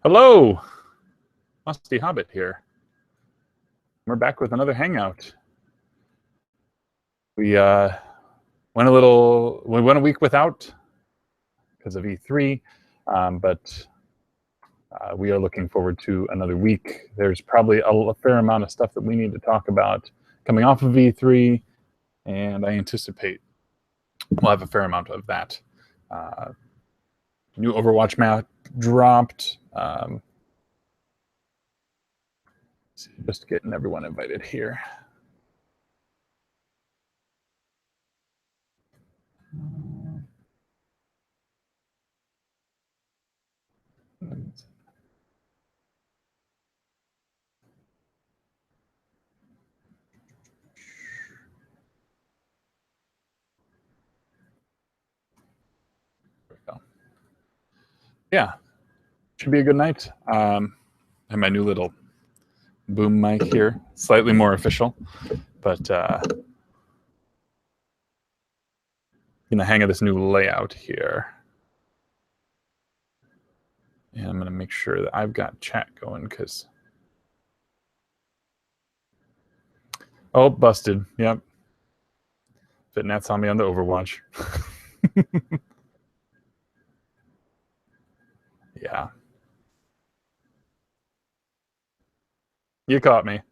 Hello, Musty Hobbit here. We're back with another hangout. We went a week without because of E3, but we are looking forward to another week. There's probably a fair amount of stuff that we need to talk about coming off of E3, and I anticipate we'll have a fair amount of that. New Overwatch map dropped. Just getting everyone invited here. Yeah, should be a good night. And my new little boom mic here, slightly more official, but in the hang of this new layout here. And I'm going to make sure that I've got chat going because... Oh, busted. Yep. Fitnat saw me on the Overwatch. Yeah. You caught me.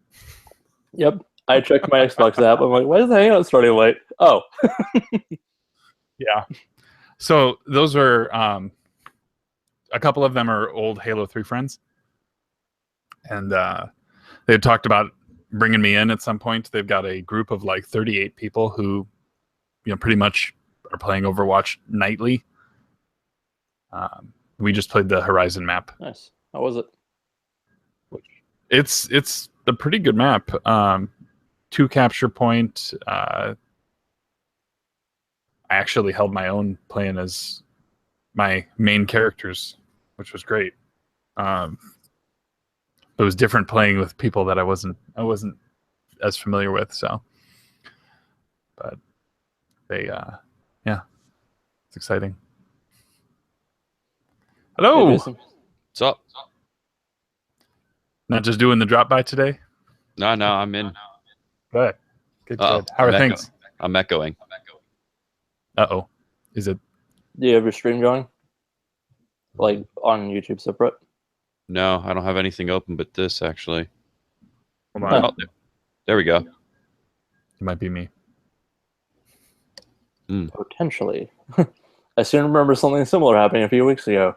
Yep. I checked my Xbox app. I'm like, why is the hangout starting late? Oh. Yeah. So those are a couple of them are old Halo 3 friends. And they had talked about bringing me in at some point. They've got a group of like 38 people who, pretty much are playing Overwatch nightly. We just played the Horizon map. Nice. How was it? It's a pretty good map. 2 capture point. I actually held my own playing as my main characters, which was great. It was different playing with people that I wasn't as familiar with. So, but they, yeah, it's exciting. Hello. Hey, Jason. What's up? Not just doing the drop by today. No, I'm in. Good. Good. How are things? I'm echoing. Uh-oh. Is it? Do you have your stream going? Like on YouTube separate? No, I don't have anything open but this, actually. Hold on. Oh, there we go. It might be me. Potentially. I seem to remember something similar happening a few weeks ago.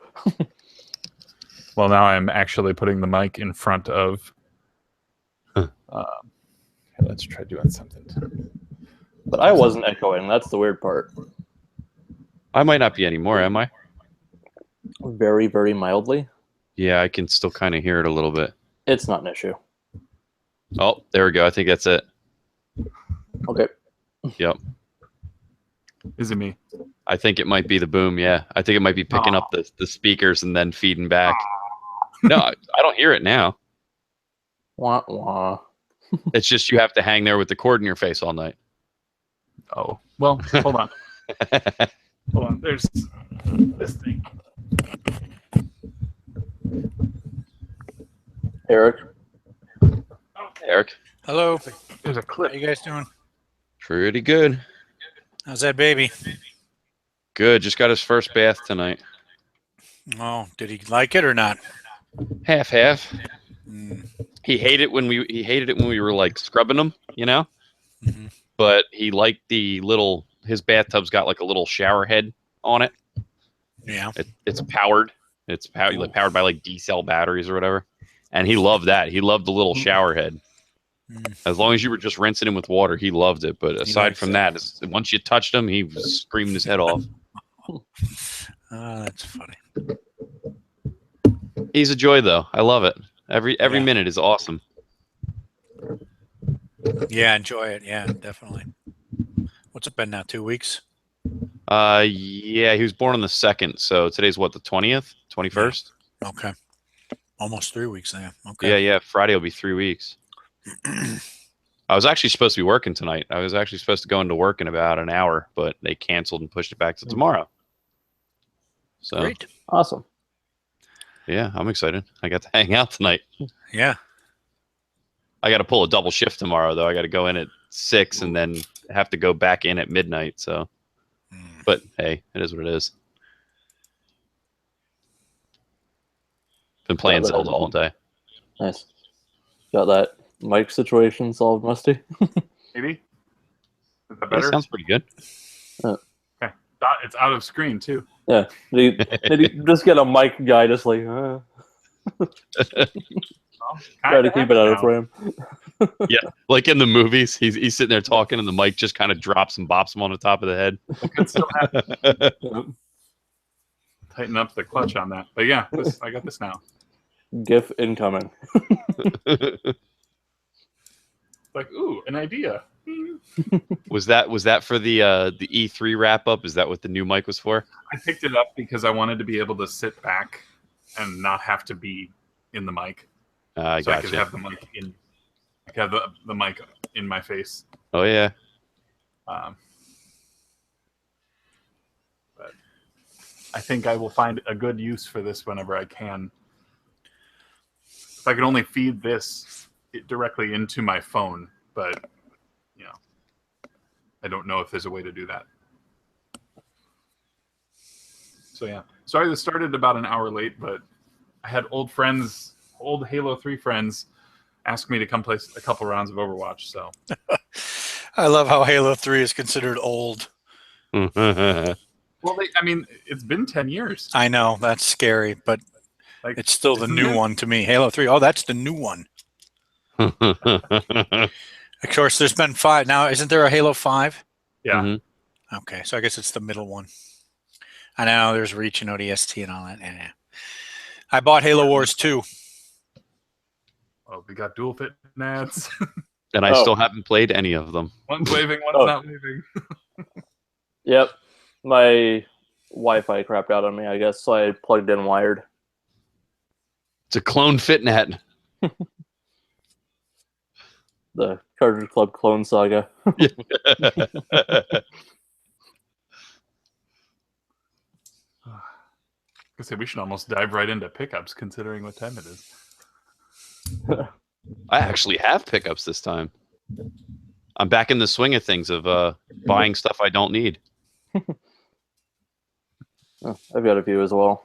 Well, now I'm actually putting the mic in front of... let's try doing something. But I wasn't echoing. That's the weird part. I might not be anymore, am I? Very, very mildly. Yeah, I can still kind of hear it a little bit. It's not an issue. Oh, there we go. I think that's it. Okay. Yep. Is it me? I think it might be the boom, yeah. I think it might be picking up the speakers and then feeding back. No, I don't hear it now. Wah, wah. It's just you have to hang there with the cord in your face all night. Oh, well, hold on. Hold on. There's this thing. Eric. Eric. Hello. There's a clip. How you guys doing? Pretty good. How's that baby? Good. Just got his first bath tonight. Oh, did he like it or not? Half. He hated it when we were like scrubbing him, Mm-hmm. But he liked his bathtub's got like a little shower head on it. Yeah. It's powered. It's powered by like D-cell batteries or whatever. And he loved that. He loved the little shower head. As long as you were just rinsing him with water, he loved it. But aside from that, once you touched him, he was screaming his head off. Oh, that's funny. He's a joy, though. I love it. Every minute is awesome. Yeah, enjoy it. Yeah, definitely. What's it been now? 2 weeks? Yeah, he was born on the 2nd, so today's what, the 20th? 21st? Okay. Almost 3 weeks now. Okay. Yeah. Friday will be 3 weeks. I was actually supposed to be working tonight. I was actually supposed to go into work in about an hour, but they canceled and pushed it back to tomorrow. So Great. Awesome. Yeah, I'm excited. I got to hang out tonight. Yeah. I got to pull a double shift tomorrow, though. I got to go in at 6 and then have to go back in at midnight. So, but hey, it is what it is. Been playing Zelda all day. Nice. Got that mic situation solved, Musty? Maybe. Is that Yeah, better? sounds pretty good. Okay. It's out of screen too. Yeah. Did you just get a mic guy just like, Well, try to kinda keep it out of now. frame. Yeah, like in the movies, he's sitting there talking, and the mic just kind of drops and bops him on the top of the head. It could still happen. Tighten up the clutch on that. But yeah, I got this now. GIF incoming. Like, ooh, an idea. Was that for the E3 wrap up? Is that what the new mic was for? I picked it up because I wanted to be able to sit back and not have to be in the mic. I So I got could you. have the mic in. I could have the mic in my face. Oh yeah. But I think I will find a good use for this whenever I can. If I could only feed this directly into my phone, but I don't know if there's a way to do that. So yeah, sorry this started about an hour late, but I had old Halo 3 friends ask me to come play a couple rounds of Overwatch. So I love how Halo 3 is considered old. well, it's been 10 years. I know, that's scary, but Like, it's still the isn't new it? one to me. Halo 3. Oh, that's the new one. Of course, there's been 5. Now, isn't there a Halo 5? Yeah. Mhm. Okay, so I guess it's the middle one. I know there's Reach and ODST and all that. Yeah. I bought Halo Wars 2. Oh, we got dual fit nads. And I Oh. still haven't played any of them. One's waving, one's Oh. not waving. Yep. My Wi-Fi crapped out on me, I guess, so I plugged in wired. It's a clone FitNet. The Cartridge Club clone saga. I say we should almost dive right into pickups, considering what time it is. I actually have pickups this time. I'm back in the swing of things of buying stuff I don't need. Oh, I've got a few as well.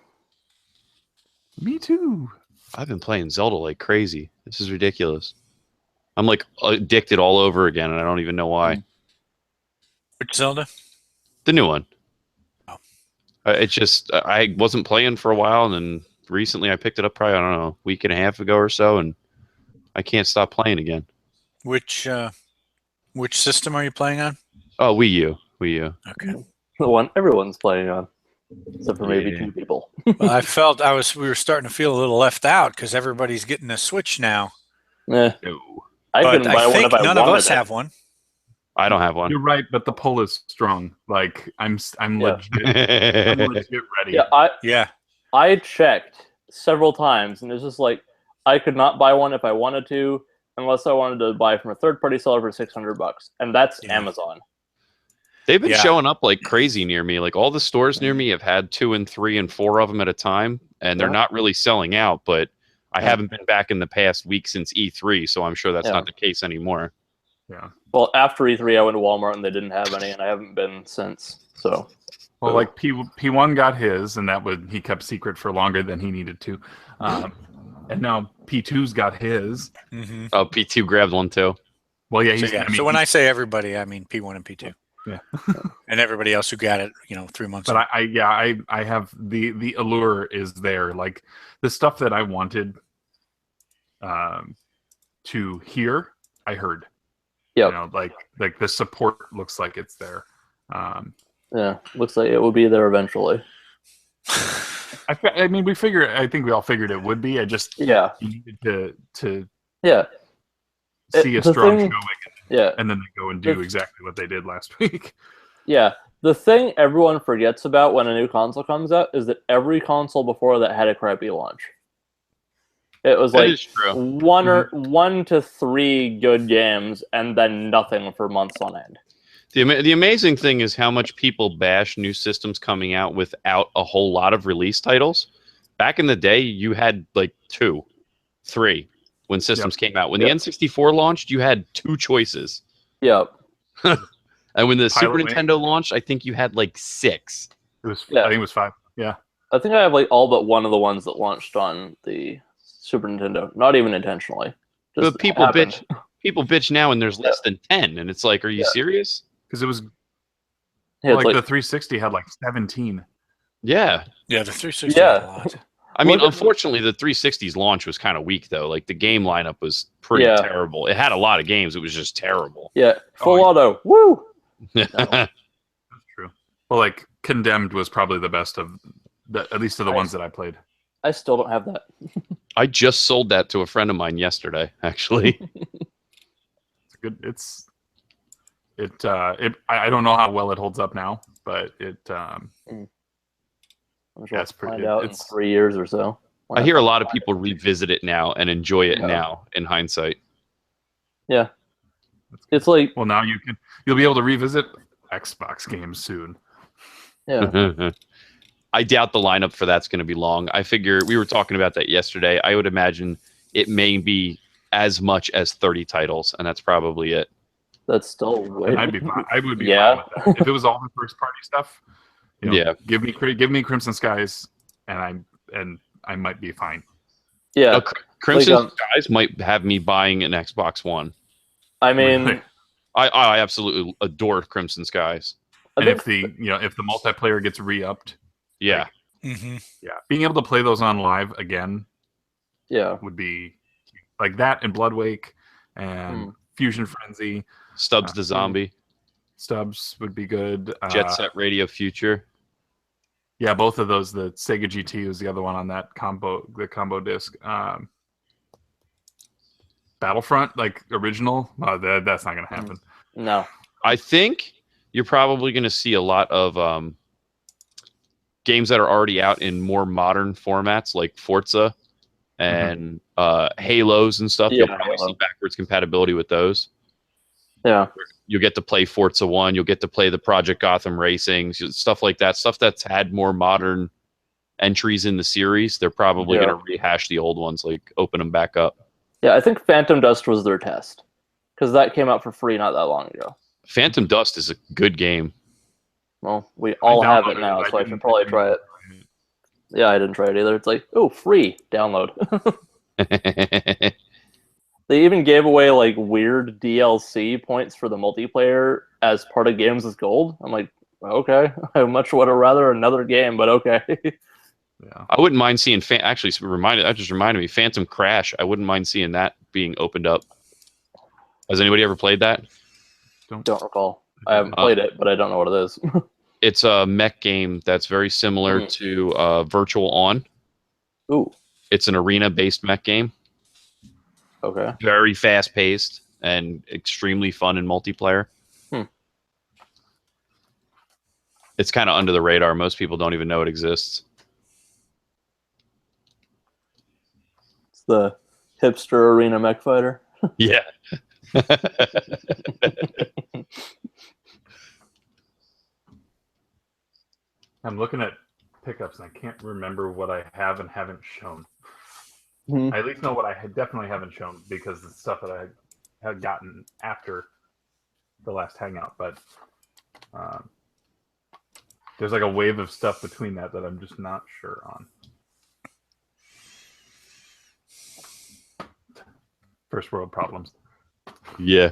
Me too. I've been playing Zelda like crazy. This is ridiculous. I'm like addicted all over again, and I don't even know why. Which Zelda? The new one. Oh. It's just I wasn't playing for a while, and then recently I picked it up probably, I don't know, a week and a half ago or so, and I can't stop playing again. Which system are you playing on? Oh, Wii U. Wii U. Okay. The one everyone's playing on. Except for maybe Yeah. 2 people. Well, we were starting to feel a little left out because everybody's getting a Switch now. Eh, No. I But couldn't buy I one think if I none of wanted us it. have one. I don't have one. You're right, but the pull is strong. Like I'm Yeah. legit. I'm legit ready. Yeah, Yeah. I checked several times, and it's just like I could not buy one if I wanted to, unless I wanted to buy from a third-party seller for $600, and that's Yeah. Amazon. They've been Yeah. showing up like crazy near me. Like all the stores near me have had 2 and 3 and 4 of them at a time, and they're Yeah. not really selling out. But I Yeah. haven't been back in the past week since E3, so I'm sure that's Yeah. not the case anymore. Yeah. Well, after E3, I went to Walmart and they didn't have any, and I haven't been since. So, Well, like P1 got his, and he kept secret for longer than he needed to, and now P2's got his. Mm-hmm. Oh, P2 grabbed one too. Well, yeah, So when I say everybody, I mean P1 and P2. Yeah. And everybody else who got it, 3 months but ago. I have the allure is there. Like the stuff that I wanted to hear, I heard. yeah, Like the support looks like it's there. yeah, looks like it will be there eventually. I mean, I think we all figured it would be. I just Yeah, you needed to yeah, see a the strong thing- showing, yeah, and then they go and do exactly what they did last week. yeah. The thing everyone forgets about when a new console comes out is that every console before that had a crappy launch. It was That like is true. one to 3 good games, and then nothing for months on end. The amazing thing is how much people bash new systems coming out without a whole lot of release titles. Back in the day, you had like 2, 3 when systems came out. When the N64 launched, you had 2 choices. Yep. And when the Super Pilot Nintendo launched, I think you had like 6. It was. Yeah. I think it was 5. Yeah. I think I have like all but one of the ones that launched on the Super Nintendo. Not even intentionally. Just But people happened. bitch now, and there's less than 10, and it's like, are you serious? Because it was Yeah, it's like the 360 had like 17. Yeah. Yeah, the 360 Yeah. had a lot. I mean, Look at- unfortunately, the 360's launch was kind of weak, though. Like, the game lineup was pretty Yeah. terrible. It had a lot of games. It was just terrible. Yeah, full yeah. auto. Woo! That's true. Well, like Condemned was probably the best of at least of the ones that I played. I still don't have that. I just sold that to a friend of mine yesterday, actually. It's good. I don't know how well it holds up now, but it. I'm sure Yeah, we'll it's pretty- find out in it's- 3 years or so. I hear a lot of people revisit it now and enjoy it Yeah. now in hindsight. Yeah. It's like, Well, now you'll be able to revisit Xbox games soon. yeah. I doubt the lineup for that's going to be long. I figure we were talking about that yesterday. I would imagine it may be as much as 30 titles, and that's probably it. That's still way. And I'd be fine. I would be Yeah. fine with that. If it was all the first party stuff, Yeah. give me Crimson Skies, and I might be fine. Yeah. Crimson Like, Skies might have me buying an Xbox One. I mean, Really. I absolutely adore Crimson Skies. I And think, if the multiplayer gets re-upped, Yeah. Mm-hmm. yeah, being able to play those on live again yeah. would be like that, and Bloodwake and Fusion Frenzy. Stubbs the Zombie. Stubbs would be good. Jet Set Radio Future. Yeah, both of those. The Sega GT was the other one on that the combo disc. Battlefront, like original, that's not going to happen. No. I think you're probably going to see a lot of games that are already out in more modern formats, like Forza and Halos and stuff. You'll Yeah, probably Halo. see backwards compatibility with those. Yeah. You'll get to play Forza 1. You'll get to play the Project Gotham Racing, stuff like that. Stuff that's had more modern entries in the series. They're probably Yeah. going to rehash the old ones, like open them back up. Yeah, I think Phantom Dust was their test. Because that came out for free not that long ago. Phantom Dust is a good game. Well, we all have it downloaded now, so I didn't- should probably try it. Yeah, I didn't try it either. It's like, oh, free, download. They even gave away like weird DLC points for the multiplayer as part of games with gold. I'm like, okay, I much would have rather another game, but okay. Yeah. I wouldn't mind seeing. Actually, that just reminded me. Phantom Crash. I wouldn't mind seeing that being opened up. Has anybody ever played that? Don't recall. I haven't played it, but I don't know what it is. It's a mech game that's very similar to Virtual On. Ooh, It's an arena-based mech game. okay. Very fast-paced and extremely fun in multiplayer. It's kind of under the radar. Most people don't even know it exists. It's the hipster arena mech fighter. Yeah. I'm looking at pickups, and I can't remember what I have and haven't shown. Mhm. I at least know what I definitely haven't shown, because the stuff that I had gotten after the last Hangout. But there's like a wave of stuff between that I'm just not sure on. First world problems. Yeah.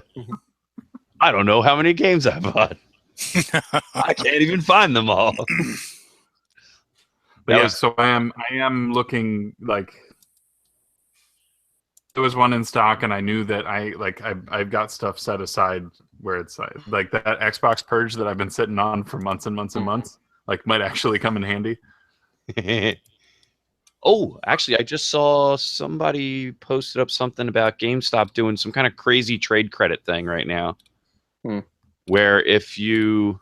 I don't know how many games I bought. I can't even find them all. But yeah, so I am looking, like, there was one in stock, and I knew that I've got stuff set aside where it's like that Xbox Purge that I've been sitting on for months and months and months, like, might actually come in handy. Oh, actually, I just saw somebody posted up something about GameStop doing some kind of crazy trade credit thing right now, where if you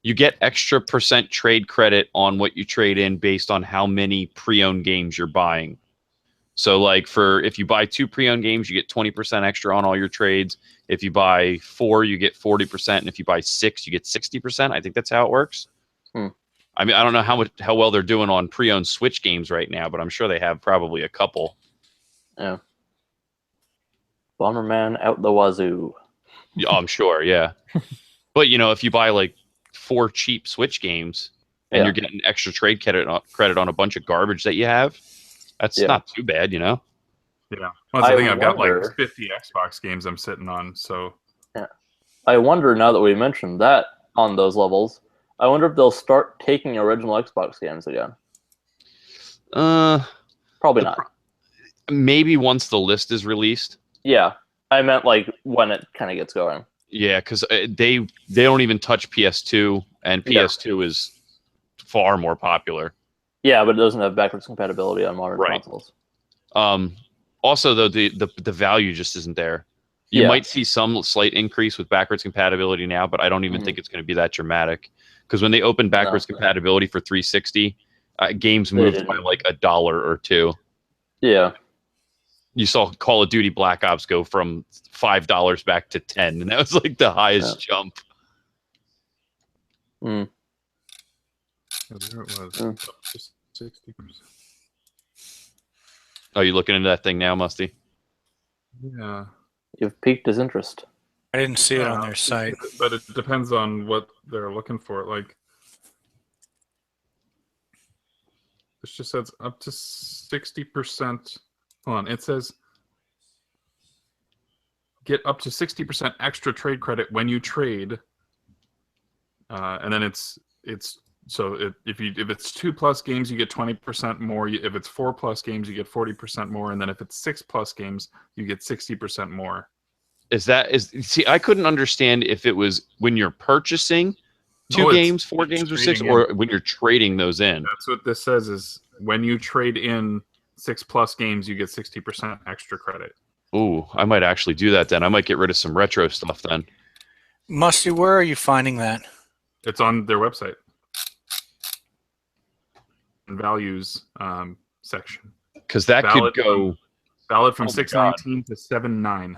get extra % trade credit on what you trade in based on how many pre-owned games you're buying. So, like, if you buy 2 pre-owned games, you get 20% extra on all your trades. If you buy 4, you get 40%, and if you buy 6, you get 60%. I think that's how it works. I mean, I don't know how well they're doing on pre-owned Switch games right now, but I'm sure they have probably a couple. Yeah. Bomberman out the wazoo. Yeah, I'm sure, yeah. But if you buy like 4 cheap Switch games and you're getting extra trade credit on a bunch of garbage that you have, that's not too bad, Yeah. Well, that's the thing. I've got like 50 Xbox games I'm sitting on, so. Yeah. I wonder, now that we mentioned that on those levels, I wonder if they'll start taking original Xbox games again. Probably not. Maybe once the list is released. Yeah. I meant like when it kind of gets going. Yeah, because they don't even touch PS2, and PS2 is far more popular. Yeah, but it doesn't have backwards compatibility on modern consoles. Also, though, the value just isn't there. You might see some slight increase with backwards compatibility now, but I don't even think it's going to be that dramatic. Because when they opened backwards compatibility for 360, games moved by like $1 or $2. Yeah. You saw Call of Duty Black Ops go from $5 back to $10, and that was like the highest jump. There it was. Up to 60%. Oh, you looking into that thing now, Musty? Yeah. You've piqued his interest. I didn't see it on their site. But it depends on what they're looking for. Like, this just says up to 60%. Hold on. It says get up to 60% extra trade credit when you trade. And then if it's 2+ games, you get 20% more. If it's 4+ games, you get 40% more. And then if it's 6+ games, you get 60% more. See, I couldn't understand if it was when you're purchasing 2 games, 4 games, or 6, or when you're trading those in. That's what this says, is when you trade in 6+ games, you get 60% extra credit. Ooh, I might actually do that then. I might get rid of some retro stuff then. Musty, where are you finding that? It's on their website. Values section. Because that could go valid from 6/19 to 7/9.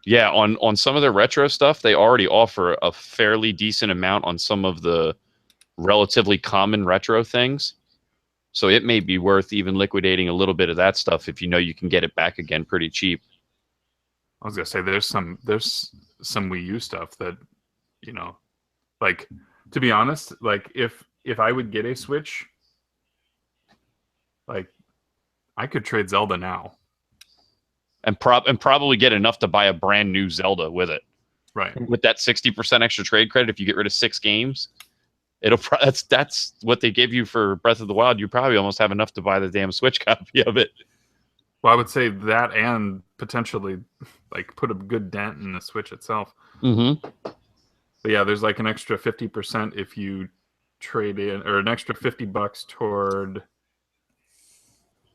Yeah, on some of the retro stuff, they already offer a fairly decent amount on some of the relatively common retro things. So it may be worth even liquidating a little bit of that stuff if you know you can get it back again pretty cheap. I was gonna say there's some Wii U stuff that, like, to be honest, like if I would get a Switch, like I could trade Zelda now. And probably get enough to buy a brand new Zelda with it. Right. With that 60% extra trade credit, if you get rid of 6 games, that's what they give you for Breath of the Wild. You probably almost have enough to buy the damn Switch copy of it. Well, I would say that, and potentially like put a good dent in the Switch itself. Mm-hmm. But yeah, there's like an extra 50% if you trade in, or an extra $50 toward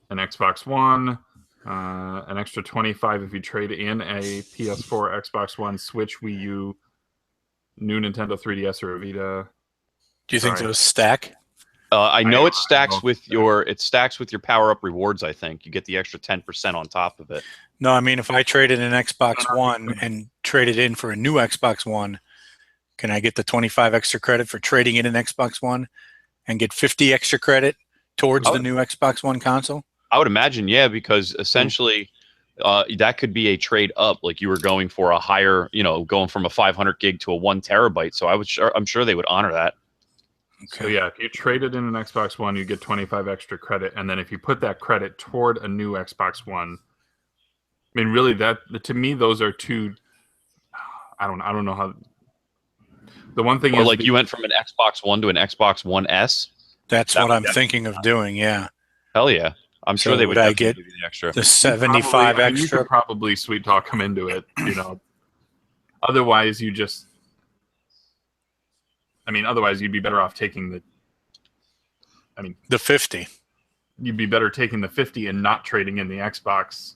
an Xbox One. An extra 25 if you trade in a PS4, Xbox One, Switch, Wii U, new Nintendo 3DS or a Vita. Do you think those stack? I know it stacks with your power up rewards. I think you get the extra 10% on top of it. No, I mean if I traded an Xbox One and traded in for a new Xbox One, can I get the 25 extra credit for trading in an Xbox One and get 50 extra credit towards the new Xbox One console? I would imagine, yeah, because essentially that could be a trade up. Like you were going for a higher, going from a 500 gig to a 1 terabyte. So I'm sure they would honor that. Okay. So yeah, if you traded in an Xbox One, you get 25 extra credit, and then if you put that credit toward a new Xbox One, I mean, really, to me, those are two. I don't know how. The one thing or is, like you went from an Xbox One to an Xbox One S. That's what I'm thinking of doing. Yeah. Hell yeah. I'm sure they would. I get give you the extra? The 75 extra. You could probably sweet talk them into it. Otherwise, otherwise you'd be better off taking the 50. You'd be better taking the 50 and not trading in the Xbox.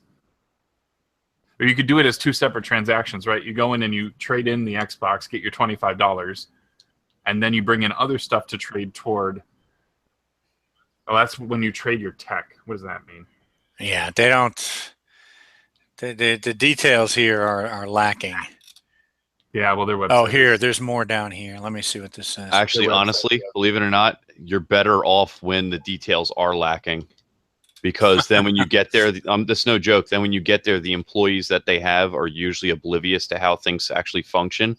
Or you could do it as 2 separate transactions, right? You go in and you trade in the Xbox, get your $25, and then you bring in other stuff to trade toward. Oh, that's when you trade your tech. What does that mean? Yeah, they don't. The details here are lacking. Yeah, well, their website. Oh, here, there's more down here. Let me see what this says. Actually, honestly, believe it or not, you're better off when the details are lacking, because then when you get there, that's no joke. Then when you get there, the employees that they have are usually oblivious to how things actually function,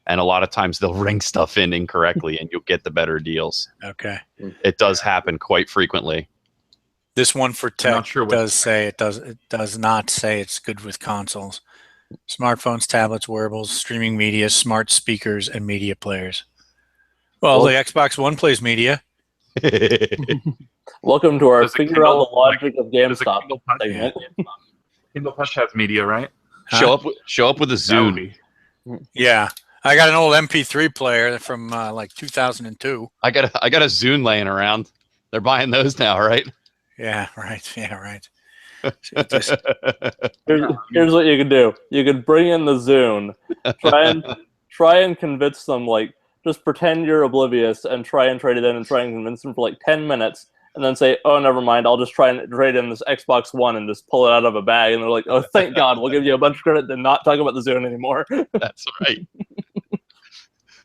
and a lot of times they'll ring stuff in incorrectly, and you'll get the better deals. Okay. It does happen quite frequently. This one for tech not sure what- does say it does not say it's good with consoles, smartphones, tablets, wearables, streaming media, smart speakers, and media players. Well, the Xbox One plays media. Welcome to our Does a figure Kindle- out the logic of Does a GameStop Kindle Touch- segment. Kindle Touch has media, right? Show up with a That would Zune. be- Yeah, I got an old MP3 player from like 2002. I got a Zune laying around. They're buying those now, right? Yeah, right. Yeah, right. Here's what you can do. You can bring in the Zune, try and convince them, like, just pretend you're oblivious and try and trade it in and try and convince them for like 10 minutes and then say, oh, never mind, I'll just try and trade in this Xbox One and just pull it out of a bag. And they're like, oh, thank God, we'll give you a bunch of credit and not talk about the Zune anymore. That's right.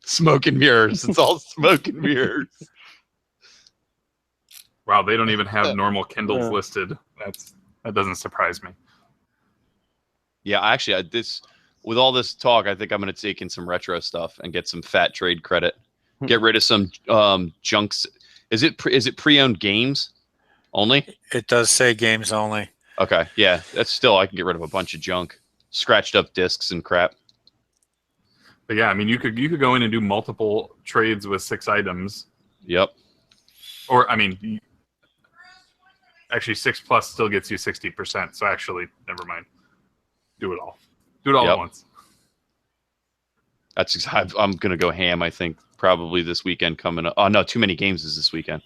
Smoke and mirrors. It's all smoke and mirrors. Wow, they don't even have normal Kindles listed. That doesn't surprise me. Yeah, actually, with all this talk, I think I'm going to take in some retro stuff and get some fat trade credit. Get rid of some junks. Is it pre-owned games only? It does say games only. Okay, yeah, that's still, I can get rid of a bunch of junk, scratched up discs and crap. But yeah, I mean, you could go in and do multiple trades with 6 items. Yep. Or, I mean, actually 6 plus still gets you 60%. So actually, never mind. Do it all. Do it all at once. I'm going to go ham, I think, probably this weekend coming up. Oh, no, too many games is this weekend.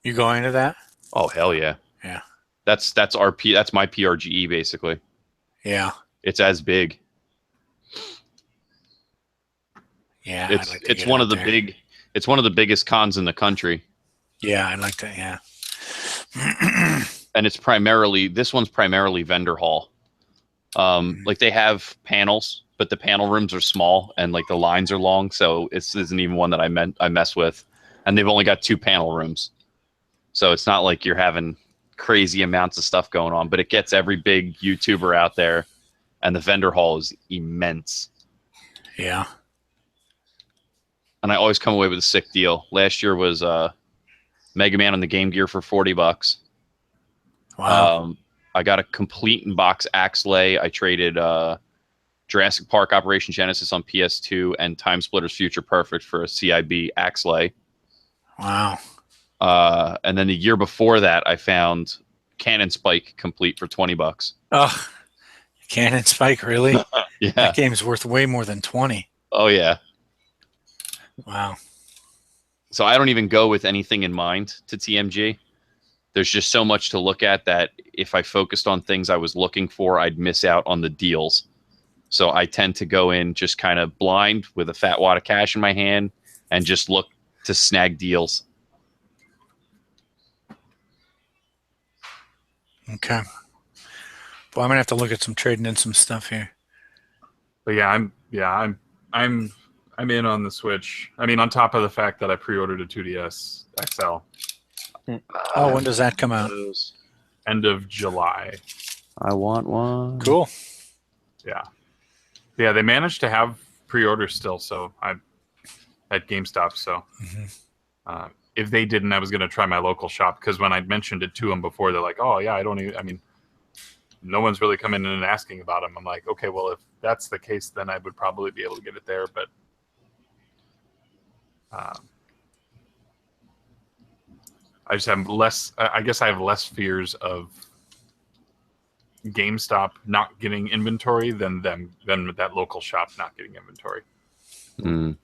You going to that? Oh, hell yeah. Yeah. That's RP. That's my PRGE, basically. Yeah. It's as big. Yeah. It's one of the it's one of the biggest cons in the country. Yeah, I'd like to, yeah. And this one's primarily vendor hall. Like they have panels, but the panel rooms are small and like the lines are long, so this isn't even one that I mess with. And they've only got 2 panel rooms. So it's not like you're having crazy amounts of stuff going on, but it gets every big YouTuber out there, and the vendor hall is immense. Yeah. And I always come away with a sick deal. Last year was Mega Man on the Game Gear for $40. Wow. I got a complete in-box Axlay. I traded Jurassic Park Operation Genesis on PS2 and Time Splitters Future Perfect for a CIB Axlay. Wow. And then the year before that, I found Cannon Spike complete for $20. Oh, Cannon Spike, really? Yeah. That game's worth way more than 20. Oh, yeah. Wow. So I don't even go with anything in mind to TMG. There's just so much to look at that if I focused on things I was looking for, I'd miss out on the deals. So I tend to go in just kind of blind with a fat wad of cash in my hand and just look to snag deals. Okay. Well, I'm gonna have to look at some trading in some stuff here. But yeah, I'm in on the Switch. I mean, on top of the fact that I pre-ordered a 2DS XL. Oh, when does that come out? End of July. I want one. Cool. Yeah, they managed to have pre-orders still, so I'm at GameStop. So if they didn't, I was going to try my local shop, because when I mentioned it to them before, they're like, "Oh yeah, no one's really coming in and asking about them." I'm like, okay, well, if that's the case, then I would probably be able to get it there. But I just have less. I guess I have less fears of GameStop not getting inventory than that local shop not getting inventory. Mm.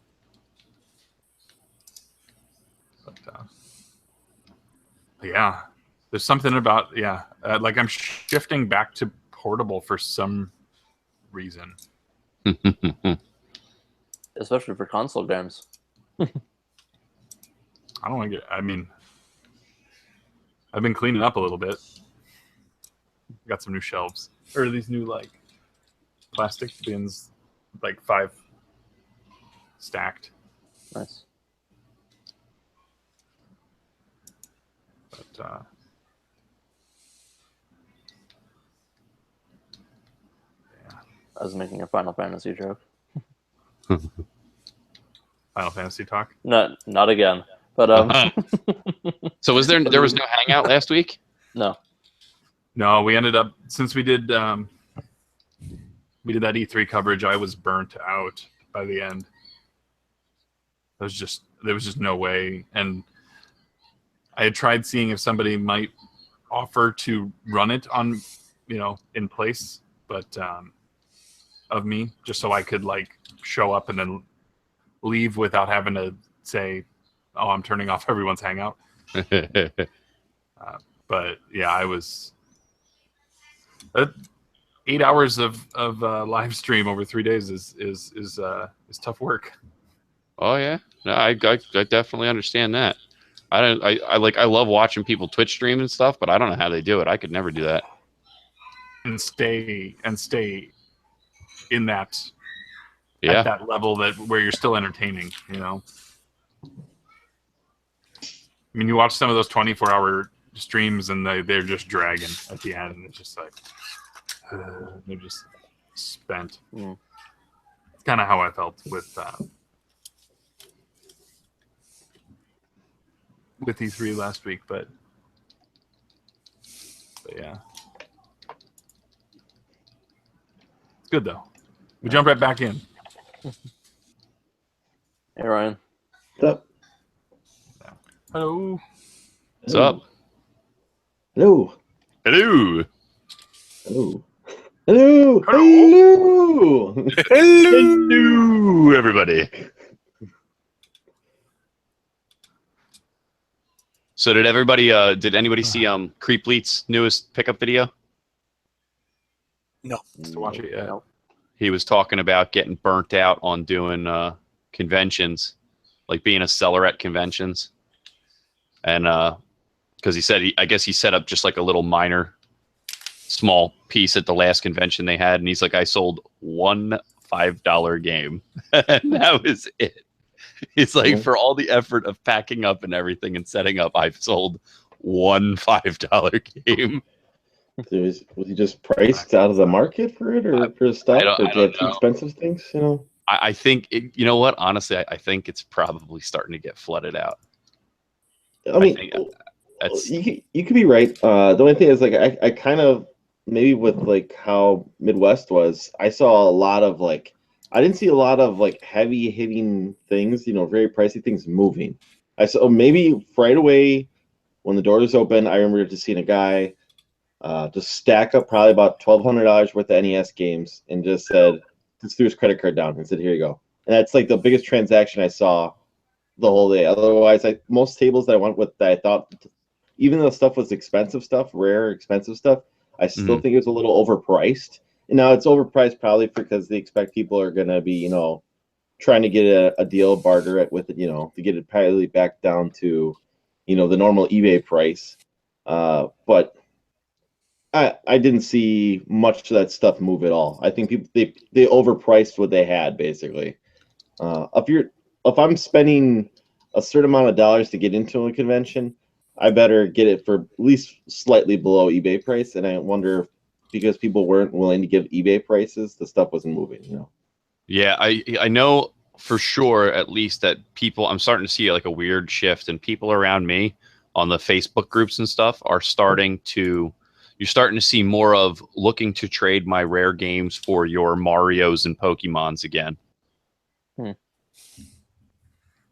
But yeah, there's something about like I'm shifting back to portable for some reason. Especially for console games. I don't want to get. I mean, I've been cleaning up a little bit. Got some new shelves, or these new like plastic bins, like 5 stacked. Nice. But I was making a Final Fantasy joke. Final Fantasy talk. Not again. But So there was no hangout last week? no. No, we ended up, since we did that E3 coverage, I was burnt out by the end. There was just no way. And I had tried seeing if somebody might offer to run it on, in place, but of me, just so I could like show up and then leave without having to say, "Oh, I'm turning off everyone's hangout." But yeah, I was 8 hours of live stream over 3 days is tough work. Oh yeah, no, I definitely understand that. I love watching people Twitch stream and stuff, but I don't know how they do it. I could never do that. And stay in that Yeah. at that level where you're still entertaining. I mean, you watch some of those 24-hour streams and they're just dragging at the end, and it's just like they're just spent. Mm. It's kind of how I felt with E3 last week, but yeah, it's good though. We jump right back in. Hey, Ryan. What's up? Hello. What's up? Hello. Hello. Hello. Hello. Hello. Hello. Hello, everybody. So did anybody see Creepleet's newest pickup video? No. To watch it yet. Nope. He was talking about getting burnt out on doing conventions, like being a seller at conventions. And because he said, I guess he set up just like a little minor, small piece at the last convention they had. And he's like, I sold one $5 game. And that was it. He's like, for all the effort of packing up and everything and setting up, I've sold one $5 game. Was he just priced out of the market for it, or for his stuff, or did he have too know. expensive things? I think, you know what? Honestly, I think it's probably starting to get flooded out. I mean, think that's you could be right. The only thing is, like, I kind of, maybe with like how Midwest was, I saw a lot of like, I didn't see a lot of like heavy hitting things, very pricey things moving. I saw maybe right away when the doors open, I remember just seeing a guy just stack up probably about $1,200 worth of NES games and just threw his credit card down and said, "Here you go." And that's like the biggest transaction I saw the whole day. Otherwise, most tables that I went with that I thought, even though stuff was expensive stuff, rare, expensive stuff, I still think it was a little overpriced. And now it's overpriced probably because they expect people are going to be, trying to get a deal, barter it with it, to get it probably back down to, the normal eBay price. But I didn't see much of that stuff move at all. I think people they overpriced what they had basically. If I'm spending a certain amount of dollars to get into a convention, I better get it for at least slightly below eBay price. And I wonder if because people weren't willing to give eBay prices, the stuff wasn't moving. Yeah, I know for sure at least that I'm starting to see like a weird shift, and people around me on the Facebook groups and stuff are you're starting to see more of looking to trade my rare games for your Marios and Pokemons again.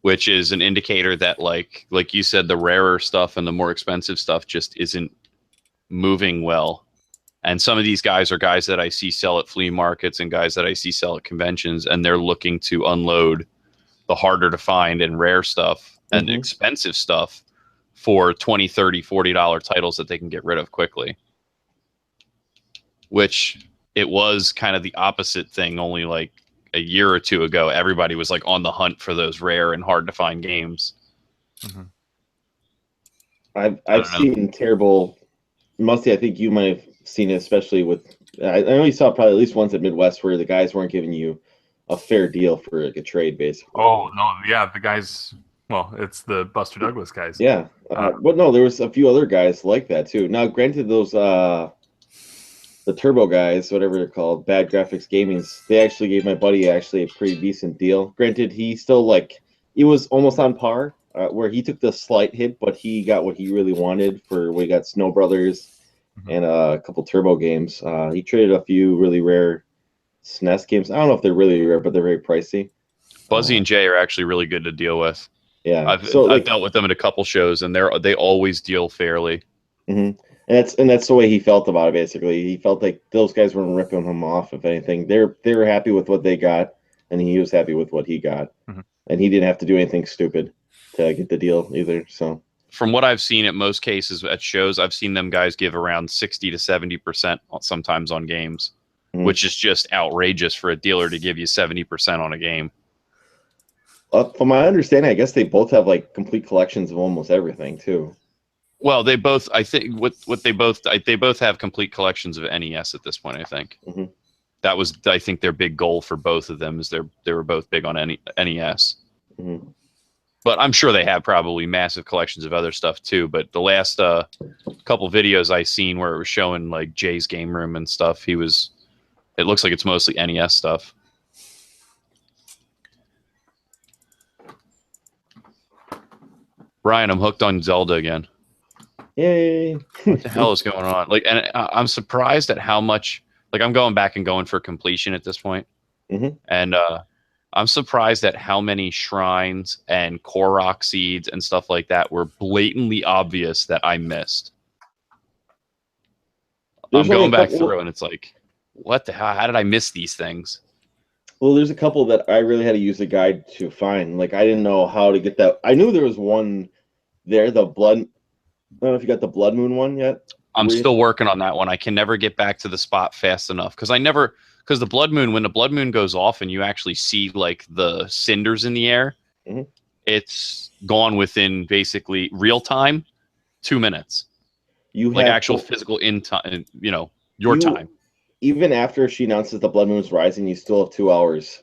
Which is an indicator that like you said, the rarer stuff and the more expensive stuff just isn't moving well. And some of these guys are guys that I see sell at flea markets and guys that I see sell at conventions, and they're looking to unload the harder to find and rare stuff and expensive stuff for $20, $30, $40 titles that they can get rid of quickly. Which it was kind of the opposite thing only like a year or two ago. Everybody was like on the hunt for those rare and hard to find games. I've seen terrible. Mostly, I think you might have seen it, especially with I know you saw probably at least once at Midwest where the guys weren't giving you a fair deal for like a trade, basically. Oh no, yeah, the guys. Well, it's the Buster Douglas guys. Yeah, but no, there was a few other guys like that too. Now, granted, those the Turbo guys, whatever they're called, Bad Graphics Gaming's, they actually gave my buddy actually a pretty decent deal. Granted, he still like it was almost on par, where he took the slight hit, but he got what he really wanted for we got Snow Brothers and a couple Turbo games. He traded a few really rare SNES games. I don't know if they're really rare, but they're very pricey. Buzzy and Jay are actually really good to deal with. Yeah, I've like, dealt with them at a couple shows, and they always deal fairly. and that's the way he felt about it. Basically, he felt like those guys weren't ripping him off. If anything, they were happy with what they got, and he was happy with what he got, and he didn't have to do anything stupid to get the deal either. So, from what I've seen, at most cases at shows, I've seen them guys give around 60 to 70% sometimes on games, which is just outrageous for a dealer to give you 70% on a game. From my understanding, I guess they both have like complete collections of almost everything too. Well, they both, I think, they both have complete collections of NES at this point. I think that was, I think, their big goal for both of them is they were both big on NES. But I'm sure they have probably massive collections of other stuff too. But the last couple videos I seen where it was showing like Jay's game room and stuff, it looks like it's mostly NES stuff. Brian, I'm hooked on Zelda again. Yay! What the hell is going on? Like, and I'm surprised at how much. Like, I'm going back and going for completion at this point, and I'm surprised at how many shrines and Korok seeds and stuff like that were blatantly obvious that I missed. I'm going back through, and it's like, what the hell? How did I miss these things? Well, there's a couple that I really had to use a guide to find. Like, I didn't know how to get that. I knew there was one there, the Blood. I don't know if you got the Blood Moon one yet. I'm still working on that one. I can never get back to the spot fast enough because the Blood Moon, when the Blood Moon goes off and you actually see like the cinders in the air, it's gone within basically real time, 2 minutes. You like actual physical in time, your time. Even after she announces the Blood Moon's rising, you still have 2 hours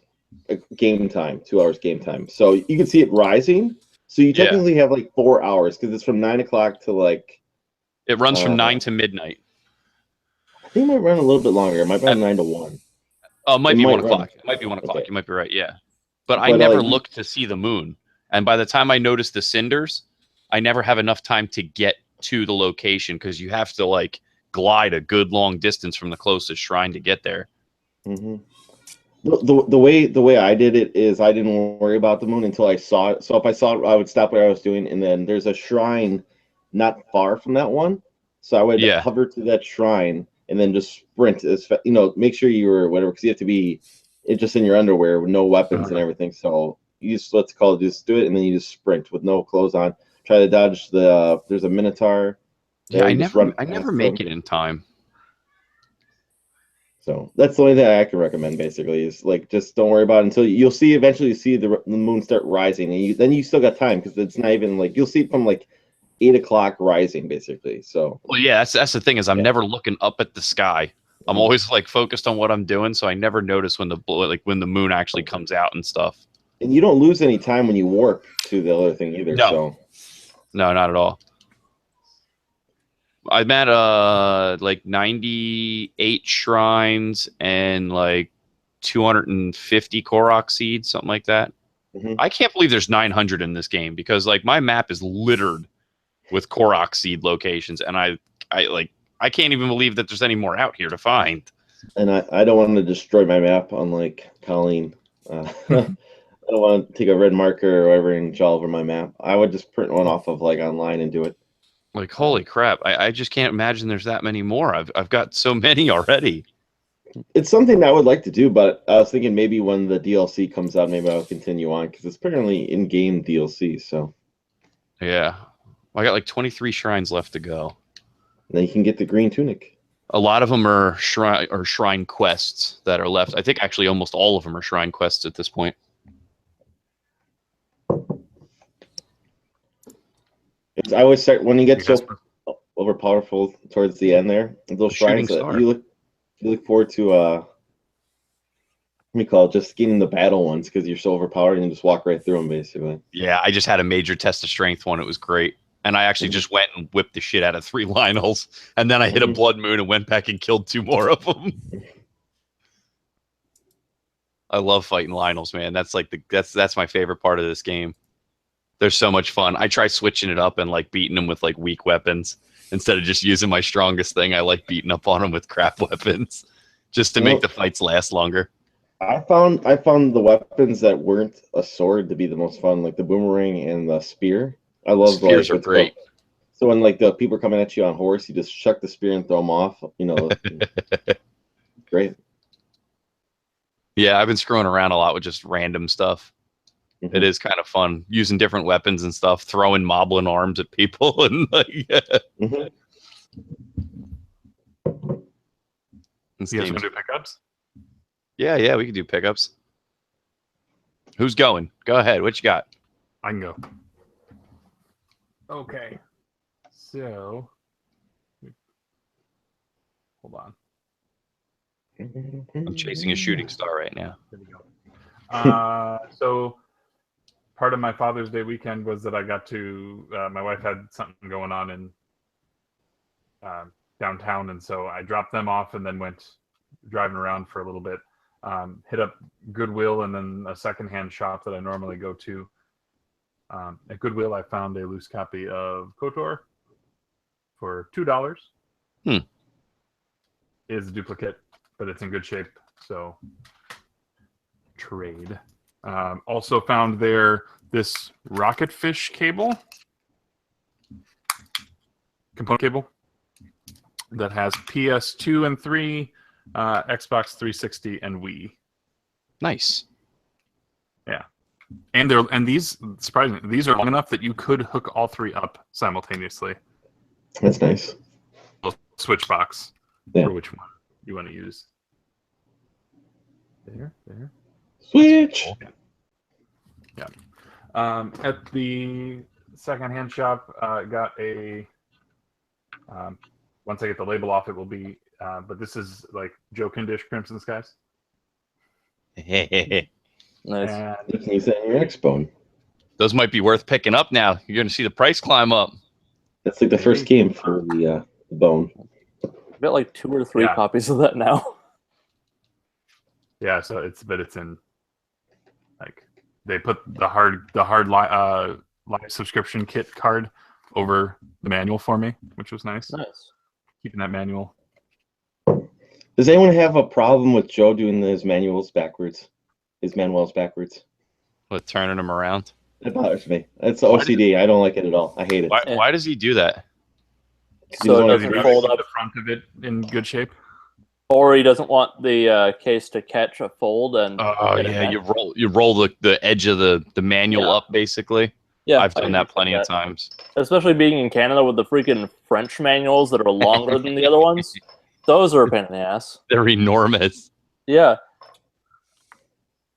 game time. 2 hours game time. So you can see it rising. So you technically have like 4 hours because it's from 9 o'clock to like. It runs from 9 to midnight. I think it might run a little bit longer. It might run 9 to 1. Oh, it might be 1 o'clock. It might be 1 o'clock. Okay. You might be right. Yeah. But I never looked to see the moon. And by the time I noticed the cinders, I never have enough time to get to the location because you have to like glide a good long distance from the closest shrine to get there. The way I did it is I didn't worry about the moon until I saw it. So if I saw it, I would stop what I was doing, and then there's a shrine not far from that one. So I would hover to that shrine and then just sprint. Make sure you were whatever, because you have to be just in your underwear with no weapons and everything. So you just just do it, and then you just sprint with no clothes on. Try to dodge there's a Minotaur. Yeah, I never make it in time. So that's the only thing I can recommend. Basically, is like just don't worry about it until you'll eventually see the moon start rising, and then you still got time because it's not even like you'll see it from like 8 o'clock rising, basically. So well, yeah, that's the thing is I'm never looking up at the sky. I'm always like focused on what I'm doing, so I never notice when the moon actually comes out and stuff. And you don't lose any time when you warp to the other thing either. No, not at all. I'm at like 98 shrines and like 250 Korok seeds, something like that. I can't believe there's 900 in this game because like my map is littered with Korok seed locations, and I can't even believe that there's any more out here to find. And I don't want to destroy my map unlike Colleen. I don't want to take a red marker or whatever and draw over my map. I would just print one off of like online and do it. Like, holy crap. I just can't imagine there's that many more. I've got so many already. It's something that I would like to do, but I was thinking maybe when the DLC comes out, maybe I'll continue on because it's apparently in-game DLC. So, yeah. Well, I got like 23 shrines left to go. Then you can get the green tunic. A lot of them are shrine quests that are left. I think actually almost all of them are shrine quests at this point. I always start when you get so overpowerful towards the end there. Those shrines that You look forward to what do you call it? Just getting the battle ones because you're so overpowered and you just walk right through them basically. Yeah, I just had a major test of strength one. It was great. And I actually just went and whipped the shit out of 3 Lionels. And then I hit a blood moon and went back and killed 2 more of them. I love fighting Lionels, man. That's like that's my favorite part of this game. They're so much fun. I try switching it up and like beating them with like weak weapons. Instead of just using my strongest thing, I like beating up on them with crap weapons just to make the fights last longer. I found the weapons that weren't a sword to be the most fun, like the boomerang and the spear. I love spears are great. So when like the people are coming at you on horse, you just chuck the spear and throw them off. You know, great. Yeah, I've been screwing around a lot with just random stuff. It is kind of fun using different weapons and stuff, throwing moblin arms at people and like. Yeah. You guys want to do pickups? Yeah, we can do pickups. Who's going? Go ahead. What you got? I can go. Okay. So, hold on. I'm chasing a shooting star right now. There we go. So, part of my Father's Day weekend was that I got to. My wife had something going on in downtown, and so I dropped them off and then went driving around for a little bit. Hit up Goodwill and then a secondhand shop that I normally go to. At Goodwill, I found a loose copy of KOTOR for $2. Is a duplicate, but it's in good shape, so trade. Also found there this Rocketfish cable, component cable that has PS2 and 3, Xbox 360, and Wii. Nice. Yeah, and these surprisingly these are long enough that you could hook all 3 up simultaneously. That's nice. Switch box for which one you want to use. There. Switch. Yeah. At the secondhand shop, got a. Once I get the label off, it will be. But this is like Joe Kindish Crimson Skies. Nice. And You can use that in your X-Bone. Those might be worth picking up now. You're going to see the price climb up. That's like the first game for the bone. I've got like 2 or 3 copies of that now. Yeah, so it's in like they put the hard live subscription kit card over the manual for me, which was nice. Nice. Keeping that manual. Does anyone have a problem with Joe doing his manuals backwards? His manuals backwards? With turning them around. It bothers me. It's OCD. I don't like it at all. I hate it. Why does he do that? So it Does he doesn't really fold keep up, the front of it in good shape? or he doesn't want the case to catch a fold and. Oh get it yeah, back. you roll the edge of the manual up basically. Yeah, I've done I that plenty of that. times. Especially being in Canada with the freaking French manuals that are longer than the other ones. Those are a pain in the ass. They're enormous. Yeah.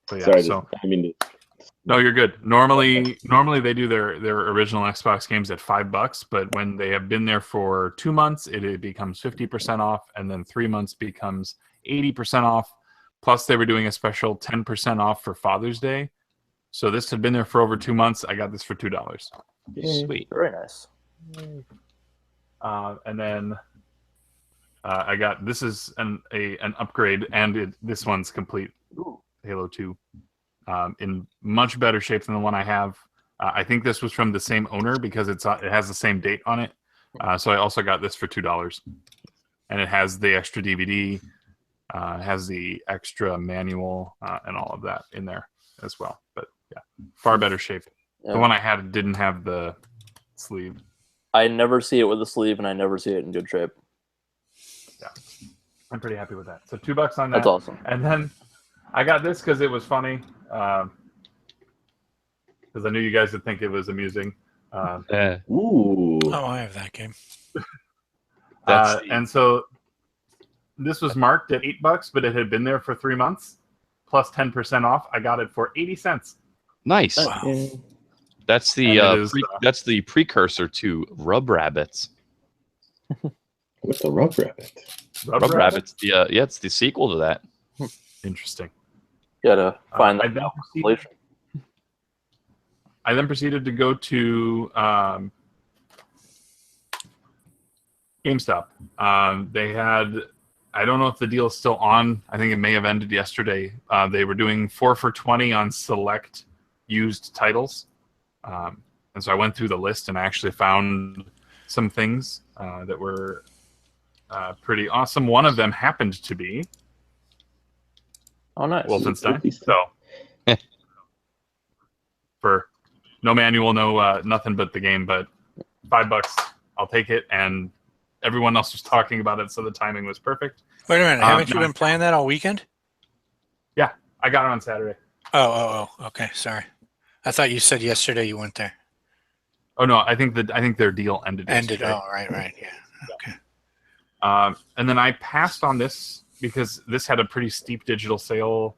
But yeah, Sorry, so I mean, no, you're good. Normally they do their original Xbox games at $5, but when they have been there for 2 months, it becomes 50% off, and then 3 months becomes 80% off. Plus, they were doing a special 10% off for Father's Day. So this had been there for over 2 months. I got this for $2. Sweet. Very nice. And then I got this is an upgrade, and this one's complete. Halo 2 in much better shape than the one I have. I think this was from the same owner because it has the same date on it. So I also got this for $2, and it has the extra DVD, it has the extra manual, and all of that in there as well. But yeah, far better shape. Yeah. The one I had didn't have the sleeve. I never see it with a sleeve, and I never see it in good shape. Yeah, I'm pretty happy with that. So $2 on that. That's awesome. And then I got this because it was funny. Because I knew you guys would think it was amusing. ooh. Oh, I have that game. And so this was marked at $8, but it had been there for 3 months, plus 10% off. I got it for 80 cents. Nice. Wow. That's that's the precursor to Rub Rabbits. What's a rub rabbit? Rub Rabbit's the it's the sequel to that. Interesting. Gotta find I that then compilation. I then proceeded to go to GameStop. They had, I don't know if the deal is still on. I think it may have ended yesterday. They were doing 4 for $20 on select used titles. And so I went through the list and I actually found some things that were pretty awesome. One of them happened to be Oh, nice. Wolfenstein. So for no manual, no nothing but the game, but $5, I'll take it. And everyone else was talking about it, so the timing was perfect. Wait a minute. Haven't you been playing that all weekend? Yeah, I got it on Saturday. Oh. Okay. Sorry. I thought you said yesterday you went there. Oh no, I think their deal ended. Yesterday. Oh, right. Yeah. Okay. And then I passed on this because this had a pretty steep digital sale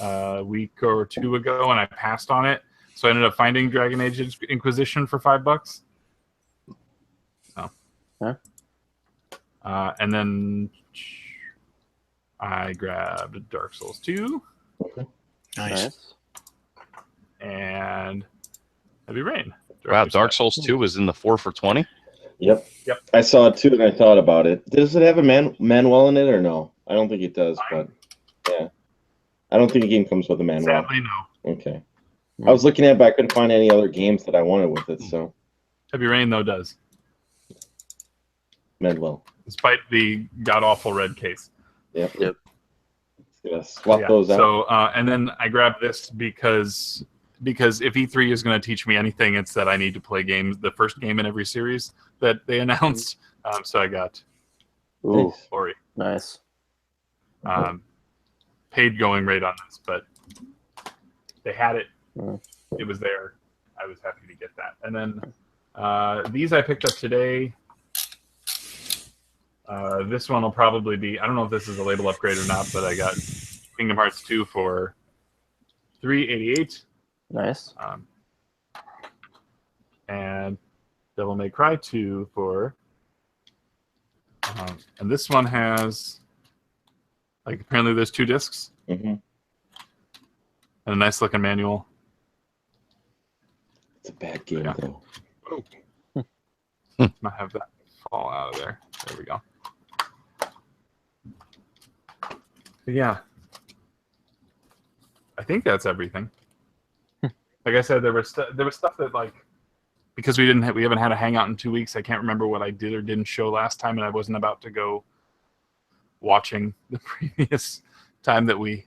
a week or two ago, and I passed on it. So I ended up finding Dragon Age Inquisition for $5. Oh. Huh? And then I grabbed Dark Souls 2. Nice. And Heavy Rain. Wow, Dark Souls 2 was in the 4 for $20. Yep. I saw it too, and I thought about it. Does it have a manual in it or no? I don't think it does, but yeah, I don't think the game comes with a manual. Sadly, no. Okay. I was looking at it, but I couldn't find any other games that I wanted with it. So Heavy Rain though does. Manuel. Despite the god awful red case. Yep. Yep. Swap those out. So and then I grabbed this because if E3 is going to teach me anything, it's that I need to play the first game in every series that they announced. So I got Ori. Nice. Paid going rate on this, but they had it. Mm. It was there. I was happy to get that. And then these I picked up today. This one will probably be, I don't know if this is a label upgrade or not, but I got Kingdom Hearts 2 for $388. Nice. And Devil May Cry 2 for and this one has, like, apparently there's 2 discs and a nice looking manual. It's a bad game though. Might have that fall out of there. There we go. But yeah, I think that's everything. Like I said, there was stuff that, like, because we haven't had a hangout in 2 weeks. I can't remember what I did or didn't show last time, and I wasn't about to go watching the previous time that we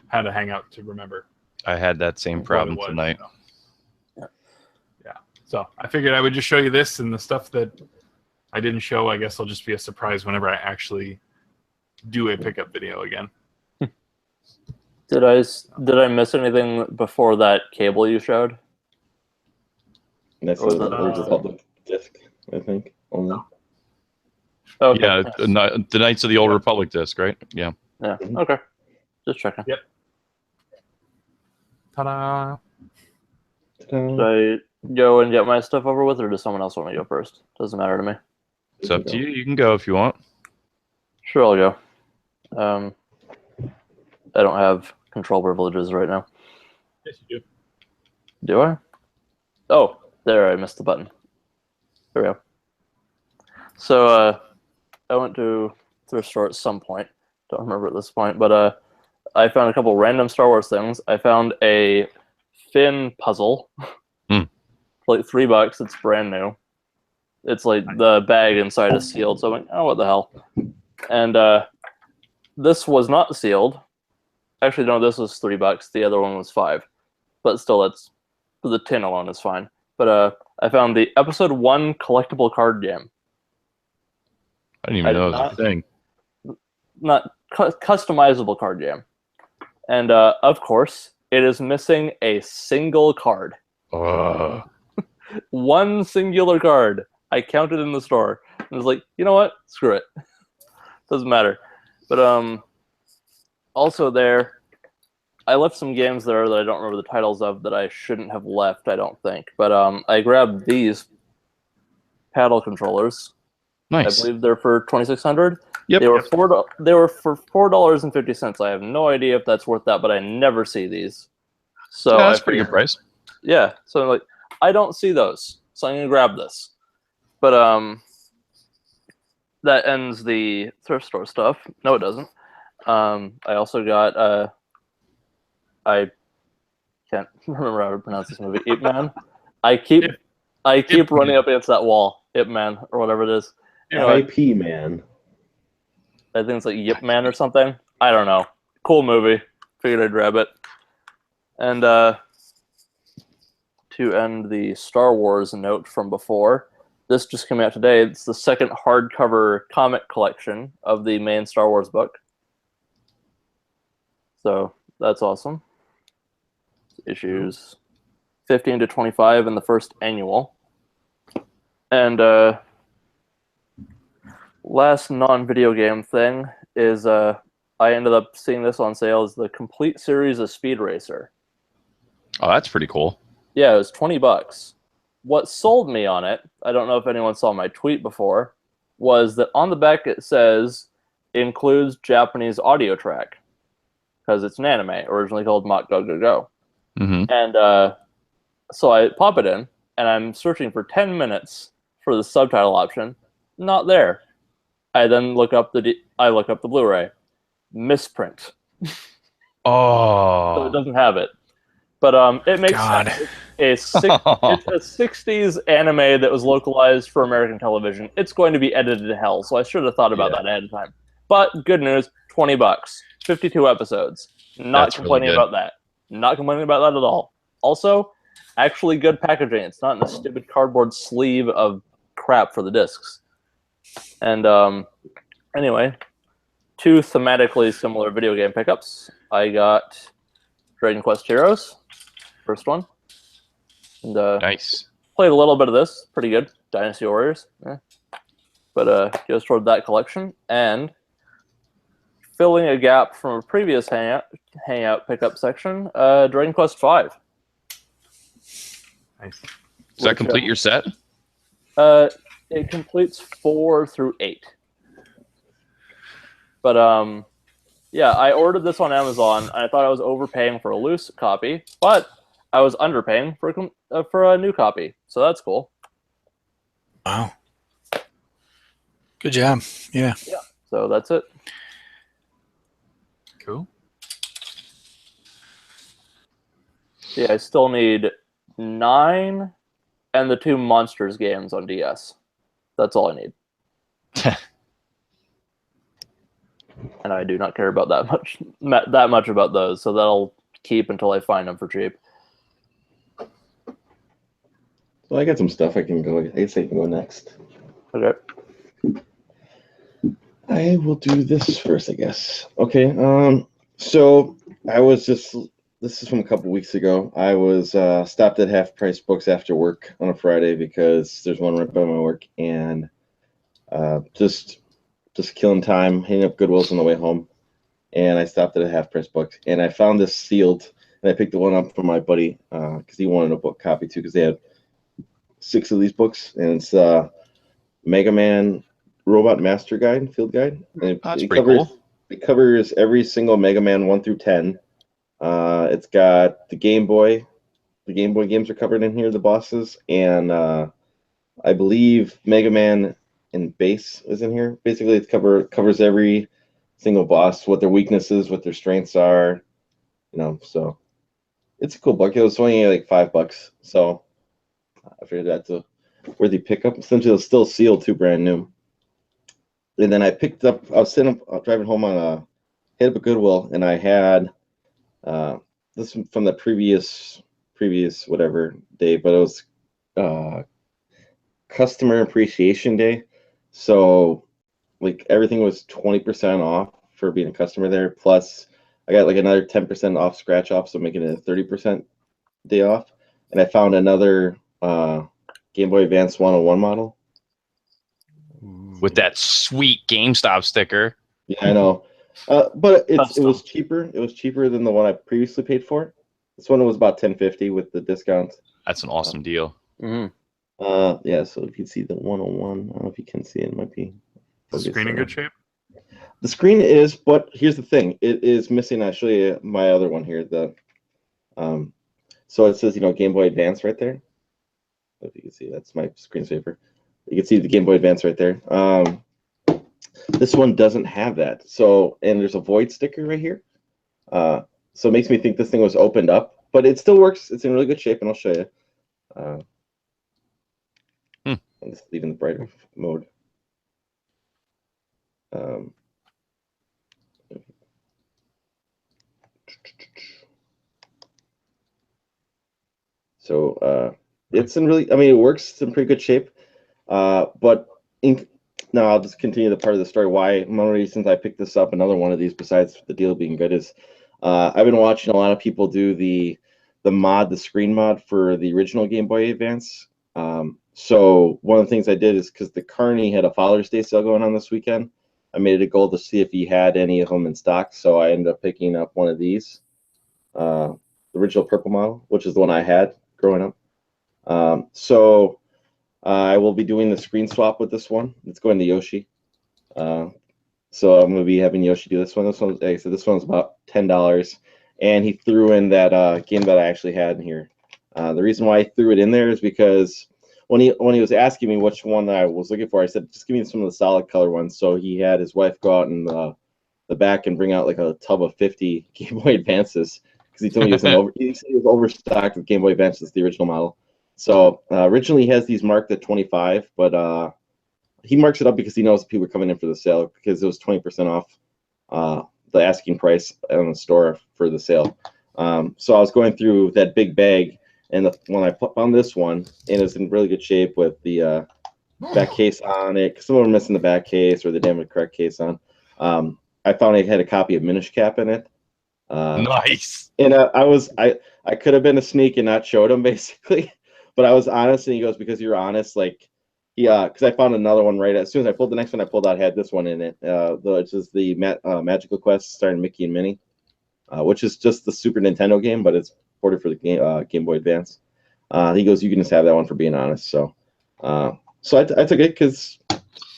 had a hangout to remember. I had that same problem tonight. Yeah. So I figured I would just show you this, and the stuff that I didn't show, I guess, will just be a surprise whenever I actually do a pickup video again. Did I miss anything before that cable you showed? That's Or the was that, Republic disc, I think. Only. Okay. Yeah, the Knights of the Old Republic disc, right? Yeah. Yeah. Okay. Just checking. Yep. Ta-da! Should I go and get my stuff over with, or does someone else want me to go first? Doesn't matter to me. It's up to you. You can go if you want. Sure, I'll go. I don't have control privileges right now. Yes, you do. Do I? Oh, there, I missed the button. There we go. So, I went to thrift store at some point. Don't remember at this point, but I found a couple random Star Wars things. I found a Finn puzzle. For like $3. It's brand new. It's like the bag inside is sealed, so I'm like, oh, what the hell? And this was not sealed. Actually, no, this was $3. The other one was $5. But still, the tin alone is fine. But I found the Episode 1 collectible card game. I didn't even know it was a thing. Not customizable card game. And of course, it is missing a single card. One singular card. I counted in the store. And was like, you know what? Screw it. Doesn't matter. But also there, I left some games there that I don't remember the titles of that I shouldn't have left, I don't think. But I grabbed these paddle controllers. Nice. I believe they're for $2,600. Yep. They were They were for $4.50. I have no idea if that's worth that, but I never see these. So Yeah, that's a pretty good price. Yeah. So I'm like, I don't see those, so I'm gonna grab this. But that ends the thrift store stuff. No, it doesn't. I also got I can't remember how to pronounce this movie. Ip Man. I keep running up against that wall. Ip Man or whatever it is. Anyway, IP man. I think it's like Yip Man or something. I don't know. Cool movie. Figured I'd grab it. And to end the Star Wars note from before, this just came out today. It's the second hardcover comic collection of the main Star Wars book. So that's awesome. Issues 15 to 25 in the first annual. And last non-video game thing is I ended up seeing this on sale as the complete series of Speed Racer. Oh, that's pretty cool. Yeah, it was $20. What sold me on it, I don't know if anyone saw my tweet before, was that on the back it says includes Japanese audio track because it's an anime originally called Mach Go Go Go. Mm-hmm. And so I pop it in and I'm searching for 10 minutes for the subtitle option. Not there. I then look up the Blu-ray. Misprint. Oh. So it doesn't have it. But it makes God. sense. It's a 60s anime that was localized for American television. It's going to be edited to hell, so I should have thought about that ahead of time. But good news, $20, 52 episodes. Not complaining about that. Not complaining about that at all. Also, actually good packaging. It's not in a stupid cardboard sleeve of crap for the discs. And anyway, two thematically similar video game pickups. I got Dragon Quest Heroes, first one. And Nice. played a little bit of this. Pretty good. Dynasty Warriors. But goes toward that collection. And filling a gap from a previous Hangout pickup section, Dragon Quest V. Nice. Does that complete your set? It completes 4 through 8. But yeah, I ordered this on Amazon. And I thought I was overpaying for a loose copy, but I was underpaying for a new copy. So that's cool. Wow. Good job. Yeah. Yeah. So that's it. Cool. Yeah, I still need 9 and the 2 Monsters games on DS. That's all I need. And I do not care about that much about those, so that'll keep until I find them for cheap. So I got some stuff I guess I can go next. Okay. I will do this first, I guess. Okay. So I was this is from a couple weeks ago. I was stopped at Half Price Books after work on a Friday because there's one right by my work, and just killing time, hitting up Goodwill's on the way home. And I stopped at a Half Price Books, and I found this sealed, and I picked the one up for my buddy because he wanted a book copy too, because they had 6 of these books, and it's Mega Man Robot Master Guide, Field Guide. And That's pretty cool. It covers every single Mega Man 1 through 10. It's got the Game Boy. The Game Boy games are covered in here, the bosses, and I believe Mega Man and Base is in here. Basically, it covers every single boss, what their weaknesses, what their strengths are. So it's a cool book. It was only like $5, so I figured that's a worthy pickup. Essentially, it's still sealed too, brand new. And then I picked up. I was driving home on hit up a Goodwill, and I had this from the previous whatever day, but it was Customer Appreciation Day. So like everything was 20% off for being a customer there. Plus, I got like another 10% off scratch off, so making it a 30% day off. And I found another Game Boy Advance 101 model With that sweet GameStop sticker. Yeah, I know. But it was cheaper. It was cheaper than the one I previously paid for. This one was about $10.50 with the discount. That's an awesome deal. Mm-hmm. Yeah, so if you see the 101, I don't know if you can see it. It might be. Is the screen in good shape? The screen is, but here's the thing: it is missing. I'll show you my other one here. So it says, Game Boy Advance right there. If you can see, that's my screensaver. You can see the Game Boy Advance right there. This one doesn't have that. So, and there's a void sticker right here. So it makes me think this thing was opened up, but it still works. It's in really good shape, and I'll show you. I'm just leaving the brighter mode. So it's in really, it works. It's in pretty good shape. But now I'll just continue the part of the story. Why one of the reasons I picked this up, another one of these besides the deal being good, is I've been watching a lot of people do the screen mod for the original Game Boy Advance. So one of the things I did is, because the Carney had a Father's Day sale going on this weekend, I made it a goal to see if he had any of them in stock. So I ended up picking up one of these, the original purple model, which is the one I had growing up. So I will be doing the screen swap with this one. It's going to Yoshi. So I'm going to be having Yoshi do this one. This one's, like I said, this one's about $10, and he threw in that game that I actually had in here. The reason why I threw it in there is because when he was asking me which one I was looking for, I said, just give me some of the solid color ones. So he had his wife go out in the back and bring out like a tub of 50 Game Boy Advances, because he told me he was overstocked with Game Boy Advances, the original model. So originally he has these marked at 25, but he marks it up because he knows people are coming in for the sale, because it was 20% off the asking price on the store for the sale. So I was going through that big bag, and when I found this one, and it's in really good shape with the back case on it, because some of them are missing the back case or they didn't have the correct case on. I found it had a copy of Minish Cap in it. Nice. And I could have been a sneak and not showed him, basically, but I was honest, and he goes, because you're honest, like, yeah, because I found another one right as soon as I pulled the next one I pulled out had this one in it. Which is the Magical Quest starring Mickey and Minnie, which is just the Super Nintendo game, but it's ported for the Game Boy Advance. He goes, you can just have that one for being honest. So I took it because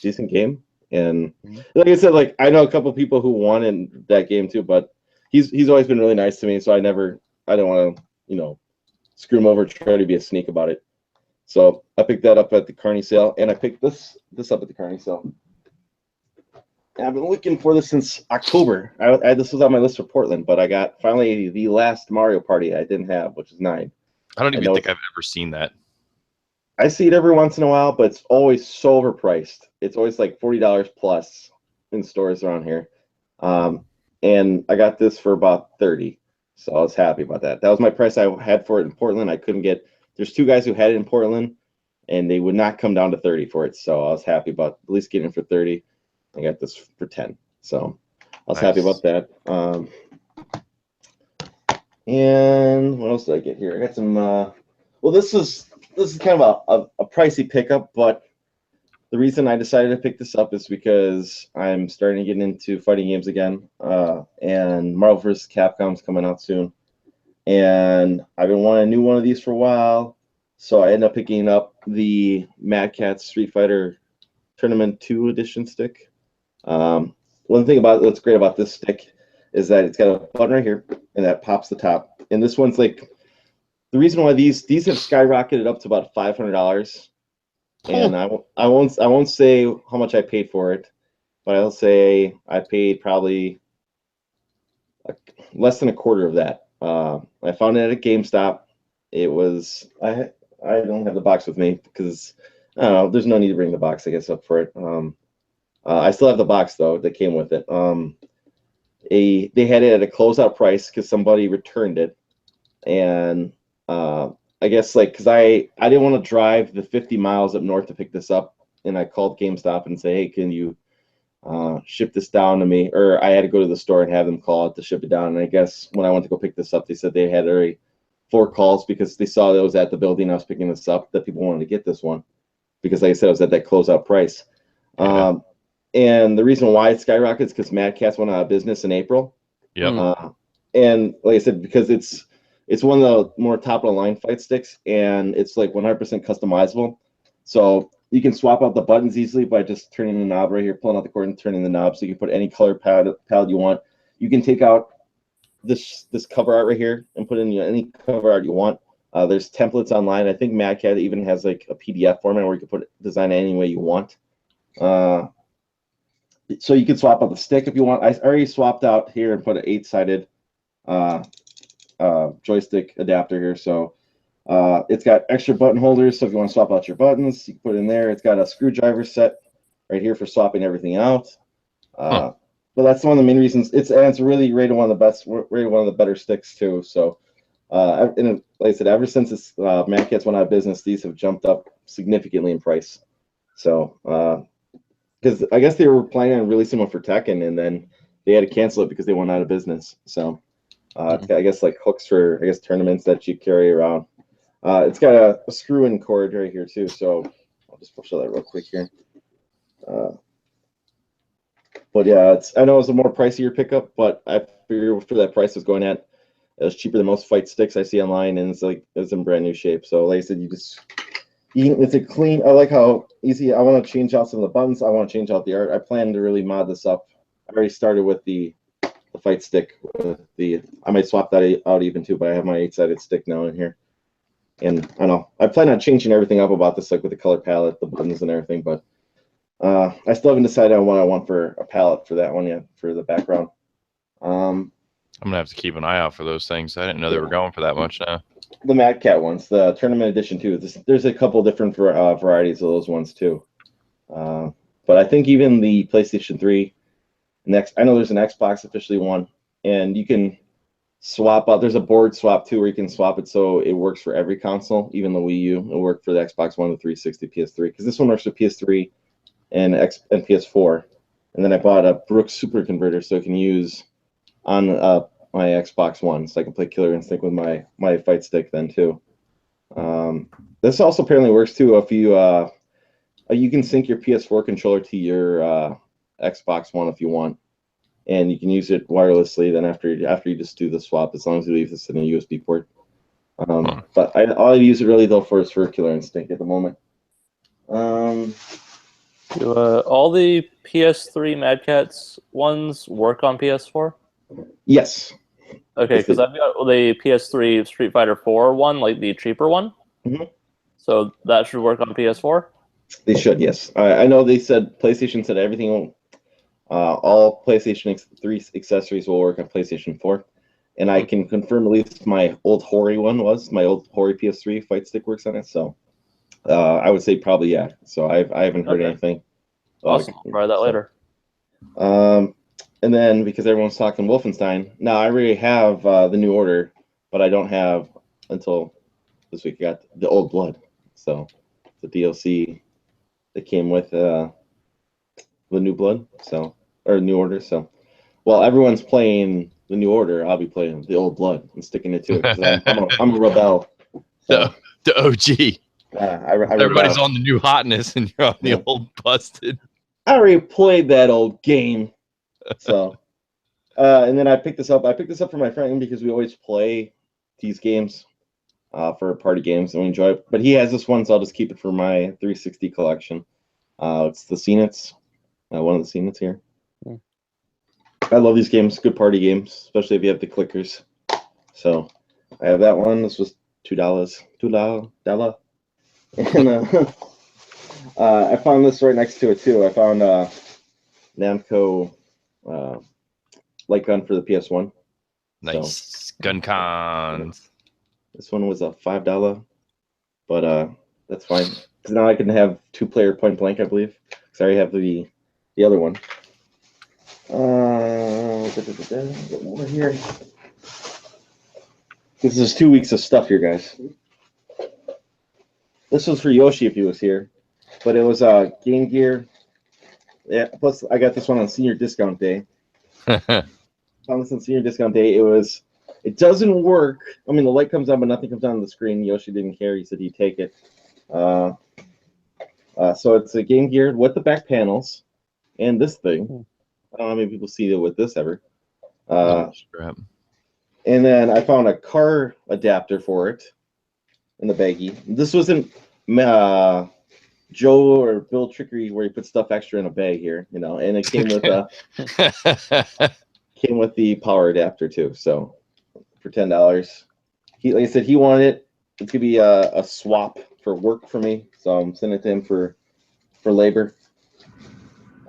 decent game, and like I said, like, I know a couple people who won in that game too, but he's always been really nice to me, so I don't want to screw him over, try to be a sneak about it. So I picked that up at the Carney sale, and I picked this up at the Carney sale. And I've been looking for this since October. This was on my list for Portland, but I got finally the last Mario Party I didn't have, which is 9. I don't even think I've ever seen that. I see it every once in a while, but it's always so overpriced. It's always like $40 plus in stores around here. And I got this for about $30, so I was happy about that. That was my price I had for it in Portland. I couldn't get. There's 2 guys who had it in Portland, and they would not come down to 30 for it. So I was happy about at least getting it for 30. I got this for 10. So I was happy about that. And what else did I get here? I got some. Well, this is kind of a pricey pickup, but the reason I decided to pick this up is because I'm starting to get into fighting games again, and Marvel vs. Capcom's coming out soon. And I've been wanting a new one of these for a while, so I ended up picking up the Mad Catz Street Fighter Tournament 2 edition stick. One thing about what's great about this stick is that it's got a button right here, and that pops the top. And this one's like, the reason why these have skyrocketed up to about $500. And I won't say how much I paid for it, but I'll say I paid probably less than a quarter of that. I found it at a GameStop. It was I don't have the box with me because I don't know. There's no need to bring the box, I guess, up for it. I still have the box though that came with it. They had it at a closeout price because somebody returned it, and I guess like because I didn't want to drive the 50 miles up north to pick this up, and I called GameStop and say, hey, can you ship this down to me? Or I had to go to the store and have them call it to ship it down. And I guess when I went to go pick this up, they said they had already 4 calls because they saw that it was at the building I was picking this up, that people wanted to get this one because, like I said, it was at that closeout price. Yeah. And the reason why it skyrocketed is because Mad Catz went out of business in April. Yeah. And like I said, because it's one of the more top of the line fight sticks, and it's like 100% customizable. So You can swap out the buttons easily by just turning the knob right here, pulling out the cord and turning the knob. So you can put any color palette you want. You can take out this cover art right here and put in any cover art you want. There's templates online. I think Mad Cat even has like a PDF format where you can design it any way you want. So you can swap out the stick if you want. I already swapped out here and put an 8-sided joystick adapter here. So it's got extra button holders. So if you want to swap out your buttons, you can put it in there. It's got a screwdriver set right here for swapping everything out. But that's one of the main reasons. It's really rated one of the better sticks too. So, and like I said, ever since this Mad Cat's went out of business, these have jumped up significantly in price. So, because I guess they were planning on releasing one for Tekken, and then they had to cancel it because they went out of business. So, it's got, I guess, like hooks for tournaments that you carry around. It's got a screw-in cord right here too. So I'll just show that real quick here. But yeah, I know it's a more pricier pickup, but I figured for that price it was going at, it was cheaper than most fight sticks I see online, and it's in brand new shape. So like I said, it's a clean. I like how easy. I want to change out some of the buttons. I want to change out the art. I plan to really mod this up. I already started with the fight stick. I might swap that out even too, but I have my 8-sided stick now in here. And I know I plan on changing everything up about this, like with the color palette, the buttons, and everything. But I still haven't decided on what I want for a palette for that one yet, for the background. I'm gonna have to keep an eye out for those things. I didn't know they were going for that much now. The Mad Cat ones, the tournament edition too. There's a couple different varieties of those ones too. But I think even the PlayStation 3, I know there's an Xbox officially one, and you can swap out. There's a board swap too, where you can swap it so it works for every console, even the Wii U. It'll work for the Xbox One, the 360, PS3, because this one works for PS3 and PS4. And then I bought a Brooks Super Converter so I can use on my Xbox One, so I can play Killer Instinct with my fight stick then too. This also apparently works too if you can sync your PS4 controller to your Xbox One if you want, and you can use it wirelessly. Then after you just do the swap, as long as you leave this in a USB port. But all I use it really though is for Killer Instinct at the moment. Do all the PS3 Mad Cats ones work on PS4? Yes. Okay, because I've got the PS3 Street Fighter 4 one, like the cheaper one. Mm-hmm. So that should work on PS4? They should, yes. I know PlayStation said everything, all PlayStation 3 accessories will work on PlayStation 4. And I can confirm at least my old Hori PS3 fight stick works on it. So I would say probably, yeah. So I haven't heard anything. Awesome. I'll try that later. And then because everyone's talking Wolfenstein, now I already have the New Order, but I don't have until this week. I got the Old Blood, so the DLC that came with the New Blood, or New Order. So while everyone's playing the New Order, I'll be playing the Old Blood and sticking it to it. 'Cause I'm a rebel. So, The OG. Everybody's rebel. on the new hotness, and you're on the old busted. I already played that old game. So, and then I picked this up. I picked this up for my friend because we always play these games for party games and we enjoy it. But he has this one, so I'll just keep it for my 360 collection. It's the Scenits, one of the Scenits here. I love these games, good party games, especially if you have the clickers. So I have that one. This was $2. And I found this right next to it too. I found Namco light gun for the PS1. Nice. So, gun cons. This one was a $5, but that's fine. Because now I can have 2-player point blank, I believe. Because I already have the other one. Get more here. This is 2 weeks of stuff here, guys. This was for Yoshi if he was here. But it was Game Gear. Yeah, plus I got this one on senior discount day. Found this on senior discount day. It doesn't work. I mean, the light comes on, but nothing comes on the screen. Yoshi didn't care. He said he'd take it. So it's a Game Gear with the back panels and this thing. I don't know how many people see it with this ever. And then I found a car adapter for it in the baggie. This wasn't Joe or Bill trickery where you put stuff extra in a bag here, you know, and it came with the power adapter too. So for $10, he, like I said, he wanted it. It could be a swap for work for me, so I'm sending it to him for labor.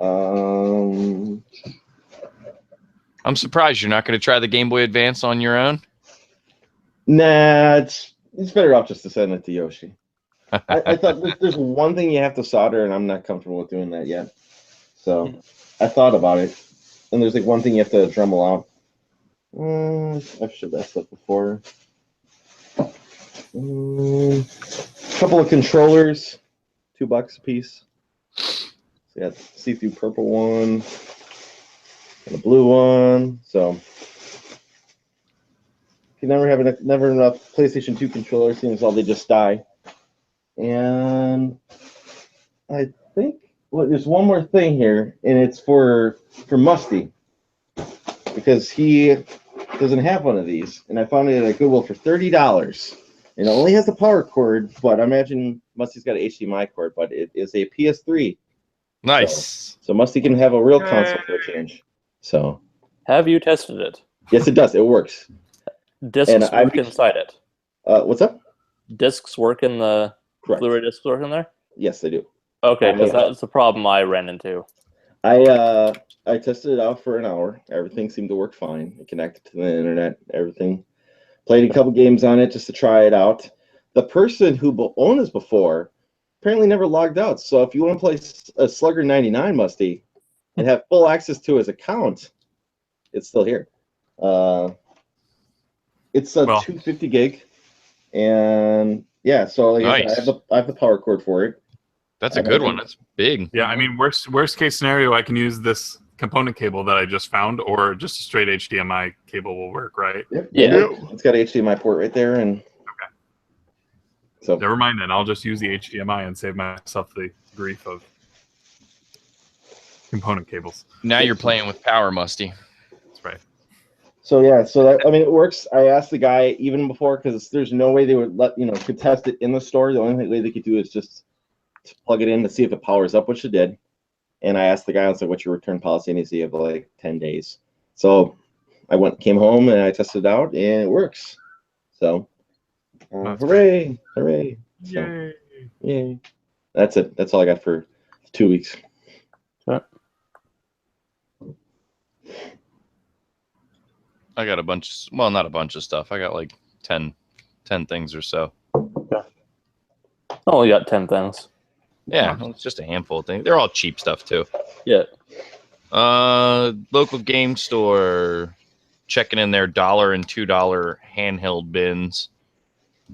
I'm surprised you're not going to try the Game Boy Advance on your own. Nah, it's better off just to send it to Yoshi. I thought there's one thing you have to solder, and I'm not comfortable with doing that yet. So I thought about it, and there's like one thing you have to Dremel out. I've showed that stuff before. A couple of controllers, $2 a piece. So you got see-through purple one and a blue one. So if you never have enough PlayStation 2 controllers, seems all they just die. And I think there's one more thing here, and it's for Musty, because he doesn't have one of these, and I found it at Goodwill for $30. And it only has a power cord, but I imagine Musty's got an HDMI cord, but it is a PS3. Nice. So Musty can have a real console for a change. So Have you tested it? yes, it does. It works. Discs work inside it. What's up? Discs work in the Correct. Blu-ray discs work in there? Yes, they do. Okay, because that's the problem I ran into. I tested it out for an hour. Everything seemed to work fine. It connected to the internet. Everything. Played a couple games on it just to try it out. The person who owned this before apparently never logged out. So if you want to play a Slugger 99 Musty and have full access to his account, it's still here. It's a 250 gig, and yeah. So like nice. I have the power cord for it. That's a good one. That's big. Yeah, I mean, worst case scenario, I can use this component cable that I just found, or just a straight HDMI cable will work, right? Yep. Yeah. It's got an HDMI port right there, and okay. So never mind then. I'll just use the HDMI and save myself the grief of component cables. Now you're playing with power, Musty. That's right. So yeah, so that, I mean, it works. I asked the guy even before, because there's no way they would could test it in the store. The only way they could do is just to plug it in to see if it powers up, which it did. And I asked the guy, I was like, "What's your return policy?" And he said, "You have like 10 days." So I came home and I tested it out, and it works. So hooray! Hooray! Yay! So, yay! That's it. That's all I got for 2 weeks. I got a bunch. Well, not a bunch of stuff. I got like 10 things or so. I only got 10 things. Yeah, well, it's just a handful of things. They're all cheap stuff too. Yeah. Local game store, checking in their $1 and $2 handheld bins.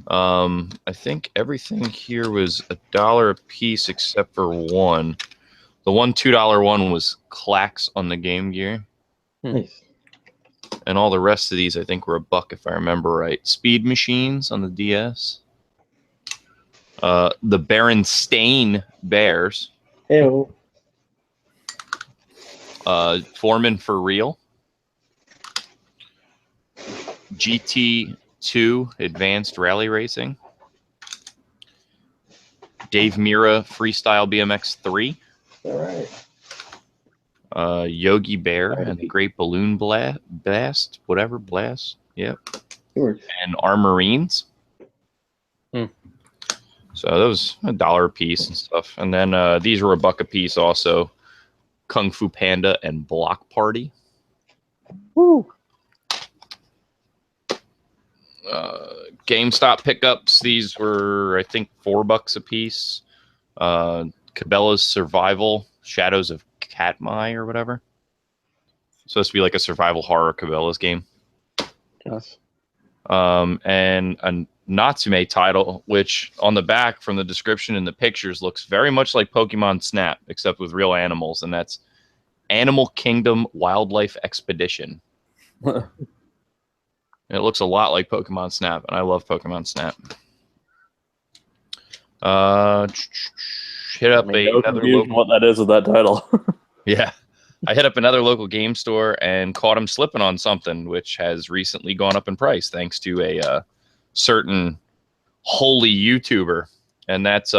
I think everything here was $1 a piece except for one. The one $2 one was Clacks on the Game Gear. Nice. And all the rest of these, I think, were $1 if I remember right. Speed Machines on the DS. The Berenstain Bears. Ew. Foreman for Real. GT2 Advanced Rally Racing. Dave Mira Freestyle BMX 3. All right. Yogi Bear and the Great Balloon Blast, whatever, Blast. Yep. And Armorines. So those $1 a piece and stuff. And then these were $1 a piece also. Kung Fu Panda and Block Party. Woo. GameStop pickups. These were, I think, $4 a piece. Cabela's Survival, Shadows of Katmai or whatever. Supposed to be like a survival horror Cabela's game. Yes. And a Natsume title, which on the back from the description and the pictures looks very much like Pokemon Snap, except with real animals, and that's Animal Kingdom Wildlife Expedition. It looks a lot like Pokemon Snap, and I love Pokemon Snap. Hit up another local... what that is with that title. Yeah. I hit up another local game store and caught him slipping on something, which has recently gone up in price thanks to a certain holy YouTuber. And that's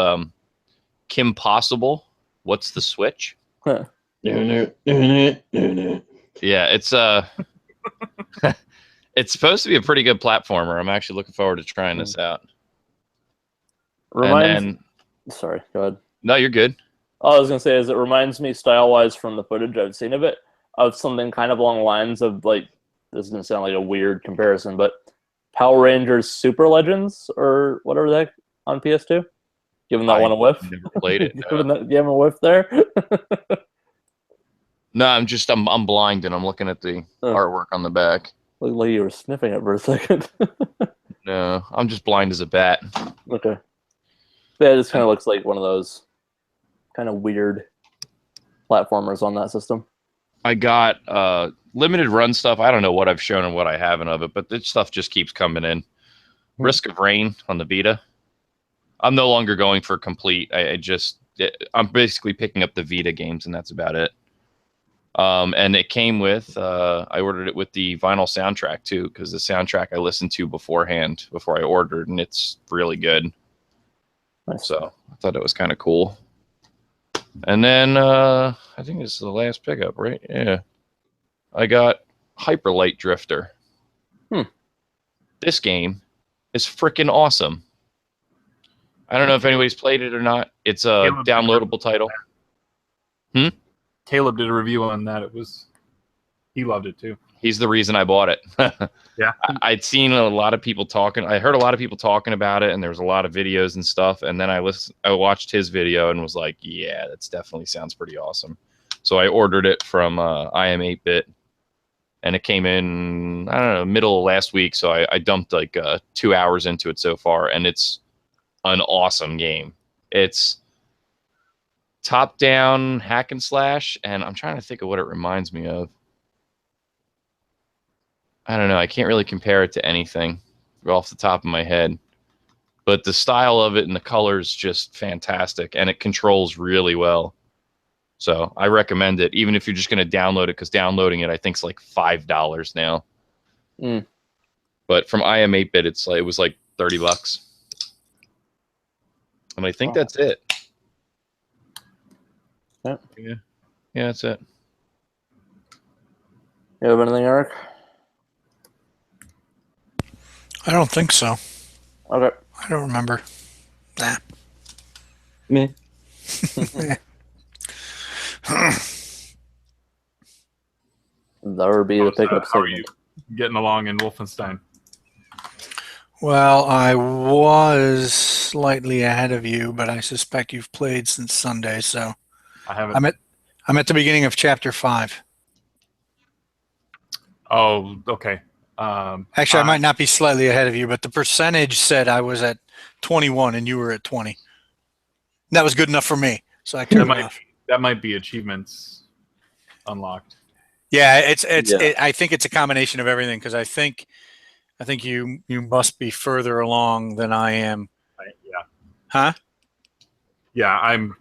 Kim Possible. What's the Switch? Huh. Yeah, it's it's supposed to be a pretty good platformer. I'm actually looking forward to trying this out. Sorry, go ahead. No, you're good. All I was gonna say is it reminds me style-wise from the footage I've seen of it of something kind of along the lines of like, this is gonna sound like a weird comparison, but Power Rangers Super Legends or whatever the heck on PS2. Giving that one a whiff. Never played it. Giving a whiff there. No, I'm blind and I'm looking at the artwork on the back. Looked like you were sniffing it for a second. No, I'm just blind as a bat. Okay. Yeah, it just kind of looks like one of those kind of weird platformers on that system. I got limited run stuff. I don't know what I've shown and what I haven't of it, but this stuff just keeps coming in. Risk of Rain on the Vita. I'm no longer going for complete. I'm basically picking up the Vita games, and that's about it. And it came with, I ordered it with the vinyl soundtrack too, because the soundtrack I listened to beforehand before I ordered, and it's really good. Nice. So I thought it was kind of cool. And then I think this is the last pickup, right? Yeah. I got Hyper Light Drifter. This game is freaking awesome. I don't know if anybody's played it or not. It's a downloadable title. Caleb did a review on that. He loved it too. He's the reason I bought it. Yeah. I'd seen a lot of people talking. I heard a lot of people talking about it, and there was a lot of videos and stuff. And then I watched his video and was like, yeah, that definitely sounds pretty awesome. So I ordered it from IM8-bit, and it came in, I don't know, middle of last week. So I dumped like 2 hours into it so far, and it's an awesome game. It's top-down hack and slash, and I'm trying to think of what it reminds me of. I don't know. I can't really compare it to anything off the top of my head. But the style of it and the colors just fantastic, and it controls really well. So I recommend it, even if you're just going to download it, because downloading it I think is like $5 now. But from IM8-bit, it was like $30. And I think that's it. Yeah, that's it. You have anything, Eric? I don't think so. Okay. I don't remember. Nah. Meh. That would be the pickup How are segment. you getting along in Wolfenstein? Well, I was slightly ahead of you, but I suspect you've played since Sunday, so I haven't. I'm at the beginning of chapter 5. Oh, okay. Actually, I might not be slightly ahead of you, but the percentage said I was at 21 and you were at 20. That was good enough for me, so I turned it off. That might be achievements unlocked. Yeah, I think it's a combination of everything, because I think you must be further along than I am. Yeah. Huh? Yeah, I'm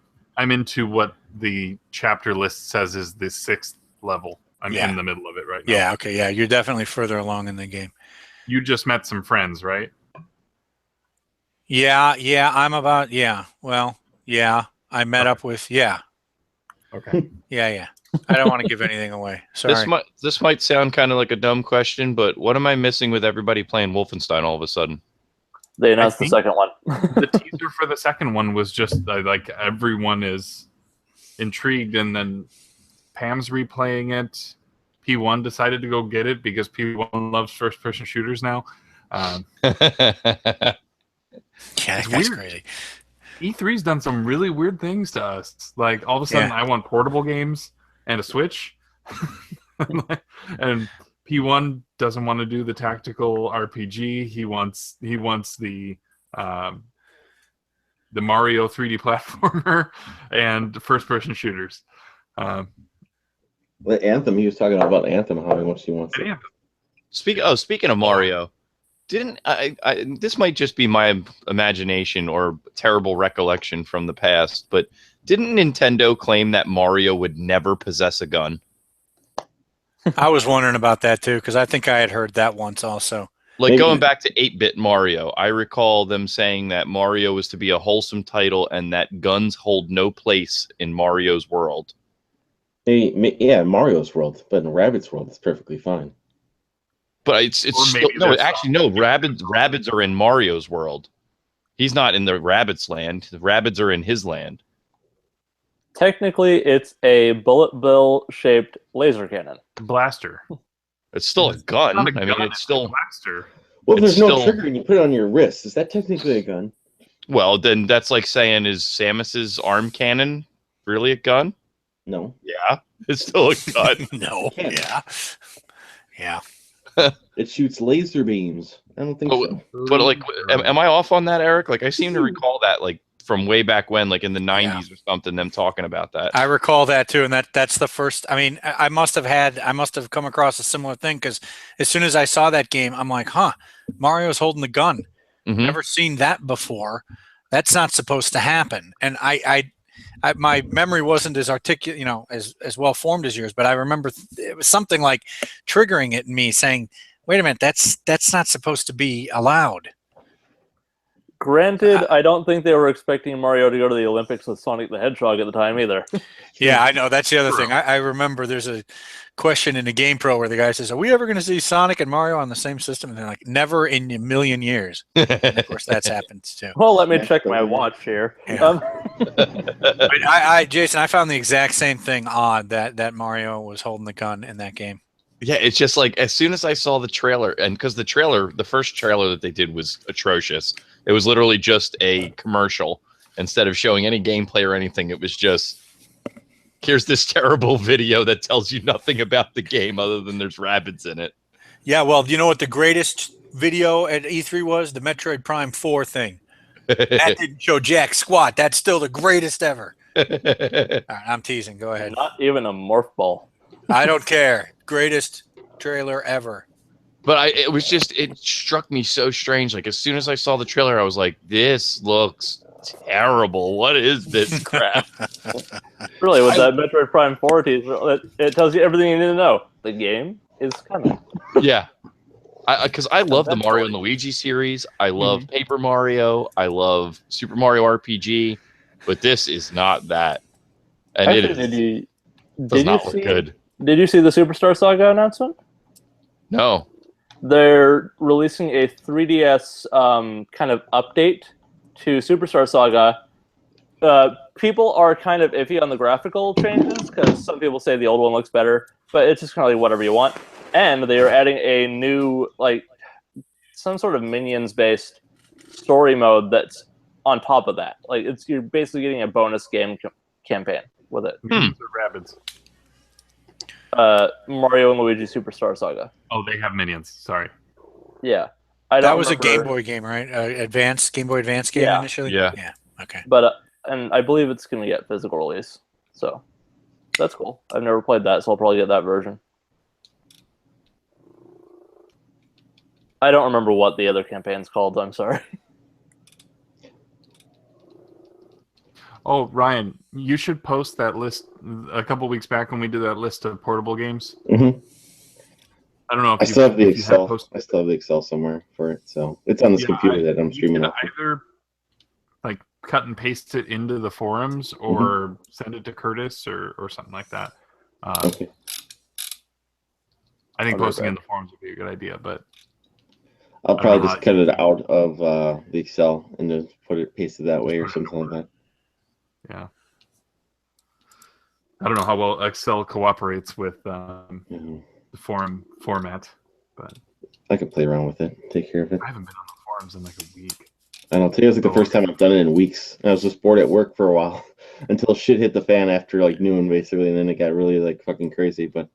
into what the chapter list says is the 6th level. I'm in the middle of it right now. Yeah, okay, yeah, you're definitely further along in the game. You just met some friends, right? Yeah, I met up with, Okay. Yeah. I don't want to give anything away. Sorry. This might sound kind of like a dumb question, but what am I missing with everybody playing Wolfenstein all of a sudden? They announced the second one. The teaser for the second one was just like everyone is intrigued, and then Pam's replaying it. P1 decided to go get it because P1 loves first-person shooters now. Yeah, that's weird. crazy. E3's done some really weird things to us. Like, all of a sudden, I want portable games and a Switch. And P1 doesn't want to do the tactical RPG. He wants the Mario 3D platformer and first-person shooters. The Anthem, he was talking about Anthem, how much he wants it. Speaking of Mario, didn't this might just be my imagination or terrible recollection from the past, but didn't Nintendo claim that Mario would never possess a gun? I was wondering about that too, because I think I had heard that once also. Like Maybe- going back to 8-bit Mario, I recall them saying that Mario was to be a wholesome title and that guns hold no place in Mario's world. Yeah, Mario's world, but in Rabbit's world, it's perfectly fine. But it's Or still, maybe no, that's actually no. Rabbids are in Mario's world. He's not in the Rabbids land. The Rabbids are in his land. Technically, it's a bullet bill shaped laser cannon. Blaster. It's still a gun. Not a I mean, gun, it's still a blaster. Well, if It's there's no still- trigger and you put it on your wrist, is that technically a gun? well. Then that's like saying, is Samus's arm cannon really a gun? No. Yeah, it's still a gun. No. Can't. Yeah. It shoots laser beams. I don't think so. But like, am I off on that, Eric? Like, I seem to recall that like from way back when, like in the '90s or something, them talking about that. I recall that too, and that's the first. I mean, I must have come across a similar thing because as soon as I saw that game, I'm like, huh, Mario's holding the gun. Mhm. Never seen that before. That's not supposed to happen. And I my memory wasn't as articulate, as well formed as yours, but I remember it was something like triggering it in me, saying, "Wait a minute, that's not supposed to be allowed." Granted, I don't think they were expecting Mario to go to the Olympics with Sonic the Hedgehog at the time either. Yeah, I know. That's the other thing. I remember there's a question in the Game Pro where the guy says, "Are we ever going to see Sonic and Mario on the same system?" And they're like, "Never in a million years." And of course, that's happened too. Well, let me Yeah, check my totally. watch here. Yeah. But Jason, I found the exact same thing odd that Mario was holding the gun in that game. Yeah, it's just like as soon as I saw the trailer, and because the first trailer that they did was atrocious. It was literally just a commercial. Instead of showing any gameplay or anything, it was just, here's this terrible video that tells you nothing about the game other than there's rabbits in it. Yeah, well, you know what the greatest video at E3 was? The Metroid Prime 4 thing. That didn't show jack squat. That's still the greatest ever. All right, I'm teasing. Go ahead. Not even a morph ball. I don't care. Greatest trailer ever. But it struck me so strange. Like as soon as I saw the trailer, I was like, this looks terrible. What is this crap? Really, with that Metroid Prime 4 teaser, it tells you everything you need to know. The game is coming. Yeah. Because I love the Mario and Luigi series. I love Paper Mario. I love Super Mario RPG. But this is not that. And Actually, does not look good. Did you see the Superstar Saga announcement? No. They're releasing a 3DS kind of update to Superstar Saga. People are kind of iffy on the graphical changes because some people say the old one looks better, but it's just kind of like whatever you want. And they are adding a new, like, some sort of Minions-based story mode that's on top of that. Like, you're basically getting a bonus game campaign with it. Rabbits. Mario and Luigi Superstar Saga. Oh, they have minions. Sorry. Yeah. That was a Game Boy game, right? Game Boy Advance game Yeah. initially? Yeah. Yeah. Okay. But and I believe it's going to get physical release. So that's cool. I've never played that, so I'll probably get that version. I don't remember what the other campaign's called. I'm sorry. Oh, Ryan, you should post that list a couple weeks back when we did that list of portable games. Mm-hmm. I don't know if I still have the if you Excel. had posted I still have the Excel somewhere for it, so it's on this Yeah, computer that I'm you streaming can off. either like cut and paste it into the forums or send it to Curtis or something like that. Okay. I think I'll do posting that. in the forums would be a good idea, but I'll I don't probably know just how- cut it out of the Excel and just paste it that way or something like that. yeah. I don't know how well Excel cooperates with Mhm. the forum format, but I can play around with it, take care of it. I haven't been on the forums in like a week. I don't think it was like the first time I've done it in weeks. I was just bored at work for a while until shit hit the fan after like noon basically, and then it got really like fucking crazy. But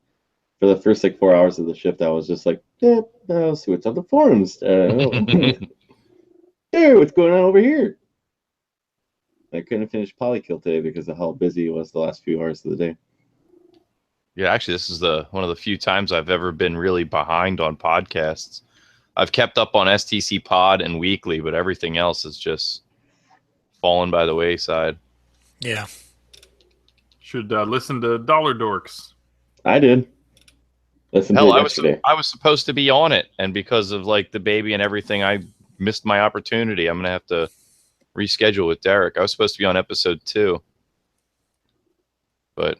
for the first like 4 hours of the shift, I was just like, yeah, I'll see what's on the forums. Hey, what's going on over here? I couldn't finish Polykill today because of how busy it was the last few hours of the day. Yeah, actually, this is one of the few times I've ever been really behind on podcasts. I've kept up on STC Pod and Weekly, but everything else has just fallen by the wayside. Yeah. Should listen to Dollar Dorks. I did. Listened Hell, to it I was yesterday. supposed to be on it, and because of like the baby and everything, I missed my opportunity. I'm gonna have to reschedule with Derek. I was supposed to be on episode 2, but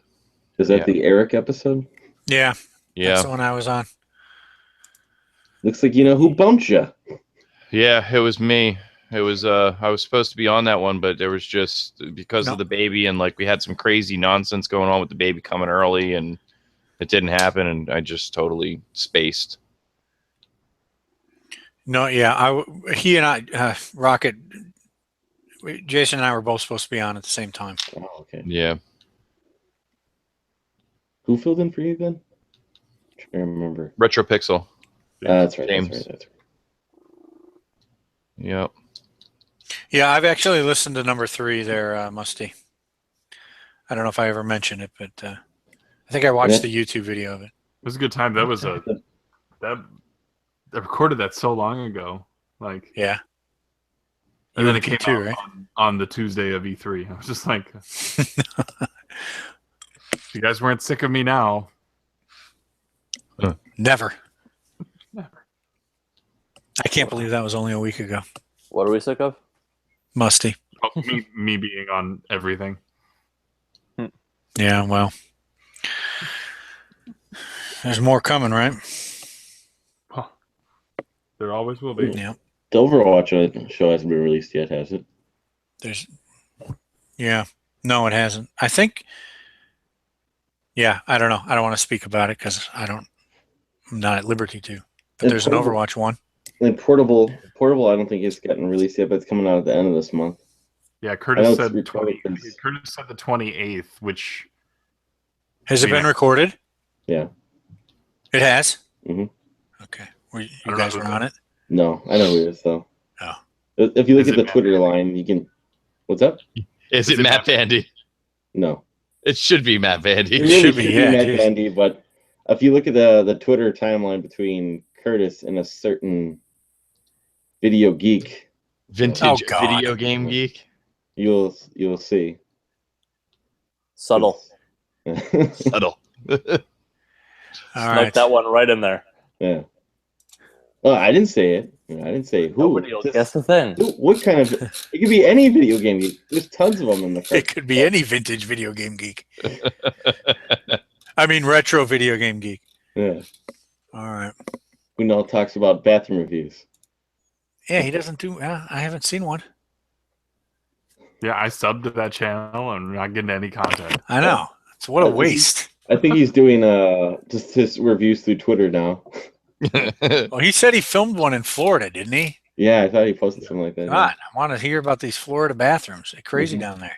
Is that yeah. the Eric episode? Yeah, yeah, that's the one I was on. Looks like you know who bumped you. yeah, it was me. It was I was supposed to be on that one, but there was just because No. of the baby and like we had some crazy nonsense going on with the baby coming early, and it didn't happen, and I just totally spaced. No, yeah, he and I, Rocket, Jason and I were both supposed to be on at the same time. Oh, okay. Yeah. Who filled in for you then? I'm trying to remember. Retro Pixel. That's right. James. That's right. Yep. Yeah, I've actually listened to number 3 there, Musty. I don't know if I ever mentioned it, but I think I watched the YouTube video of it. It was a good time. That was I recorded that so long ago. Like, Yeah. and then it You came too, out right? on the Tuesday of E3. I was just like, if you guys weren't sick of me now. Never. Never. I can't believe that was only a week ago. What are we sick of? Musty. Oh, me being on everything. Yeah, well, there's more coming, right? Oh, there always will be. Yeah. The Overwatch show hasn't been released yet, has it? Yeah. No, it hasn't. I think. Yeah, I don't know. I don't want to speak about it because I'm not at liberty to. But there's an Overwatch one. And portable. I don't think it's gotten released yet, but it's coming out at the end of this month. Yeah, Curtis said it's Curtis recorded. said the 28th, which Has it been recorded? Yeah. It has? Mhm. Okay. I You don't guys know were who on it? No, I know who it is though. Oh. If you look Is at it the Matt Twitter Bandy? line, you can. What's up? Is it Matt Bandy? No. It should be Matt It Bandy. really should should be, be yeah, Matt geez. Bandy, but if you look at the Twitter timeline between Curtis and a certain video geek, Vintage Oh, God. video game geek. you'll see. Subtle. Subtle. All Snuck right. that one right in there. Yeah. Well, I didn't say it. I didn't say who. Nobody will guess the thing. What kind of? It could be any video game geek. There's tons of them in the. It could be any vintage video game geek. I mean, retro video game geek. Yeah. All right. Who now talks about bathroom reviews? Yeah, he doesn't do. I haven't seen one. yeah, I subbed to that channel and I'm not getting any content. I know. It's what a waste. I think he's doing just his reviews through Twitter now. Well, he said he filmed one in Florida, didn't he? Yeah, I thought he posted something like that. God, I want to hear about these Florida bathrooms. They're crazy down there.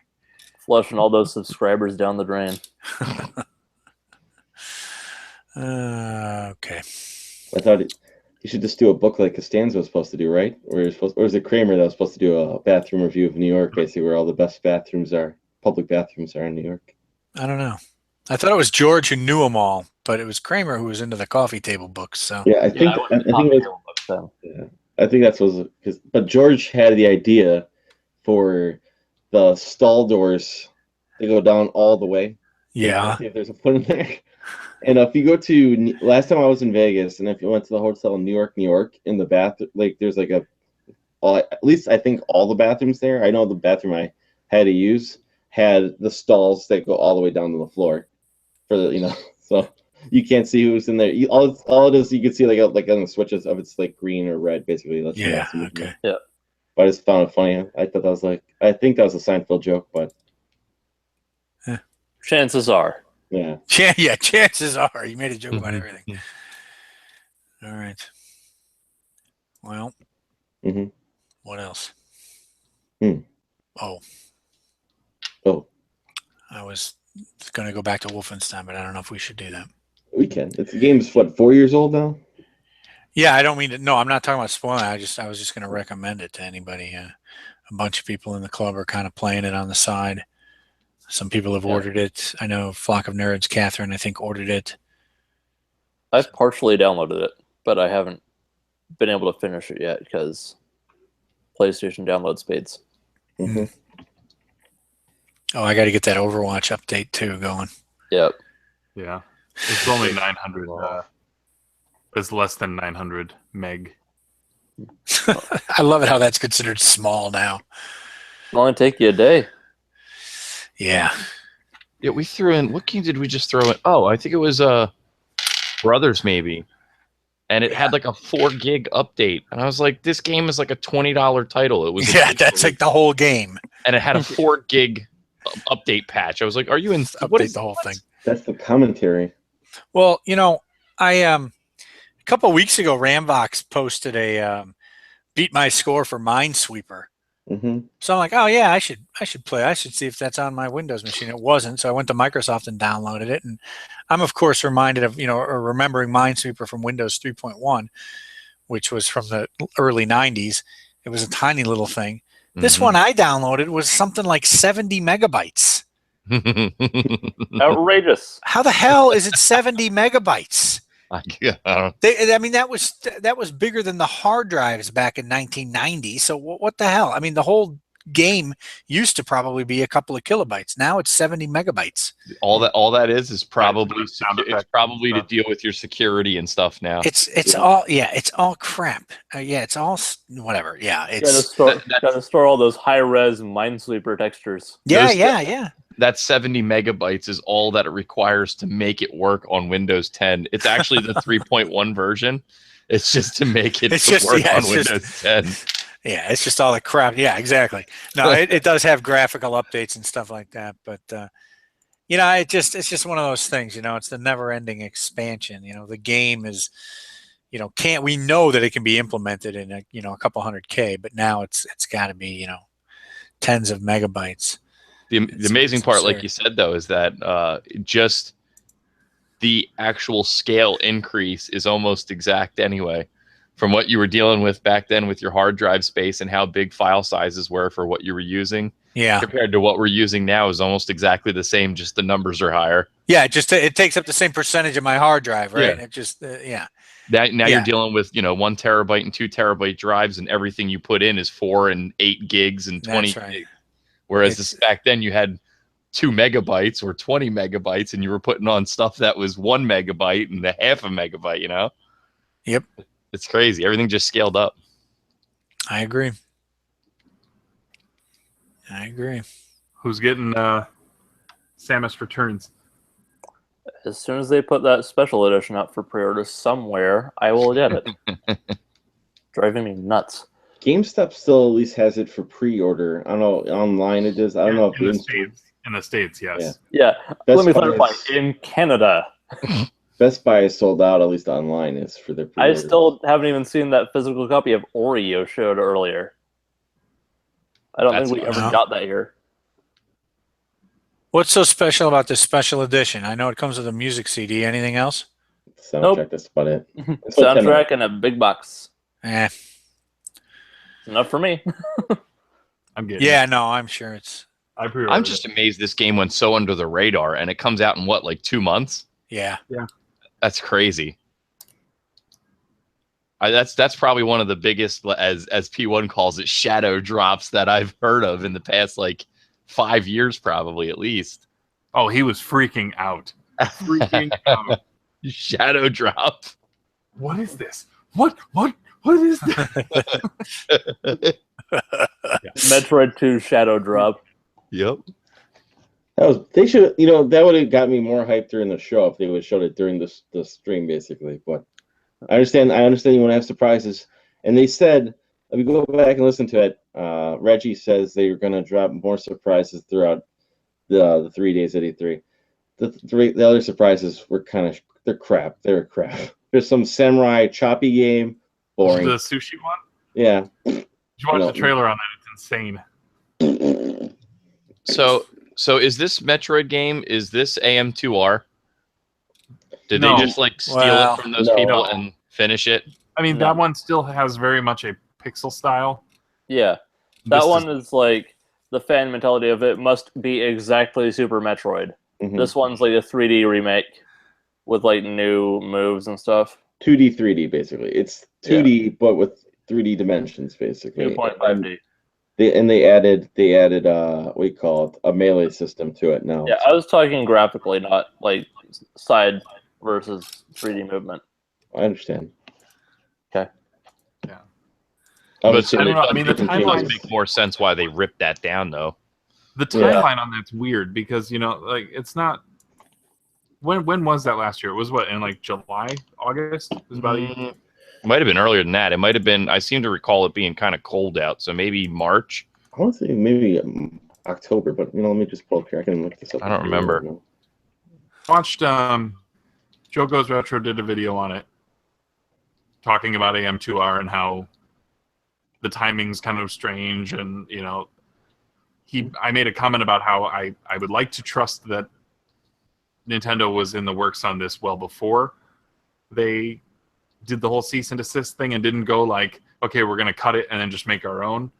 Flushing all those subscribers down the drain. Okay. I thought he should just do a book like Costanza was supposed to do, right? Or was it Kramer that was supposed to do a bathroom review of New York, basically where all the best public bathrooms are in New York? I don't know. I thought it was George who knew them all, but it was Kramer who was into the coffee table books. So Yeah, I think that's but George had the idea for the stall doors to go down all the way. yeah. See if there's a foot in there. And if you go to last time I was in Vegas, and if you went to the hotel in New York, in the bathroom, like there's like at least I think all the bathrooms there. I know the bathroom I had to use had the stalls that go all the way down to the floor for the so you can't see who's in there. All it is you can see like on the switches of it's like green or red basically. That's Yeah. Okay. But I just found it funny. I thought that was I think that was a Seinfeld joke, but Chances are. yeah. Yeah. Chances are you made a joke about everything. Yeah. All right. Well. Mhm. What else? Oh. I was going to go back to Wolfenstein, but I don't know if we should do that. We can. The game's 4 years old now? Yeah, I don't mean to. No, I'm not talking about spoiling. I was just going to recommend it to anybody. A bunch of people in the club are kind of playing it on the side. Some people have ordered it. I know Flock of Nerds, Catherine, I think, ordered it. I've partially downloaded it, but I haven't been able to finish it yet because PlayStation download speeds. Mm-hmm. Oh, I got to get that Overwatch update too going. Yep. Yeah, it's only 900 It's less than 900 meg. I love it how that's considered small now. It'll only take you a day. Yeah. Yeah, we threw in. What game did we just throw in? Oh, I think it was Brothers maybe, and it had like a 4 gig update, and I was like, this game is like a $20 title. It was Yeah, that's like the whole game. and it had a 4 gig update patch. I was like, are you in? What Update is the whole thing. That's the commentary. Well, you know, I a couple of weeks ago, Ramvox posted a beat my score for Minesweeper. Mm-hmm. So I'm like, oh yeah, I should play. I should see if that's on my Windows machine. It wasn't, so I went to Microsoft and downloaded it. And I'm of course reminded of or remembering Minesweeper from Windows 3.1, which was from the early 90s. It was a tiny little thing. This one I downloaded was something like 70 megabytes. Outrageous. How the hell is it 70 megabytes? I mean, that was bigger than the hard drives back in 1990. So what the hell? I mean, the whole game used to probably be a couple of kilobytes. Now it's 70 megabytes. all that is probably it's probably to deal with your security and stuff now. It's all crap. It's all whatever. Yeah, it's gotta store all those high res Minesweeper textures. yeah. That 70 megabytes is all that it requires to make it work on Windows 10. It's actually the 3.1 version. It's just to make it work on Windows 10. Yeah, it's just all the crap. Yeah, exactly. No, it does have graphical updates and stuff like that, but it's just one of those things. It's the never-ending expansion. The game is, we know that it can be implemented in a couple 100K, but now it's got to be tens of megabytes. The amazing part, like you said, though, is that just the actual scale increase is almost exact anyway from what you were dealing with back then with your hard drive space and how big file sizes were for what you were using. Yeah. Compared to what we're using now is almost exactly the same, just the numbers are higher. Yeah, it takes up the same percentage of my hard drive, right? Yeah. It just Now you're dealing with 1 terabyte and 2 terabyte drives, and everything you put in is 4 and 8 gigs and 20 gigs. Whereas back then you had 2 megabytes or 20 megabytes, and you were putting on stuff that was 1 megabyte and a half a megabyte. Yep. It's crazy. Everything just scaled up. I agree. Who's getting Samus Returns? As soon as they put that special edition up for pre-order somewhere, I will get it. Driving me nuts. GameStop still at least has it for pre-order. I don't know, online it does. I don't know if in the States, yes. Yeah. Let me clarify. In Canada. Best Buy is sold out, at least online is for their pre-order. I still haven't even seen that physical copy of Oreo showed earlier. I don't think we ever got that here. What's so special about this special edition? I know it comes with a music CD. Anything else? Soundtrack, that's about it. Soundtrack and a big box. Enough for me. I'm getting it. No, I'm sure it's... I'm just amazed this game went so under the radar, and it comes out in what, like 2 months? Yeah. That's crazy. That's probably one of the biggest, as P1 calls it, shadow drops that I've heard of in the past, like 5 years, probably at least. Oh, he was freaking out. Freaking out. Shadow drop. What is this? What is this? Metroid 2 shadow drop. Yep. They should, that would have got me more hyped during the show if they would have showed it during the stream, basically. But I understand you want to have surprises. And they said, if we go back and listen to it, Reggie says they're going to drop more surprises throughout the 3 days at E3. The other surprises were they're crap. They're crap. There's some samurai choppy game. Boring. The sushi one? Yeah. Did you watch the trailer on that? It's insane. So is this Metroid game, is this AM2R? Did they just steal it from those people and finish it? I mean, that one still has very much a pixel style. Yeah. That one is like the fan mentality of it must be exactly Super Metroid. Mm-hmm. This one's like a 3D remake with like new moves and stuff. 2D, 3D, basically. It's 2D, but with 3D dimensions, basically. 2.5D. They added what do you call it, a melee system to it now. Yeah, I was talking graphically, not like side versus 3D movement. I understand. Okay. Yeah. Obviously, But I don't know, I there's mean, the different timeline- It does changes. make more sense why they ripped that down, though. The Yeah. timeline on that's weird because like it's not. When was that last year? It was what, in like July, August? It was about a year. It might have been earlier than that. It might have been. I seem to recall it being kind of cold out, so maybe March. I want to say maybe October, but let me just pull up here. I can look this up. I don't remember. Watched Joe Goes Retro did a video on it, talking about AM2R and how the timing's kind of strange, and I made a comment about how I would like to trust that Nintendo was in the works on this well before they did the whole cease and desist thing and didn't go like, okay, we're going to cut it and then just make our own.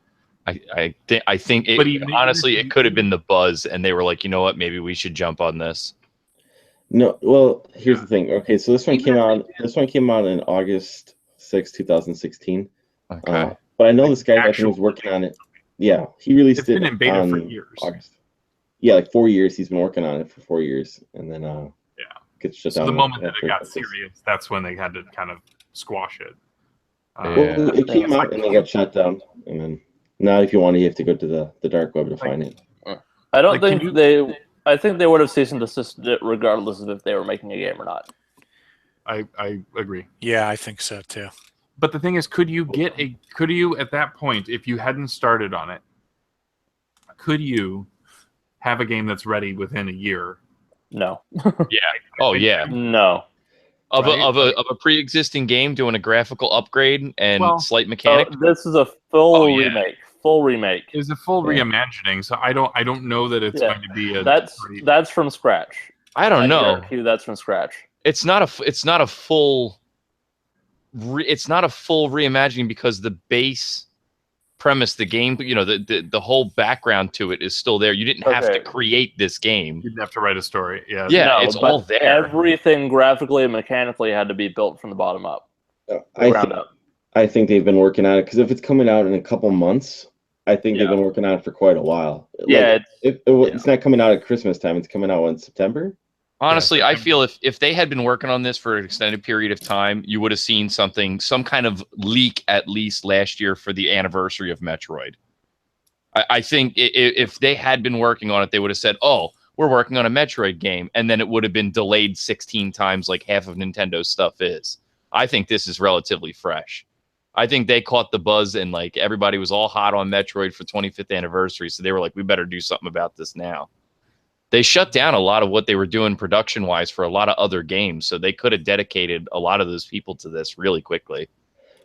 I think But even honestly, if it could have been the buzz, and they were like, you know what, maybe we should jump on this. No, well, here's the thing. Okay, so this one came out. This one came out in August 6, 2016. Okay. But I know this guy I think Actual- was working on it. Yeah, he released It's been it in beta for on years. August. Yeah, like 4 years. He's been working on it for 4 years, and then gets shut So down. the moment that after it a got couple- serious, that's when they had to kind of squash it. Yeah. Well, it came out and they got shut down, and then now if you want to, you have to go to the dark web to find it. I don't Like, can think you- they. I think they would have ceased and desisted it regardless of if they were making a game or not. I agree. Yeah, I think so too. But the thing is, could you at that point, if you hadn't started on it, could you have a game that's ready within a year? No. Yeah. Oh yeah. No. Of Right? a pre-existing game doing a graphical upgrade and Well, slight So mechanic. this is a full Oh, yeah. remake. Full remake. It was a full Yeah. reimagining, so I don't know that it's Yeah. going to be a. That's from scratch. I don't know. guarantee you that's from scratch. It's not a full. It's not a full reimagining because the base premise, the game, the whole background to it is still there. You didn't have to Okay. create this game. You didn't have to write a story. Yeah. Yeah, No, it's but all there. Everything graphically and mechanically had to be built from the bottom up. I think they've been working on it because if it's coming out in a couple months, I think they've Yeah. been working on it for quite a while. Yeah, It's not coming out at Christmas time. It's coming out in September. Honestly, Yeah. I feel if they had been working on this for an extended period of time, you would have seen some kind of leak at least last year for the anniversary of Metroid. I think if they had been working on it, they would have said, "Oh, we're working on a Metroid game," and then it would have been delayed 16 times, like half of Nintendo's stuff is. I think this is relatively fresh. I think they caught the buzz and like everybody was all hot on Metroid for 25th anniversary, so they were like, "We better do something about this now." They shut down a lot of what they were doing production-wise for a lot of other games, so they could have dedicated a lot of those people to this really quickly.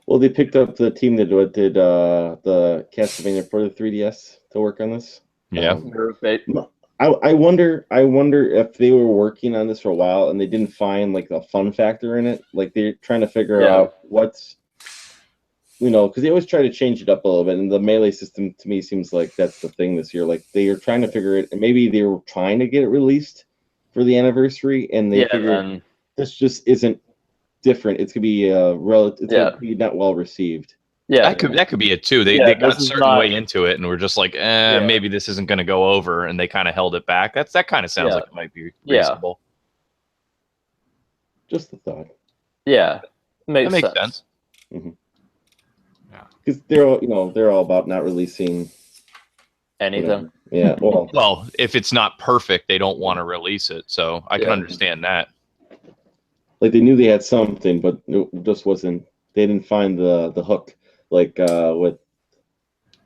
Well, they picked up the team that did the Castlevania for the 3DS to work on this. Yeah. I wonder if they were working on this for a while and they didn't find like a fun factor in it. Like they're trying to figure out what's, because they always try to change it up a little bit. And the melee system to me seems like that's the thing this year. Like they are trying to figure it, and maybe they were trying to get it released for the anniversary, and they figured this just isn't different. It's gonna be gonna be not well received. Yeah, That could be it too. They got a certain way into it and were just like, maybe this isn't going to go over, and they kind of held it back. That kind of sounds like it might be reasonable. Just a thought. Yeah, That makes sense. Mm-hmm. Yeah, because they're all about not releasing anything. Yeah, well, if it's not perfect, they don't want to release it. So I can understand that. Like they knew they had something, but it just wasn't. They didn't find the hook. Like with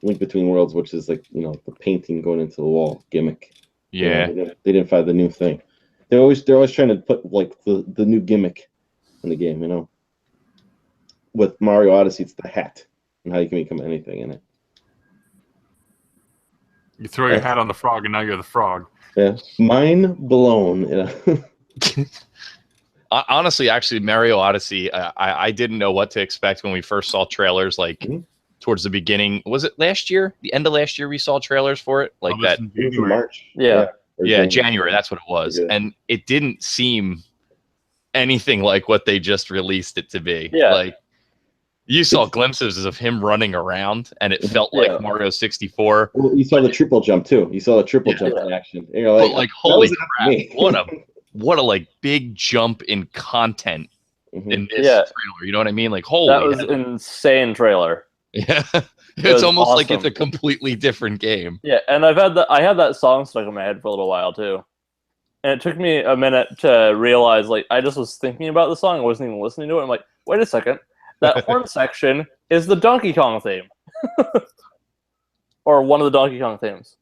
Link Between Worlds, which is like the painting going into the wall gimmick. Yeah, they didn't find the new thing. They're always trying to put like the new gimmick in the game. With Mario Odyssey, it's the hat and how you can become anything in it. You throw your hat on the frog, and now you're the frog. Yeah, mind blown. Honestly, actually, Mario Odyssey, I didn't know what to expect when we first saw trailers. Like towards the beginning, was it last year? The end of last year, we saw trailers for it. Like that. It was in March. Yeah, January. That's what it was, and it didn't seem anything like what they just released it to be. Yeah. Like you saw glimpses of him running around, and it felt like Mario 64. Well, you saw the triple jump too. You saw the triple jump in action. And you're But like, holy crap! me. What a like big jump in content in this Yeah. trailer. You know what I mean? Like, holy That was hell. insane trailer. Yeah. was It's almost like it's awesome. a completely different game. Yeah, and I had that song stuck in my head for a little while too. And it took me a minute to realize, like, I just was thinking about the song, I wasn't even listening to it. I'm like, wait a second, that horn section is the Donkey Kong theme. Or one of the Donkey Kong themes.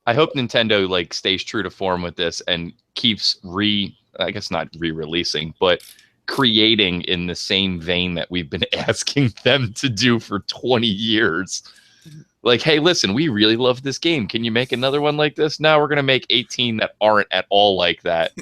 I hope Nintendo like stays true to form with this and keeps I guess not re-releasing, but creating in the same vein that we've been asking them to do for 20 years. Like, hey, listen, we really love this game. Can you make another one like this? Now we're going to make 18 that aren't at all like that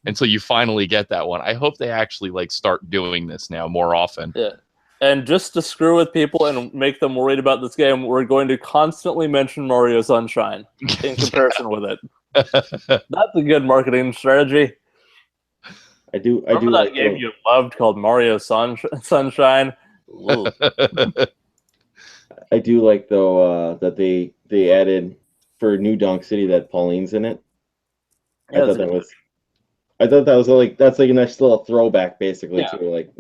until you finally get that one. I hope they actually like start doing this now more often. Yeah. And just to screw with people and make them worried about this game, we're going to constantly mention Mario Sunshine in comparison with it. That's a good marketing strategy. I do Remember that like game you loved called Mario Sunshine? Ooh. I do like though that they added for New Donk City that Pauline's in it. Yeah, I thought that was like that's like a nice little throwback basically Yeah. to like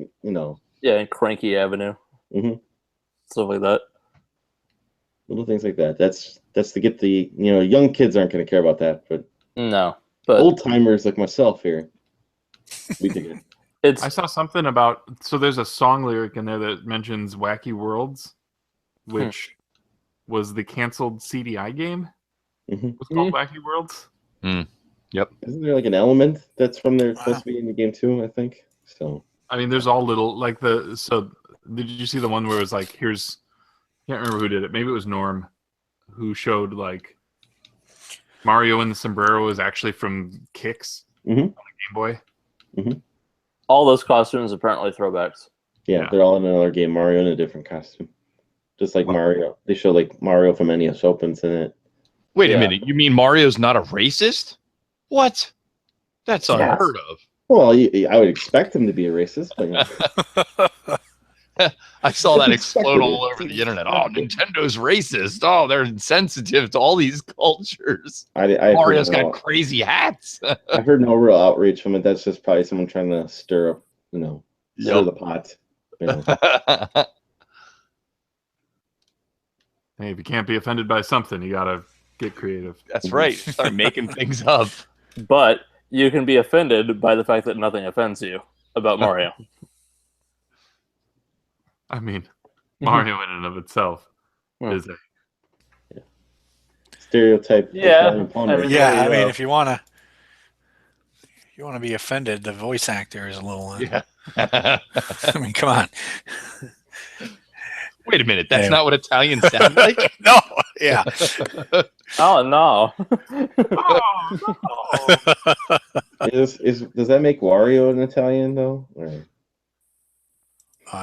Yeah, and Cranky Avenue. Mhm. Stuff like that. little things like that. That's to get the young kids aren't going to care about that, but No. But old timers like myself here, we dig it. it's I saw something about, so there's a song lyric in there that mentions Wacky Worlds, which was the canceled CDI game. Mhm. It was called Wacky Worlds. Isn't there like an element that's from there supposed to be in the game too? I think so. I mean, there's all little, like did you see the one where it was like, can't remember who did it. Maybe it was Norm who showed like Mario and the sombrero is actually from Kicks on the Mhm. Game Boy. all those costumes apparently throwbacks. Yeah, Yeah. they're all in another game. Mario in a different costume, just like Mario. They show like Mario from NES Opens in it. Wait Yeah. a minute. You mean Mario's not a racist? What? That's Yes. unheard of. Well, I would expect him to be a racist, but I saw that It's explode all expected. over the internet. Oh, Nintendo's racist. Oh, they're insensitive to all these cultures. I've Mario's heard got no, crazy hats. I've heard no real outrage from it. That's just probably someone trying to stir up, stir Yep. the pot. Hey, if you can't be offended by something, you gotta get creative. That's right. Start making things up. But you can be offended by the fact that nothing offends you about Mario. I mean, Mario in and of itself Hmm. is a Stereotype. Yeah, Italian pony. I mean, Yeah, there I you mean, go. if you want to be offended, the voice actor is a little. Yeah. I mean, come on. Wait a minute. That's Yeah. not what Italians sound like? No, yeah. Oh no. Does that make Wario an Italian though? Or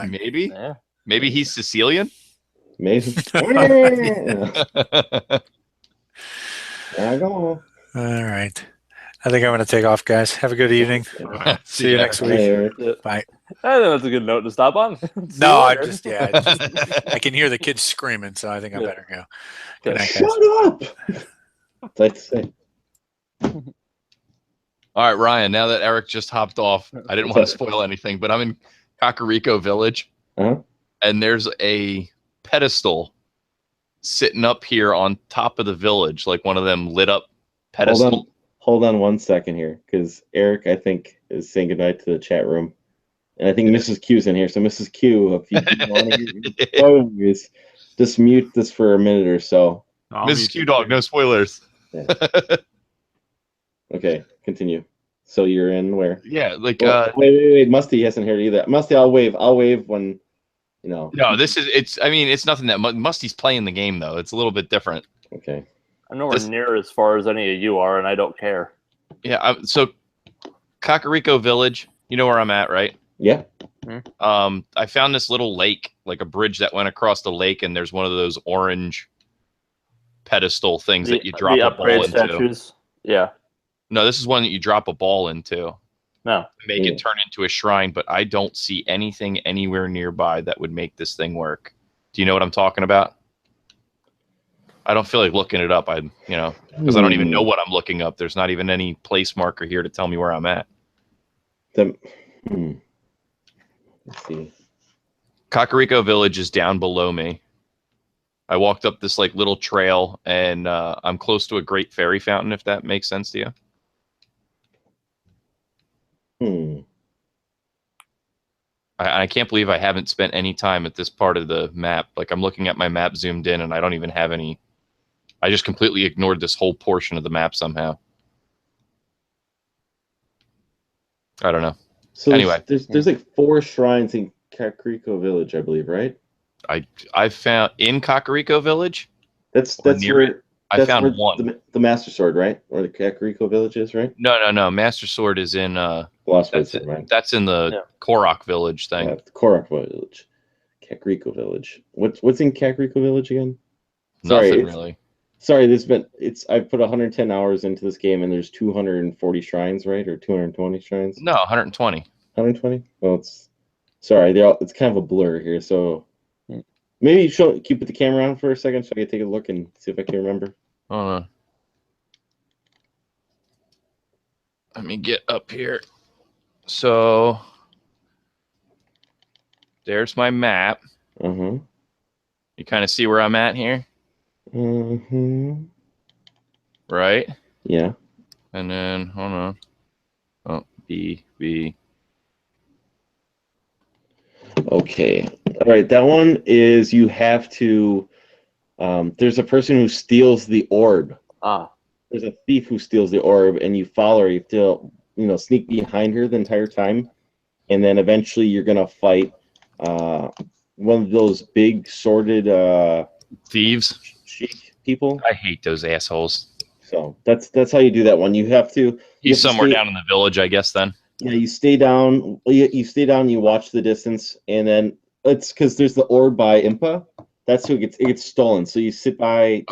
Maybe. Yeah. Maybe he's Sicilian? maybe? Yeah, go on. All right. I think I'm going to take off, guys. Have a good evening. See you next week. Hey, Bye. I think that's a good note to stop on. See No, you I later. I can hear the kids screaming, so I think I Yeah. better go. Good night, guys. Shut up! I'd like to say. All right, Ryan, now that Eric just hopped off, I didn't want to spoil anything, but I'm in Kakariko Village, Uh-huh. and there's a pedestal sitting up here on top of the village, like one of them lit up pedestals. Hold on 1 second here, because Eric, I think, is saying goodnight to the chat room. And I think Mrs. Q's in here. So, Mrs. Q, if you want to hear spoilers, just mute this for a minute or so. Mrs. Q Dog, no spoilers. Okay, continue. So, you're in where? Yeah, like wait. Musty hasn't heard either. Musty, I'll wave when, no, it's nothing that Musty's playing the game though. It's a little bit different. Okay. I'm nowhere near as far as any of you are, and I don't care. Yeah, so Kakariko Village, you know where I'm at, right? Yeah. I found this little lake, like a bridge that went across the lake, and there's one of those orange pedestal things that you drop the a ball upgrade into. statues. Yeah. No, this is one that you drop a ball into. No. Make it turn into a shrine, but I don't see anything anywhere nearby that would make this thing work. Do you know what I'm talking about? I don't feel like looking it up. Because I don't even know what I'm looking up. There's not even any place marker here to tell me where I'm at. Let's see. Kakariko Village is down below me. I walked up this like little trail, and I'm close to a great fairy fountain. If that makes sense to you. I can't believe I haven't spent any time at this part of the map. Like, I'm looking at my map zoomed in, and I don't even have any. I just completely ignored this whole portion of the map somehow. I don't know. So anyway, there's like 4 shrines in Kakariko Village, I believe, right? I found in Kakariko Village. That's near where it, I that's found where one. the Master Sword, right? Or the Kakariko Village is, right? No. Master Sword is in Lost Words, right? that's in the Korok Village thing. Yeah, the Korok Village, Kakariko Village. What's in Kakariko Village again? Nothing really. Sorry, I've put 110 hours into this game, and there's 240 shrines, right? Or 220 shrines? No, 120. 120? Well, it's kind of a blur here. So maybe keep the camera on for a second so I can take a look and see if I can remember. Let me get up here. So there's my map. You kind of see where I'm at here? Right? Yeah. And then, hold on. Oh, B. Okay. All right. That one is you have to. There's a person who steals the orb. There's a thief who steals the orb, and you follow her. You have to, sneak behind her the entire time, and then eventually you're gonna fight one of those big sworded thieves, sheik people. I hate those assholes. So that's how you do that one. You have to. He's somewhere down in the village, I guess. Then. Yeah, you stay down. You stay down. You watch the distance, and then it's because there's the orb by Impa. That's who it gets stolen. So you sit back,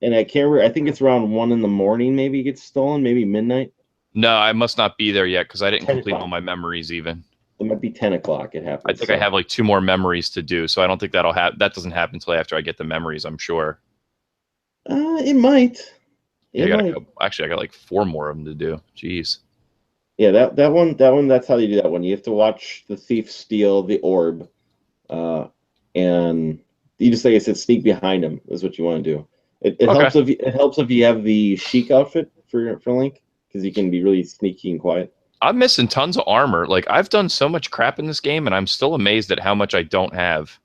and I can't remember. I think it's around 1 a.m. Maybe it gets stolen. Maybe midnight. No, I must not be there yet because I didn't complete all my memories even. It might be 10 o'clock. It happens. I think I have like 2 more memories to do, so I don't think that doesn't happen until after I get the memories. I'm sure. It might. Actually, I got like 4 more of them to do. Jeez. Yeah, that one. That's how you do that one. You have to watch the thief steal the orb, and you just, like I said, sneak behind him is what you want to do. It helps if you have the chic outfit for Link, because you can be really sneaky and quiet. I'm missing tons of armor. Like, I've done so much crap in this game, and I'm still amazed at how much I don't have.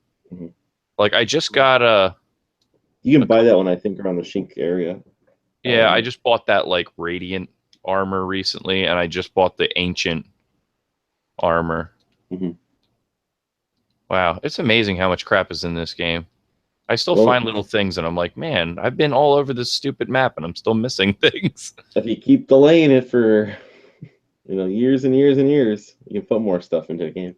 Like, I just got You can buy that one, I think, around the chic area. Yeah, I just bought that like radiant armor recently, and I just bought the ancient armor. Wow, it's amazing how much crap is in this game. I still find little things, and I'm like, man, I've been all over this stupid map, and I'm still missing things. If you keep delaying it for years and years and years, you can put more stuff into the game.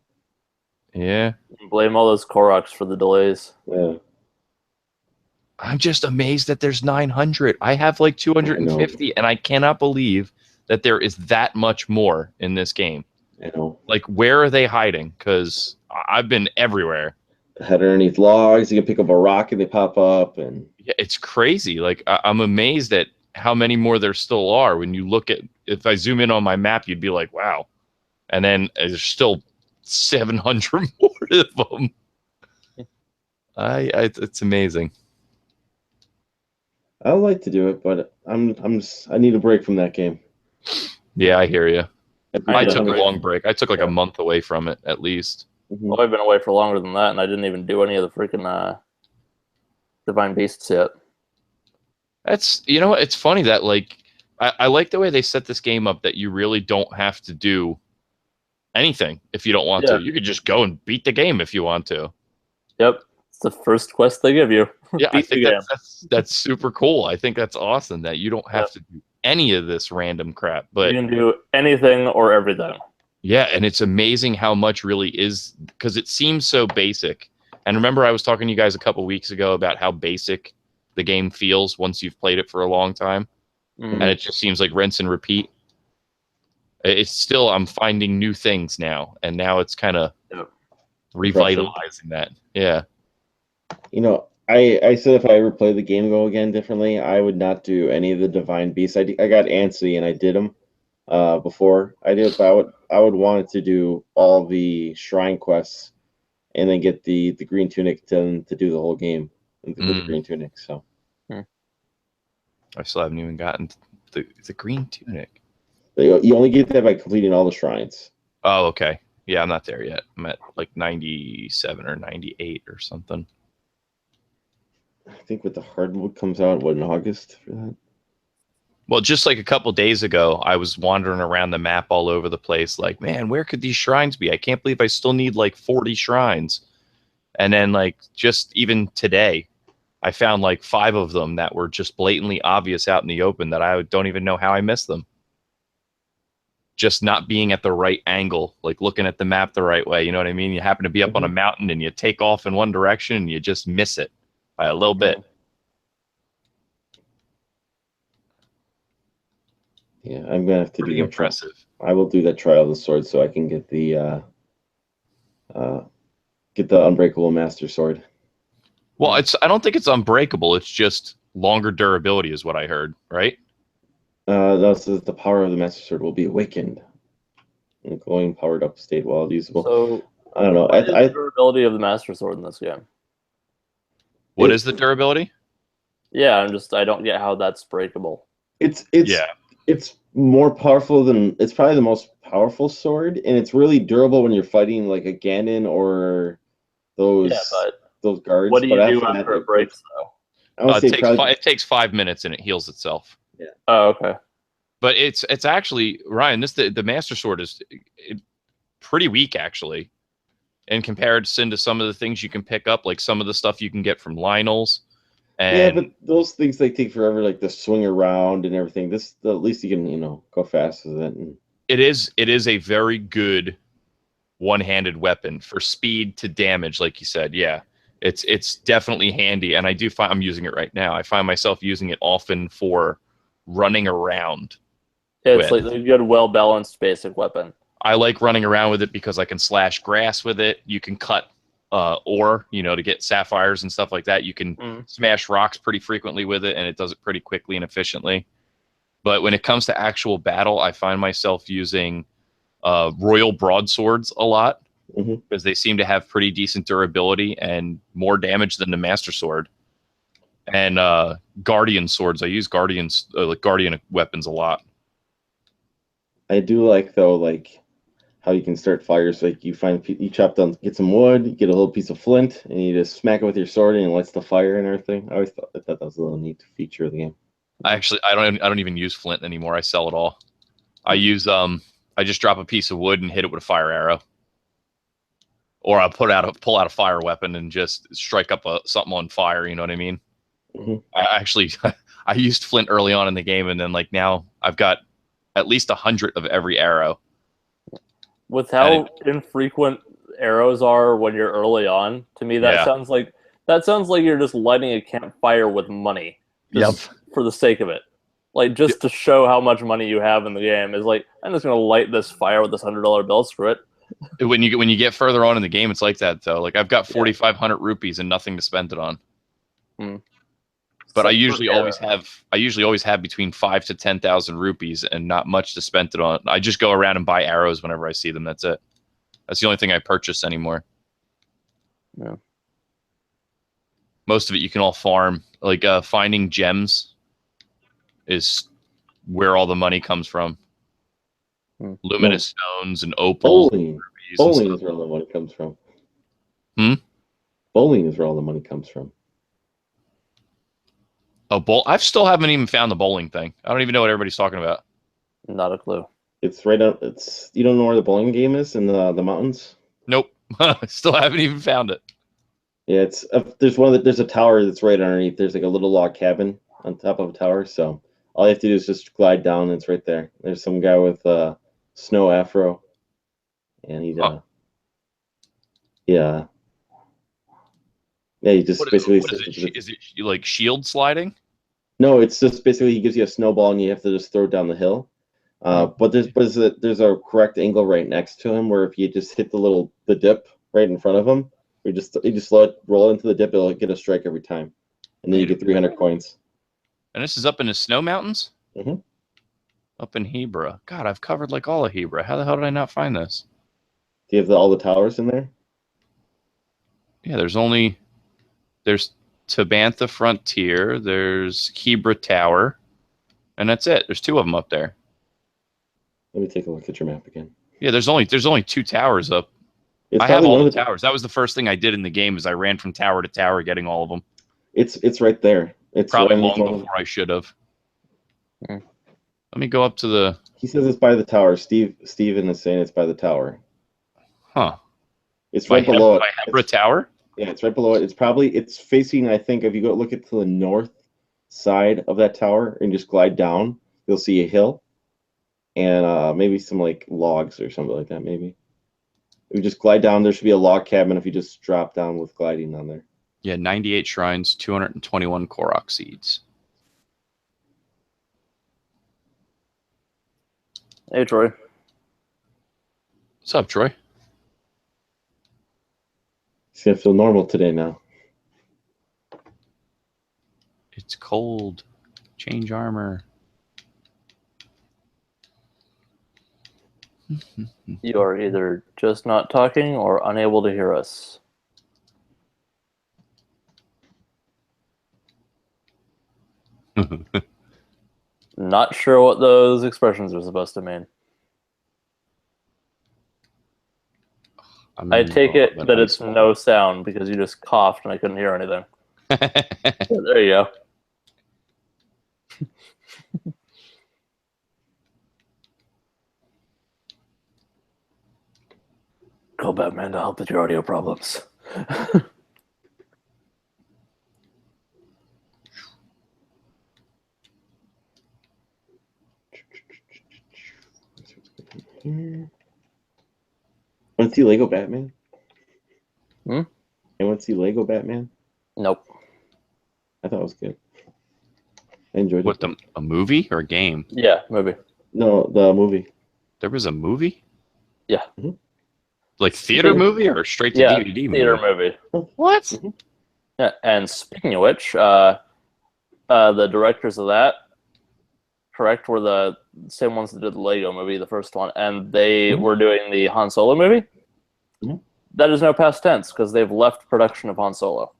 Yeah. Blame all those Koroks for the delays. Yeah. I'm just amazed that there's 900. I have like 250, and I cannot believe that there is that much more in this game. I know. Like, where are they hiding? Because I've been everywhere. Head underneath logs, you can pick up a rock and they pop up, and yeah, it's crazy. Like, I'm amazed at how many more there still are. When you look at, if I zoom in on my map, you'd be like, wow. And then there's still 700 more of them. It's amazing. I would like to do it, but I need a break from that game. Yeah, I hear you. I took a long break. I took like a month away from it, at least. Well, I've been away for longer than that, and I didn't even do any of the freaking Divine Beasts yet. That's, it's funny that, like, I like the way they set this game up, that you really don't have to do anything if you don't want to. You could just go and beat the game if you want to. Yep. It's the first quest they give you. Yeah, I think that's super cool. I think that's awesome that you don't have to do any of this random crap. But you can do anything or everything. Yeah, and it's amazing how much really is, because it seems so basic. And remember, I was talking to you guys a couple weeks ago about how basic the game feels once you've played it for a long time. And it just seems like rinse and repeat. It's still, I'm finding new things now, and now it's kind of revitalizing that. Yeah. I said if I ever play the game go again differently, I would not do any of the Divine Beasts. I got Antsy and I did them before I did, but I would want to do all the shrine quests, and then get the green tunic to do the whole game with the green tunic. So I still haven't even gotten the green tunic. you only get that by completing all the shrines. Oh, okay. Yeah, I'm not there yet. I'm at like 97 or 98 or something. I think with the hard mode comes out in August for that. Well, just like a couple days ago, I was wandering around the map all over the place like, man, where could these shrines be? I can't believe I still need like 40 shrines. And then like just even today, I found like 5 of them that were just blatantly obvious out in the open that I don't even know how I missed them. Just not being at the right angle, like looking at the map the right way. You know what I mean? You happen to be up on a mountain and you take off in one direction and you just miss it by a little bit. Yeah, I'm gonna have to Pretty do that. impressive. I will do that trial of the sword so I can get the unbreakable master sword. Well, I don't think it's unbreakable. It's just longer durability is what I heard, right? Thus, the power of the master sword will be awakened in a glowing, powered up state while usable. So I don't know. what is the durability of the Master Sword in this game? What is the durability? Yeah, I don't get how that's breakable. It's more powerful than, it's probably the most powerful sword, and it's really durable when you're fighting like a Ganon or those guards. What do you do after it breaks though? It takes 5 minutes and it heals itself. Yeah. Oh, okay. But it's actually, Ryan, the Master Sword is pretty weak actually, in comparison to some of the things you can pick up, like some of the stuff you can get from Lionel's. And yeah, but those things like take forever, like the swing around and everything. This, at least you can go fast with it. And it is a very good one-handed weapon for speed to damage, like you said. Yeah, it's definitely handy, and I do find I'm using it right now. I find myself using it often for running around. Yeah, it's like a good, well-balanced basic weapon. I like running around with it because I can slash grass with it. You can cut ore, to get sapphires and stuff like that. You can smash rocks pretty frequently with it, and it does it pretty quickly and efficiently. But when it comes to actual battle, I find myself using royal broadswords a lot because they seem to have pretty decent durability and more damage than the Master Sword. And guardian swords. I use guardian weapons a lot. I do like though, like how you can start fires. Like you chop down, get some wood, you get a little piece of flint, and you just smack it with your sword, and it lights the fire and everything. I thought that was a little neat feature of the game. I don't even use flint anymore. I sell it all. I use I just drop a piece of wood and hit it with a fire arrow, or I'll pull out a fire weapon and just strike up something on fire. You know what I mean? I used flint early on in the game, and then like now I've got at least 100 of every arrow. With how infrequent arrows are when you're early on, to me that sounds like you're just lighting a campfire with money. For the sake of it. Like just to show how much money you have in the game is like, I'm just gonna light this fire with this $100 bill, screw it. When you get further on in the game, it's like that though. Like I've got 4,500 rupees and nothing to spend it on. But I usually always have between 5,000 to 10,000 rupees and not much to spend it on. I just go around and buy arrows whenever I see them. That's it. That's the only thing I purchase anymore. Yeah. Most of it you can all farm. Like finding gems is where all the money comes from. Luminous stones and opals. Bowling is where all the money comes from. Bowling is where all the money comes from. I still haven't even found the bowling thing. I don't even know what everybody's talking about. Not a clue. It's right up. You don't know where the bowling game is in the mountains? Nope. Still haven't even found it. Yeah, there's a tower that's right underneath. There's like a little log cabin on top of a tower. So all you have to do is just glide down, and it's right there. There's some guy with snow afro, and he he just basically. Is it like shield sliding? No, it's just basically he gives you a snowball, and you have to just throw it down the hill. But there's a correct angle right next to him where if you just hit the dip right in front of him, you just roll into the dip, it'll get a strike every time, and then you get 300 coins. And this is up in the snow mountains? Up in Hebra. God, I've covered like all of Hebra. How the hell did I not find this? Do you have all the towers in there? Yeah, there's Tabantha Frontier, there's Hebra Tower, and that's it. There's 2 of them up there. Let me take a look at your map again. Yeah, there's only 2 towers up. It's I have probably all one the of the towers. That was the first thing I did in the game is I ran from tower to tower getting all of them. It's right there. It's Probably right long underneath before I should have. Hmm. Let me go up to the... He says it's by the tower. Steven is saying it's by the tower. Huh. It's right below it. By Hebra Tower? Yeah, it's right below it. It's facing, I think, if you go look at to the north side of that tower and just glide down, you'll see a hill and maybe some like logs or something like that, maybe. If you just glide down, there should be a log cabin if you just drop down with gliding on there. Yeah, 98 shrines, 221 Korok seeds. Hey, Troy. What's up, Troy? It's gonna feel normal today now. It's cold. Change armor. You are either just not talking or unable to hear us. Not sure what those expressions are supposed to mean. I take it that it's no sound because you just coughed and I couldn't hear anything. There you go. Call Batman to help with your audio problems. Want to see Lego Batman? Hmm? I want to see Lego Batman? Nope. I thought it was good. I enjoyed What, it. a movie or a game? Yeah, maybe. No, the movie. There was a movie? Yeah. Mhm. Like theater movie or straight to Yeah, DVD theater movie? movie. What? Mhm. Yeah, and speaking of which, the directors of that, correct, were the same ones that did the Lego movie, the first one, and they were doing the Han Solo movie. Mhm. That is no past tense because they've left production of Han Solo.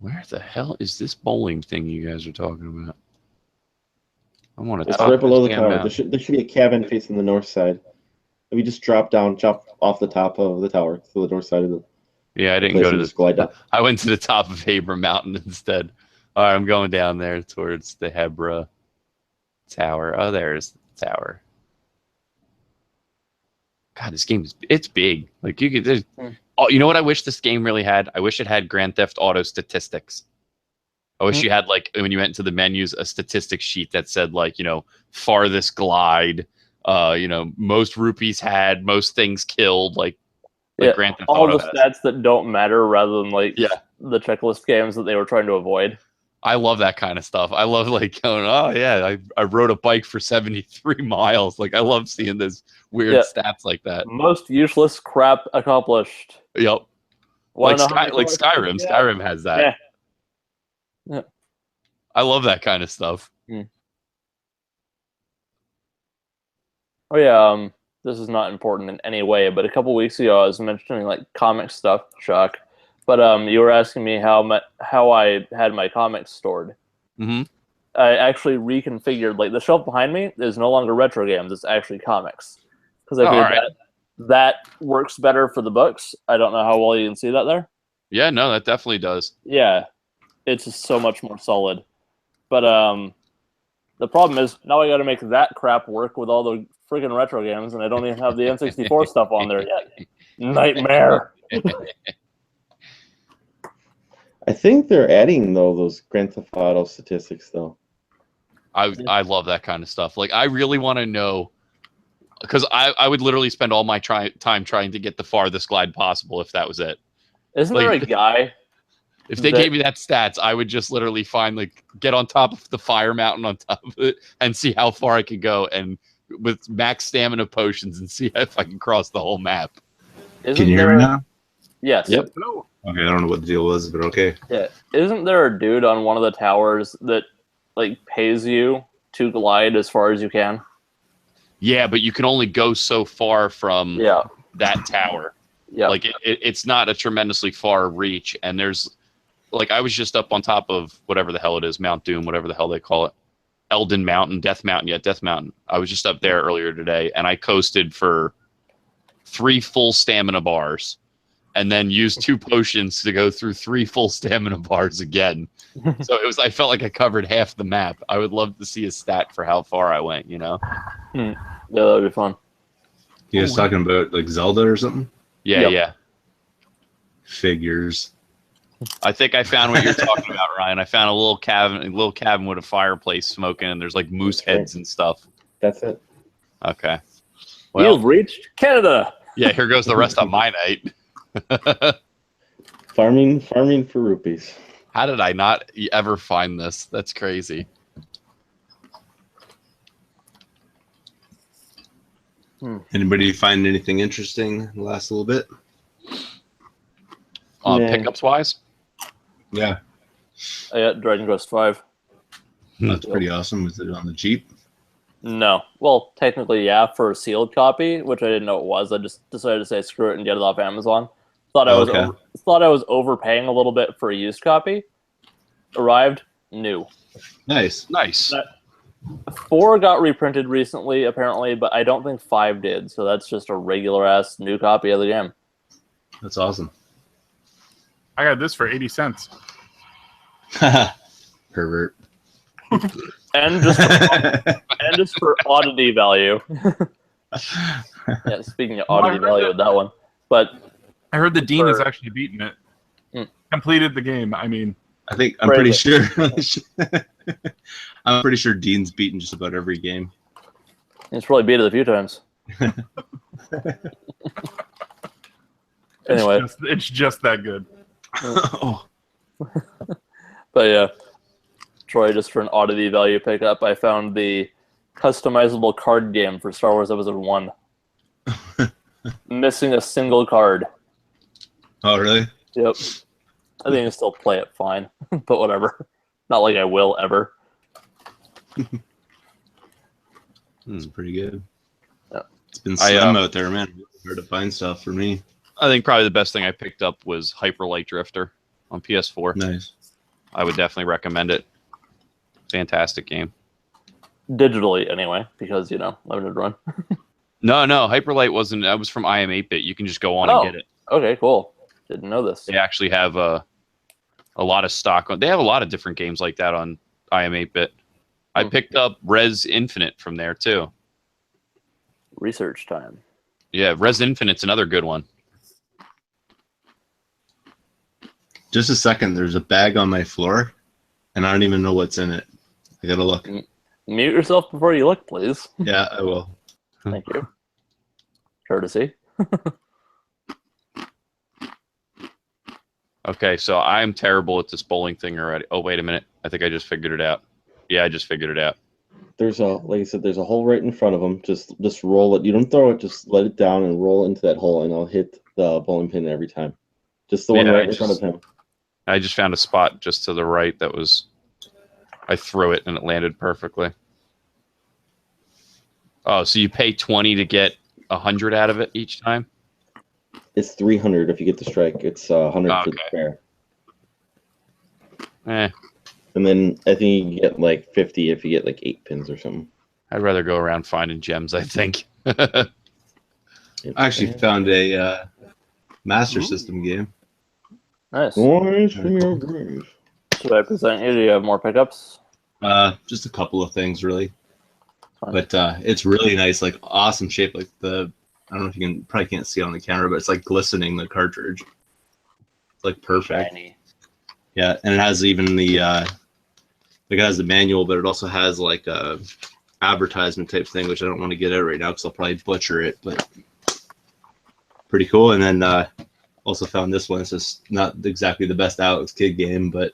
Where the hell is this bowling thing you guys are talking about? I want to It's top right below the this tower. damn There should be a cabin facing the north side. If you just jump off the top of the tower to the north side of the Yeah, I didn't place go and to just glide down. I went to the top of Hebra Mountain instead. All right, I'm going down there towards the Hebra Tower. Oh, there's the tower. God, this game it's big. Like you could. Oh, you know what I wish this game really had? I wish it had Grand Theft Auto statistics. I wish you had like when you went into the menus a statistics sheet that said like farthest glide, most rupees had, most things killed, like Grand Theft all Auto the has. stats that don't matter rather than the checklist games that they were trying to avoid. I love that kind of stuff. I love like going, oh yeah, I rode a bike for 73 miles. Like I love seeing those weird stats like that. Most useless crap accomplished. Yep. Wanna Like know how many Skyrim. cars- Skyrim has that. Yeah. I love that kind of stuff. Oh yeah, this is not important in any way, but a couple weeks ago I was mentioning like comic stuff, Chuck. But you were asking me how I had my comics stored. Mm-hmm. I actually reconfigured, like the shelf behind me is no longer retro games, it's actually comics. Because I figured that works better for the books. I don't know how well you can see that there. Yeah, no, that definitely does. Yeah, it's just so much more solid. But the problem is now I got to make that crap work with all the friggin' retro games, and I don't even have the N64 stuff on there yet. Nightmare. I think they're adding though those Grand Theft Auto statistics though. I love that kind of stuff. Like I really want to know because I would literally spend all my time trying to get the farthest glide possible if that was it. Isn't there a guy? If they gave me that stats, I would just literally get on top of the fire mountain on top of it and see how far I could go and with max stamina potions and see if I can cross the whole map. Can you hear me now? Yes. Yep. Okay, I don't know what the deal was, but okay. Yeah. Isn't there a dude on one of the towers that like pays you to glide as far as you can. Yeah, but you can only go so far from that tower. Yeah. Like it's not a tremendously far reach, and there's like I was just up on top of whatever the hell it is, Mount Doom, whatever the hell they call it. Elden Mountain, Death Mountain, Death Mountain. I was just up there earlier today, and I coasted for 3 full stamina bars, and then used 2 potions to go through 3 full stamina bars again. So it was. I felt like I covered half the map. I would love to see a stat for how far I went. You know? Yeah, that'd be fun. You guys talking about like Zelda or something? Yeah, yeah. Figures. I think I found what you're talking about, Ryan. I found a little cabin with a fireplace smoking, and there's like moose heads and stuff. That's it. Okay. Well, You've reached Canada. Yeah, here goes the rest of my night. Farming for rupees. How did I not ever find this? That's crazy. Anybody find anything interesting in the last little bit? Pickups wise? Yeah. Yeah, Dragon Quest V. That's pretty awesome. Was it on the Jeep? No. Well, technically, yeah, for a sealed copy, which I didn't know it was. I just decided to say screw it and get it off Amazon. Thought I was overpaying a little bit for a used copy. Arrived new. Nice. 4 got reprinted recently, apparently, but I don't think 5 did. So that's just a regular ass new copy of the game. That's awesome. I got this for 80 cents. Pervert. And just for oddity value. Yeah, speaking of oddity value with that one. But I heard the Dean has actually beaten it. Completed the game. I mean, I'm pretty sure. I'm pretty sure Dean's beaten just about every game. He's probably beat it a few times. Anyway, it's just that good. But yeah, Troy, just for an oddity value pickup, I found the customizable card game for Star Wars Episode 1. Missing a single card. Oh, really? Yep. I think I can still play it fine, but whatever. Not like I will ever. That's pretty good. Yeah. It's been slim out there, man. It's hard to find stuff for me. I think probably the best thing I picked up was Hyper Light Drifter on PS4. Nice. I would definitely recommend it. Fantastic game. Digitally, anyway, because, limited run. No, Hyperlight wasn't. That was from IM8-bit. You can just go on and get it. Okay, cool. Didn't know this. They actually have a lot of stock. They have a lot of different games like that on IM8-bit. I picked up Res Infinite from there, too. Research time. Yeah, Res Infinite's another good one. Just a second. There's a bag on my floor, and I don't even know what's in it. I gotta look. Mute yourself before you look, please. Yeah, I will. Thank you. Courtesy. Okay, so I'm terrible at this bowling thing already. Oh, wait a minute. I think I just figured it out. Yeah, I just figured it out. There's like I said, there's a hole right in front of him. Just roll it. You don't throw it. Just let it down and roll into that hole, and I'll hit the bowling pin every time. Just the one right in front of him. I just found a spot just to the right that was... I threw it, and it landed perfectly. Oh, so you pay 20 to get 100 out of it each time? It's 300 if you get the strike. It's 100 for the spare. And then I think you get like 50 if you get like 8 pins or something. I'd rather go around finding gems, I think. I actually found a Master System game. Nice. Noise from your grave. Should I present you? Do you have more pickups? Just a couple of things, really. But it's really nice, like awesome shape. Like I don't know if you probably can't see it on the camera, but it's like glistening, the cartridge. It's like perfect. Shiny. Yeah, and it has even the it has the manual, but it also has like a advertisement type thing, which I don't want to get out right now because I'll probably butcher it, but pretty cool. And then also found this one. It's just not exactly the best Alex Kidd game, but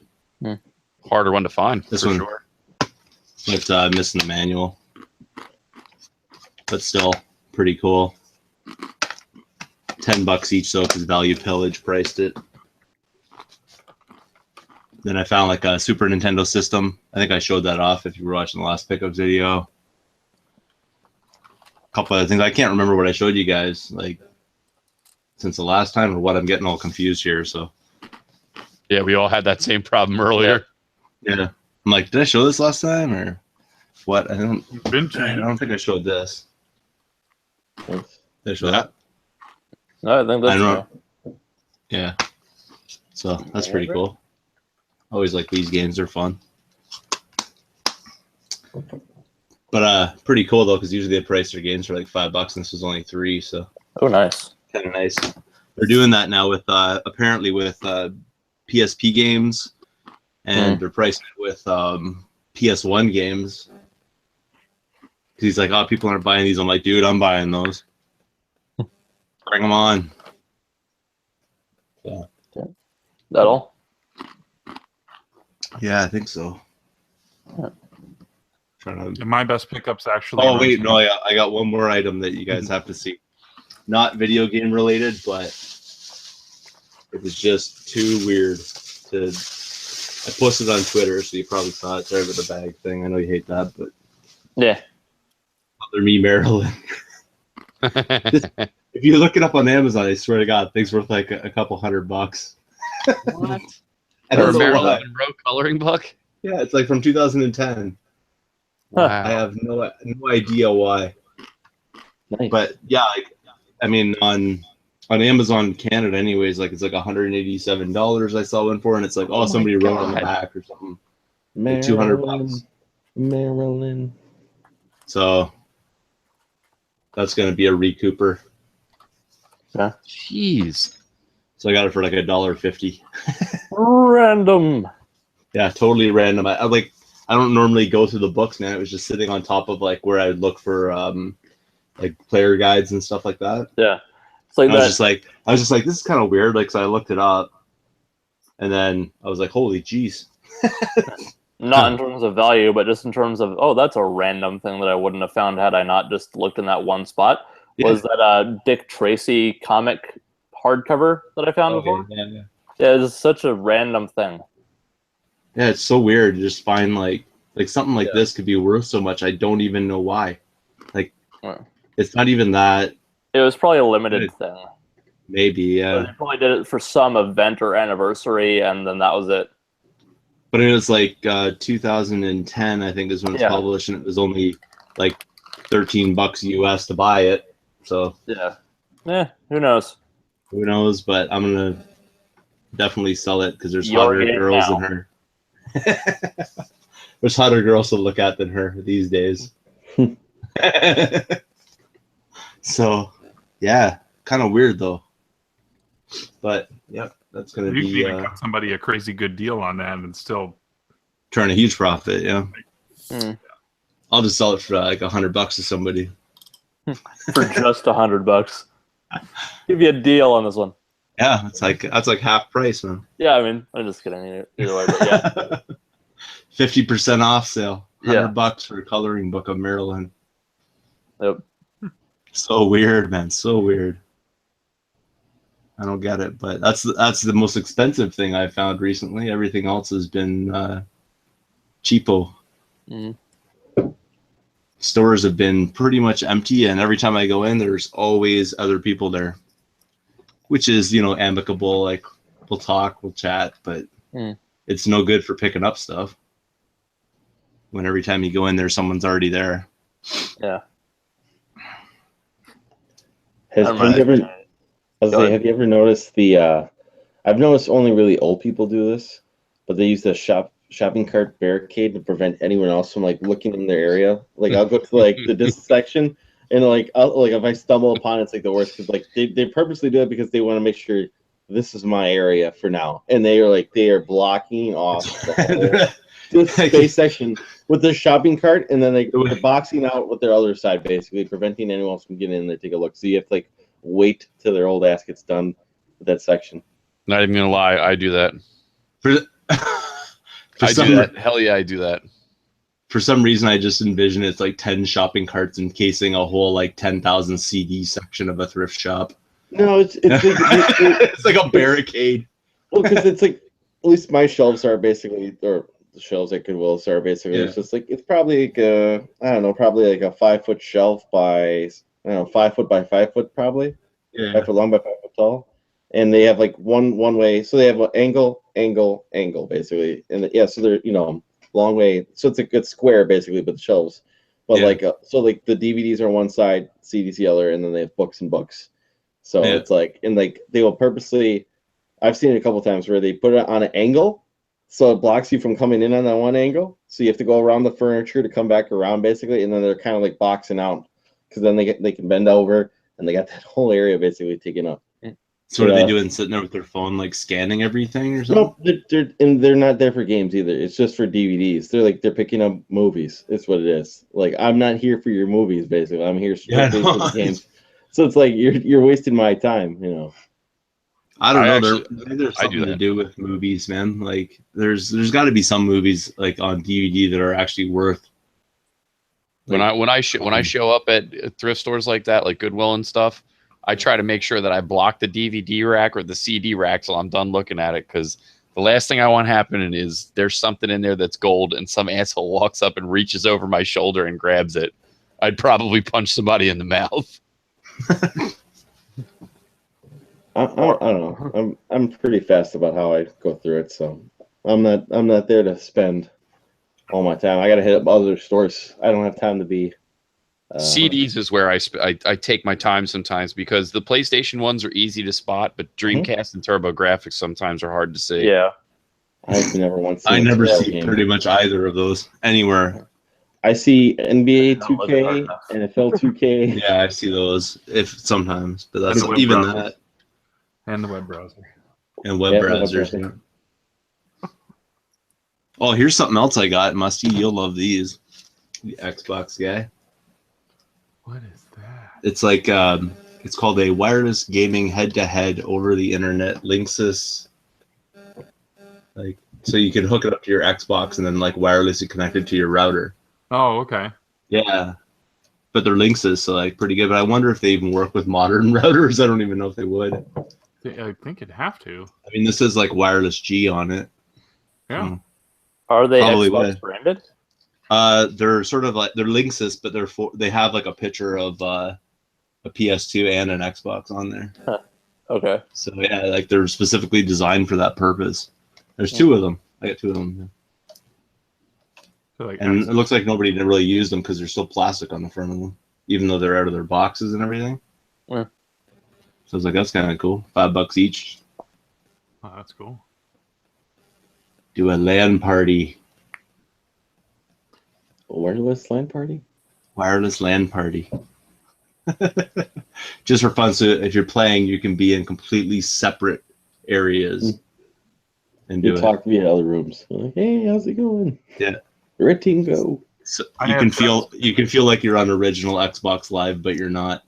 harder one to find. This one, sure. It's missing the manual, but still pretty cool. $10 each, though, because Value Pillage priced it. Then I found like a Super Nintendo system. I think I showed that off if you were watching the last pickups video. A couple other things. I can't remember what I showed you guys like since the last time or what. I'm getting all confused here. So Yeah, we all had that same problem earlier. yeah, I'm like, did I show this last time or what? I don't think I showed this. Did I show that? No, I think that's I don't know. Yeah. So that's pretty cool. Always like these games, they're fun. But pretty cool though, because usually they price their games for like $5 and this was only $3, so Oh, nice. kind of nice. They're doing that now with apparently with PSP games, and they're pricing it with PS1 games. Because he's like, oh, people aren't buying these. I'm like, dude, I'm buying those. Bring them on. Yeah. That all? Yeah, I think so. Yeah. Trying to... My best pickups actually. Oh wait, no, I got one more item that you guys have to see. Not video game related, but it was just too weird to. I posted on Twitter, so you probably saw it. Sorry about the bag thing. I know you hate that, but Yeah. Other me, Maryland. If you look it up on Amazon, I swear to God, things worth like a couple $100. What? I For don't a know Marilyn why. Monroe coloring book? Yeah, it's like from 2010. Wow. I have no idea why. Nice. But yeah, I mean on Amazon Canada anyways, like it's like $187 I saw one for, and it's like, oh, somebody wrote on the back or something. Like $200. Maryland. So that's gonna be a recouper. Jeez. So I got it for like $1.50. Random. Yeah, totally random. I don't normally go through the books, man. It was just sitting on top of like where I would look for like player guides and stuff like that. Yeah. It's like I was just like, this is kind of weird. Like, so I looked it up, and then I was like, holy jeez. not in terms of value, but just in terms of, oh, that's a random thing that I wouldn't have found had I not just looked in that one spot. Yeah. Was that Dick Tracy comic hardcover that I found before? Yeah. Yeah, it's such a random thing. Yeah, it's so weird to just find like something like this could be worth so much. I don't even know why. Like, it's not even that. It was probably a limited thing. Maybe, yeah. They probably did it for some event or anniversary, and then that was it. But it was like 2010, I think, is when it's published, and it was only like $13 US to buy it. So yeah, who knows? Who knows? But I'm gonna definitely sell it because there's hotter girls than her. There's hotter girls to look at than her these days. So, yeah, kind of weird though. But yeah, that's gonna You be. can even cut somebody a crazy good deal on that and still turn a huge profit. Yeah. Mm. I'll just sell it for like $100 to somebody. For just $100. Give you a deal on this one. Yeah, that's like half price, man. Yeah, I mean, I'm just kidding. Either way, but yeah. 50% off sale. $100 for a coloring book of Maryland. Yep. So weird, man. So weird. I don't get it, but that's the most expensive thing I've found recently. Everything else has been cheapo. Mm-hmm. Stores have been pretty much empty, and every time I go in, there's always other people there, which is, amicable. Like, we'll talk, we'll chat, but it's no good for picking up stuff when every time you go in there, someone's already there. Yeah. Have you ever noticed I've noticed only really old people do this, but they use the shopping cart barricade to prevent anyone else from like looking in their area. Like, I'll go to like the disc section, and like if I stumble upon it, it's like the worst, because like they purposely do it because they want to make sure this is my area for now, and they are blocking off the whole space section with their shopping cart, and then they're boxing out with their other side, basically preventing anyone else from getting in there to take a look. So you have to like wait till their old ass gets done with that section. Not even gonna lie, I do that. I do that. Hell yeah, I do that. For some reason, I just envision it's like 10 shopping carts encasing a whole like 10,000 CD section of a thrift shop. No, it's like, it's like a barricade. Well, because it's like least my shelves are basically, or the shelves at Goodwill's are basically, it's just like, it's probably like I don't know, probably like a 5-foot shelf by, I don't know, 5 foot by 5 foot probably. 5 foot long by 5 foot tall. And they have like one way, so they have an angle basically. And so they're, long way. So it's a good square basically, but the shelves. But so like the DVDs are on one side, CDs the other, and then they have books and books. So it's like, and like they will purposely, I've seen it a couple times where they put it on an angle, so it blocks you from coming in on that one angle. So you have to go around the furniture to come back around basically, and then they're kind of like boxing out because then they can bend over and they got that whole area basically taken up. So what are they doing, sitting there with their phone, like scanning everything or something? No, they're not there for games either. It's just for DVDs. They're picking up movies. It's what it is. Like, I'm not here for your movies, basically. I'm here strictly for the games. So it's like you're wasting my time, I don't know. There's something to do with movies, man. Like, there's got to be some movies like on DVD that are actually worth. Like, when I show up at thrift stores like that, like Goodwill and stuff, I try to make sure that I block the DVD rack or the CD rack till I'm done looking at it, because the last thing I want happening is there's something in there that's gold and some asshole walks up and reaches over my shoulder and grabs it. I'd probably punch somebody in the mouth. I don't know. I'm pretty fast about how I go through it, so I'm not there to spend all my time. I got to hit up other stores. I don't have time to be. CDs is where I take my time sometimes, because the PlayStation ones are easy to spot, but Dreamcast and TurboGrafx sometimes are hard to see. Yeah. I've never once. I never see pretty much either of those anywhere. I see NBA 2K, NFL 2K. Yeah, I see those sometimes, but that's even that. And the web browser. And web browsers. Oh, here's something else I got, Musty. You'll love these. The Xbox guy. What is that? It's like it's called a wireless gaming head-to-head over the internet Linksys. Like, so you can hook it up to your Xbox and then like wirelessly connect it to your router. Oh, okay. Yeah, but they're Linksys, so like pretty good. But I wonder if they even work with modern routers. I don't even know if they would. I think it'd have to. I mean, this is like wireless G on it. Yeah. Are they Probably Xbox would. branded? They're sort of like they're Linksys, but they have like a picture of a PS2 and an Xbox on there. Huh. Okay. So yeah, like they're specifically designed for that purpose. There's two of them. I got two of them. So like, And it looks like nobody really used them because there's still plastic on the front of them, even though they're out of their boxes and everything. Yeah. So I was like, that's kind of cool. $5 each. Oh, that's cool. Do a LAN party. A wireless LAN party? Wireless LAN party. Just for fun. So if you're playing, you can be in completely separate areas and do You talk via other rooms. Like, hey, how's it going? Yeah. Red team go. So you can feel like you're on original Xbox Live, but you're not.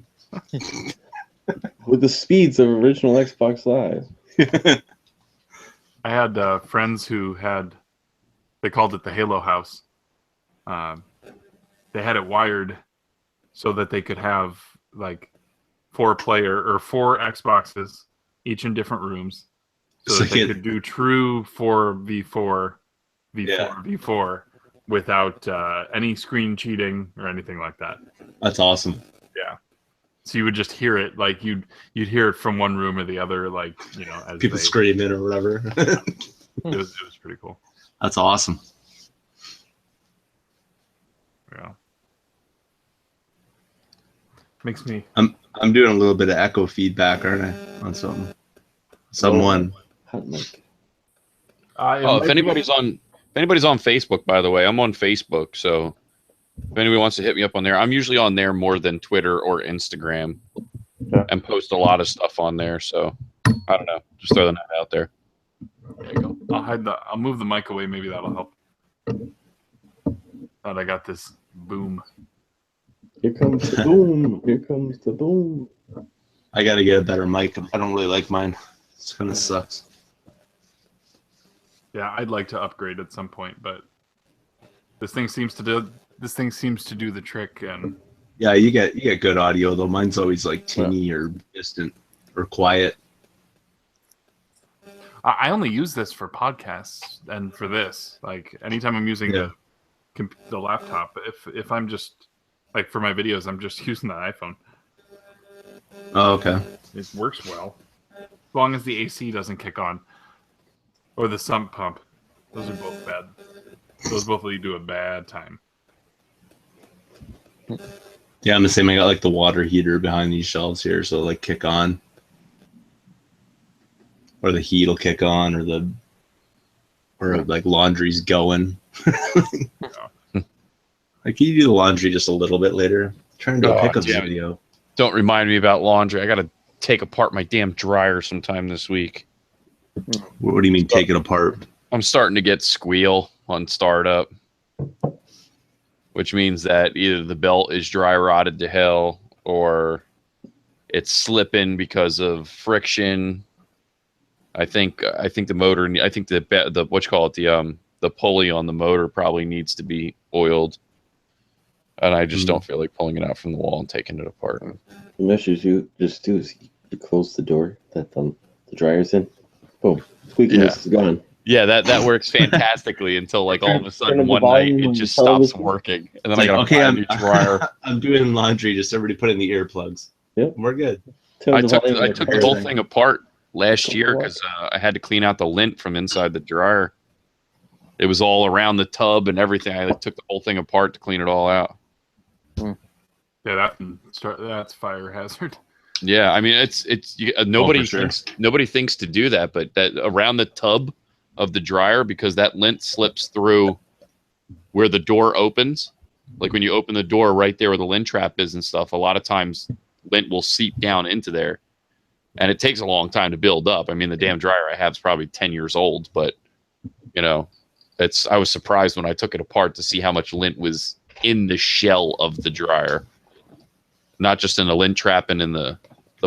With the speeds of original Xbox Live. I had friends who they called it the Halo House. They had it wired so that they could have like 4 Xboxes, each in different rooms, so that they could do true 4v4 v4 without any screen cheating or anything like that. That's awesome. Yeah. So you would just hear it, like you'd hear it from one room or the other, like, as people screaming or whatever. It was pretty cool. That's awesome. Yeah. Makes me. I'm doing a little bit of echo feedback, aren't I, on something? Someone. If anybody's on Facebook, by the way, I'm on Facebook, so if anybody wants to hit me up on there, I'm usually on there more than Twitter or Instagram, and post a lot of stuff on there. So I don't know, just throwing that out there. There you go. I'll move the mic away. Maybe that'll help. Thought I got this boom. Here comes the boom. Here comes the boom. I gotta get a better mic. I don't really like mine. It kind of sucks. Yeah, I'd like to upgrade at some point, but this thing seems to do the trick. And yeah, you get good audio though. Mine's always like tinny or distant or quiet. I only use this for podcasts and for this. Like anytime I'm using the laptop, if I'm just like for my videos, I'm just using the iPhone. Oh, okay. It works well, as long as the AC doesn't kick on or the sump pump. Those are both bad. Those both lead to a bad time. Yeah, I'm the same. I got like the water heater behind these shelves here, so like kick on, or the heat will kick on, or like laundry's going. Like, can you do the laundry just a little bit later? I'm trying to do a pickup video. Don't remind me about laundry. I got to take apart my damn dryer sometime this week. What do you mean take it apart? I'm starting to get squeal on startup, which means that either the belt is dry rotted to hell or it's slipping because of friction. I think the motor. I think the what you call it, the pulley on the motor probably needs to be oiled, and I just don't feel like pulling it out from the wall and taking it apart. The measures you just do is you close the door that the dryer's in. Boom, squeakiness is gone. Yeah, that works fantastically until like all of a sudden one night it just stops working, and then I gotta buy a new dryer. I'm doing laundry. Just everybody put in the earplugs. Yep, we're good. I took the whole thing apart last year because I had to clean out the lint from inside the dryer. It was all around the tub and everything. I took the whole thing apart to clean it all out. Yeah, that's fire hazard. Yeah, I mean nobody thinks to do that, but that around the tub of the dryer, because that lint slips through where the door opens. Like when you open the door right there where the lint trap is and stuff, a lot of times lint will seep down into there. And it takes a long time to build up. I mean, the damn dryer I have is probably 10 years old, but I was surprised when I took it apart to see how much lint was in the shell of the dryer. Not just in the lint trap and in the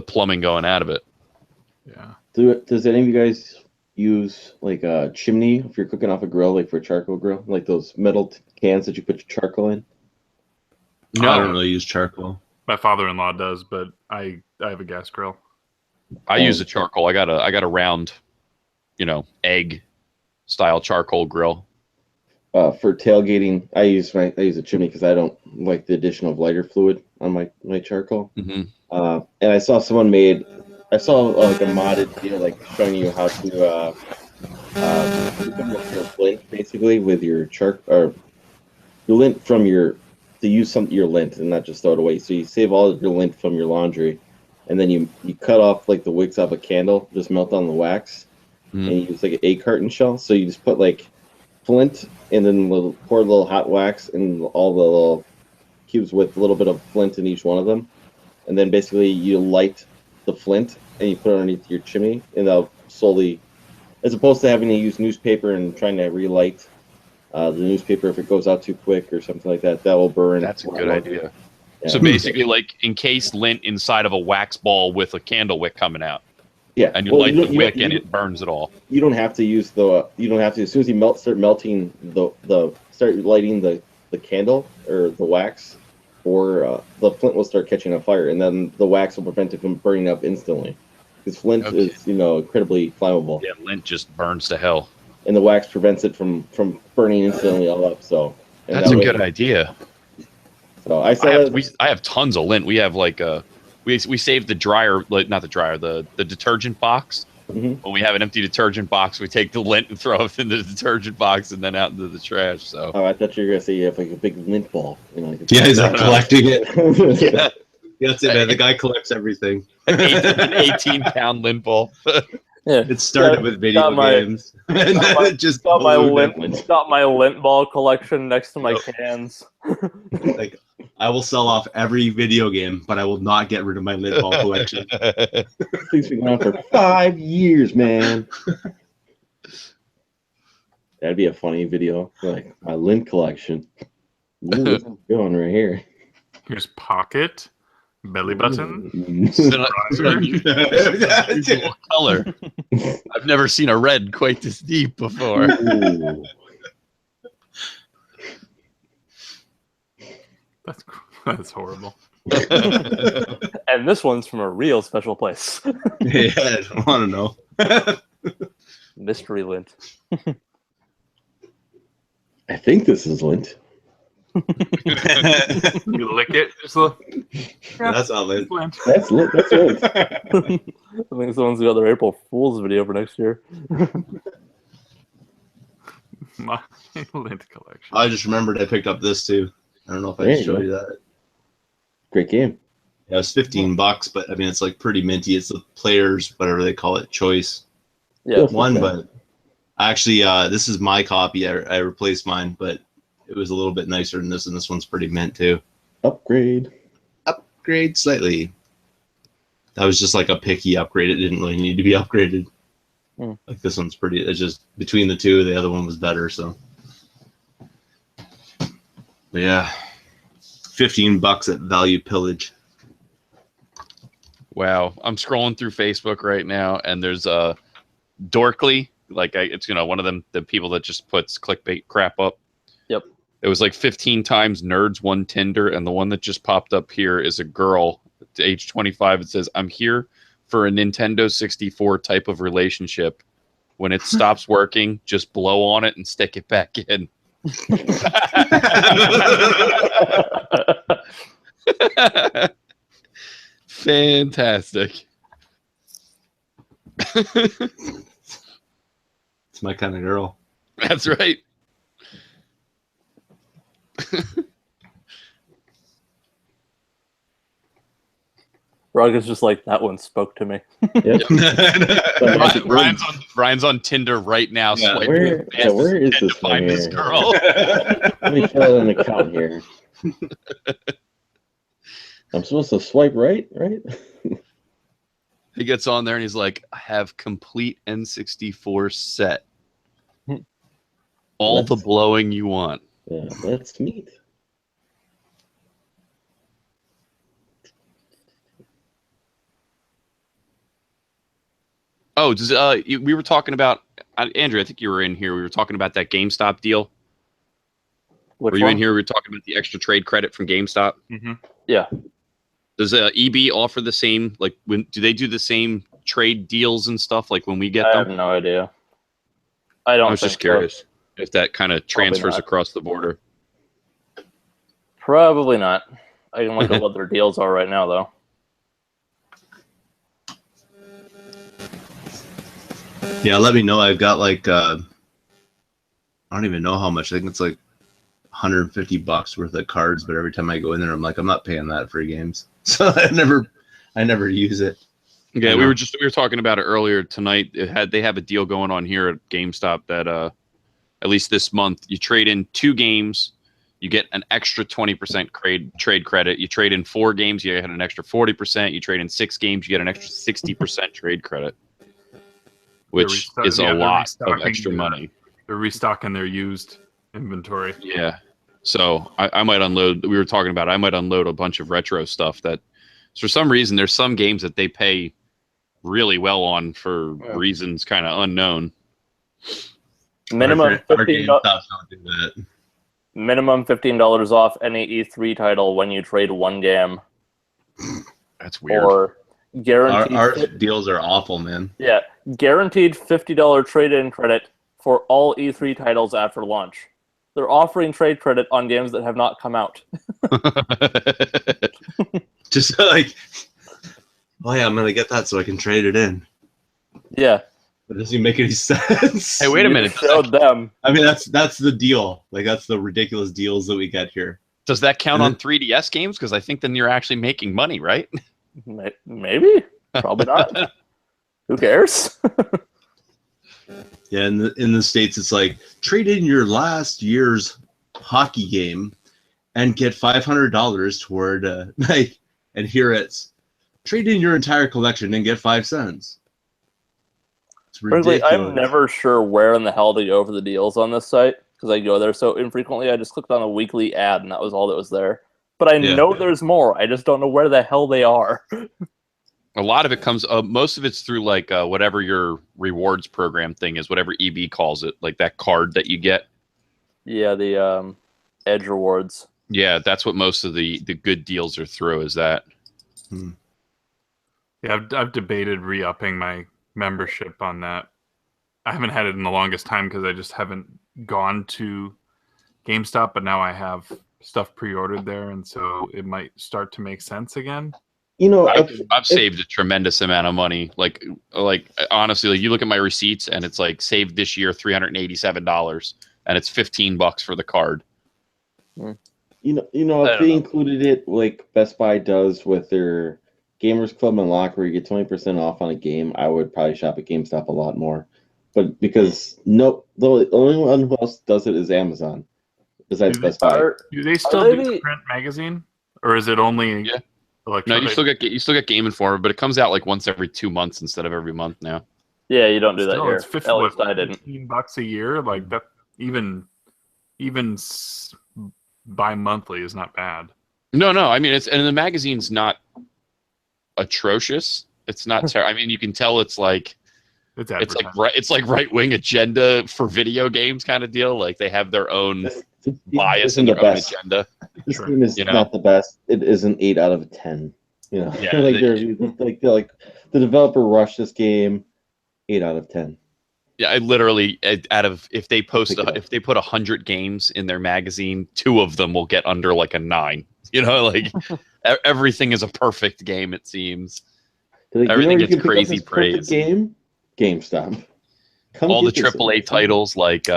plumbing going out of it. Yeah. Does any of you guys use like a chimney if you're cooking off a grill, like for a charcoal grill, like those metal cans that you put your charcoal in? No, I don't really use charcoal. My father-in-law does, but I have a gas grill. I use a charcoal. I got a round, egg style charcoal grill. For tailgating, I use a chimney because I don't like the addition of lighter fluid on my charcoal. Mm-hmm. And I saw someone like a modded video, like showing you how to your lint basically with your your lint from your lint and not just throw it away. So you save all of your lint from your laundry, and then you cut off like the wicks off a candle, just melt down the wax, and you use like an 8 carton shell. So you just put like flint and then pour a little hot wax in all the little cubes with a little bit of flint in each one of them, and then basically you light the flint and you put it underneath your chimney, and that'll slowly, as opposed to having to use newspaper and trying to relight the newspaper if it goes out too quick or something like that, that will burn. That's a good idea. Yeah. So basically, like encase lint inside of a wax ball with a candle wick coming out. Yeah, and you light the wick and it burns it all. You don't have to use as soon as you start melting start lighting the candle or the wax, or the flint will start catching on fire, and then the wax will prevent it from burning up instantly. Because flint is incredibly flammable. Yeah, lint just burns to hell. And the wax prevents it from burning instantly all up. So that's a good idea. So I have tons of lint. We have like we saved the dryer, like not the dryer, the detergent box. Mm-hmm. When we have an empty detergent box, we take the lint and throw it in the detergent box and then out into the trash. So I thought you were gonna say you have like a big lint ball. He's like collecting it. Yeah, that's it, man. The guy collects everything. An 18-pound lint ball. Yeah, it started with video games. Got my lint ball collection next to my cans. Like, I will sell off every video game, but I will not get rid of my lint ball collection. Things been going on for 5 years, man. That'd be a funny video, like my lint collection. Ooh, what's going right here? Here's pocket. Belly button. Unusual color. I've never seen a red quite this deep before. That's horrible. And this one's from a real special place. Yeah, I don't want to know. Mystery lint. I think this is lint. You lick it. Just look. That's not lint. Lint. That's lint. That's lint. I think someone's got their April Fool's video for next year. My lint collection. I just remembered I picked up this too. I don't know if I There can you show go. you that. Great game. Yeah, it was $15, but I mean it's like pretty minty. It's the players, whatever they call it, choice Yeah. one. But actually, this is my copy. I replaced mine, but it was a little bit nicer than this, and this one's pretty mint too. Upgrade. Upgrade slightly. That was just like a picky upgrade. It didn't really need to be upgraded. Hmm. Like this one's pretty. It's just between the two, the other one was better. So, but yeah, $15 at Value Pillage. Wow, I'm scrolling through Facebook right now, and there's a Dorkly, like it's one of them, the people that just puts clickbait crap up. Yep. It was like 15 times nerds, one Tinder, and the one that just popped up here is a girl, age 25. It says, "I'm here for a Nintendo 64 type of relationship. When it stops working, just blow on it and stick it back in." Fantastic. It's my kind of girl. That's right. Rog is just like, that one spoke to me. Yep. Ryan's on Tinder right now. Yeah. swiping Where, as fast yeah, where as he is can this to find one this here? girl? Let me fill out an account here. I'm supposed to swipe right? He gets on there and he's like, "I have complete N64 set. All the Let's- blowing you want." Yeah, let's meet. Oh, we were talking about, Andrew, I think you were in here. We were talking about that GameStop deal. Which Were you one? in here? We were talking about the extra trade credit from GameStop. Mm-hmm. Yeah. Does EB offer the same, like, do they do the same trade deals and stuff like when we get I them? have no idea. I don't I was think just curious if that kind of transfers not. across the border. So. Probably not. I can look at what their deals are right now, though. Yeah, let me know. I've got like I don't even know how much. I think it's like $150 worth of cards, but every time I go in there, I'm like, I'm not paying that for games. So I never use it. Yeah, I we know. were talking about it earlier tonight. They have a deal going on here at GameStop that at least this month, you trade in 2 games, you get an extra 20% trade credit. You trade in 4 games, you get an extra 40%. You trade in 6 games, you get an extra 60% trade credit, which is a lot of extra money. They're restocking their used inventory. Yeah. So I might unload. We were talking about I might unload a bunch of retro stuff that, for some reason, there's some games that they pay really well on for reasons kind of unknown. Minimum Our $15, GameStops don't do that. minimum $15 off any E3 title when you trade 1 game. That's weird. Or guaranteed. Our deals are awful, man. Yeah, guaranteed $50 trade-in credit for all E3 titles after launch. They're offering trade credit on games that have not come out. Just like, oh yeah, I'm gonna get that so I can trade it in. Yeah. That doesn't even make any sense. Hey, wait a You minute. showed them. I mean, that's the deal. Like, that's the ridiculous deals that we get here. Does that count And on 3DS games? Because I think then you're actually making money, right? Maybe. Probably not. Who cares? Yeah, in the States, it's like, trade in your last year's hockey game and get $500 toward, and here it's, trade in your entire collection and get 5 cents. It's Frankly, ridiculous. I'm never sure where in the hell to go for the deals on this site because I go there so infrequently. I just clicked on a weekly ad and that was all that was there. But I know there's more. I just don't know where the hell they are. A lot of it comes, most of it's through like whatever your rewards program thing is, whatever EB calls it, like that card that you get. Yeah, the Edge rewards. Yeah, that's what most of the good deals are through, is that. Yeah, I've debated re-upping my membership on that I haven't had it in the longest time because I just haven't gone to GameStop, but now I have stuff pre-ordered there, and so it might start to make sense again. You know, I've saved a tremendous amount of money. Like honestly, like you look at my receipts and it's like saved this year $387, and it's $15 for the card. you know, if they included it like Best Buy does with their Gamers Club and Lock, where you get 20% off on a game, I would probably shop at GameStop a lot more. But because the only one who else does it is Amazon, besides Best Buy. Do they still do the print magazine, or is it only? Yeah. Electronic? No, you still get Game Informer, but it comes out like once every 2 months instead of every month now. Yeah, you don't do that here. It's At least I didn't. $15 a year, like that. Even bi-monthly is not bad. No. I mean, and the magazine's not atrocious. It's not terrible. I mean, you can tell it's like right wing agenda for video games kind of deal. Like they have their own bias and their own agenda. This game is not the best. It is an 8 out of 10. You know, yeah, like the developer rushed this game. 8 out of 10. Yeah, I literally if they put 100 games in their magazine, 2 of them will get under like a 9. You know, like everything is a perfect game. It seems everything gets crazy praise. Game, GameStop. All the AAA titles, like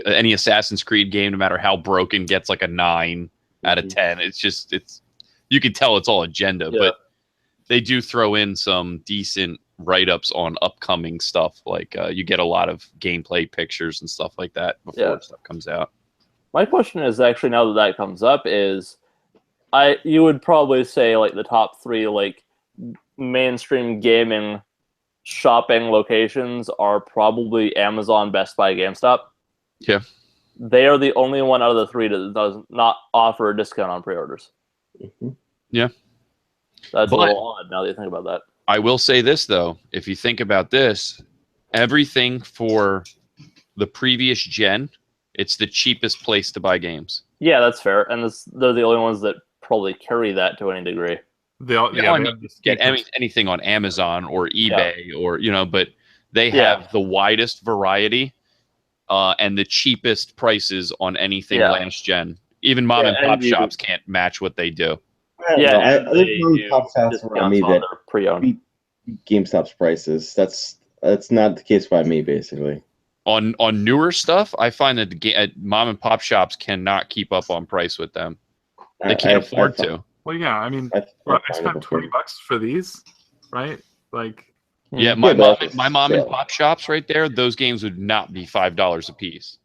any Assassin's Creed game, no matter how broken, gets like a 9 out of 10. It's you can tell it's all agenda, but they do throw in some decent write-ups on upcoming stuff. Like you get a lot of gameplay pictures and stuff like that before stuff comes out. My question is actually, now that comes up, is you would probably say like the top 3 like mainstream gaming shopping locations are probably Amazon, Best Buy, GameStop. Yeah. They are the only one out of the 3 that does not offer a discount on pre-orders. Yeah. That's a little odd now that you think about that. I will say this, though. If you think about this, everything for the previous gen, it's the cheapest place to buy games. Yeah, that's fair. And they're the only ones that probably carry that to any degree. Get anything on Amazon or eBay or, but they have the widest variety and the cheapest prices on anything last gen. Even mom and pop shops can't match what they do. I think pop shops around me that pre-owned GameStop's prices. That's not the case by me, basically. On newer stuff, I find that mom and pop shops cannot keep up on price with them. They can't afford to. Well, yeah, I mean, I spent $20 for these, right? Like, yeah, my mom and pop shops right there. Those games would not be $5 a piece.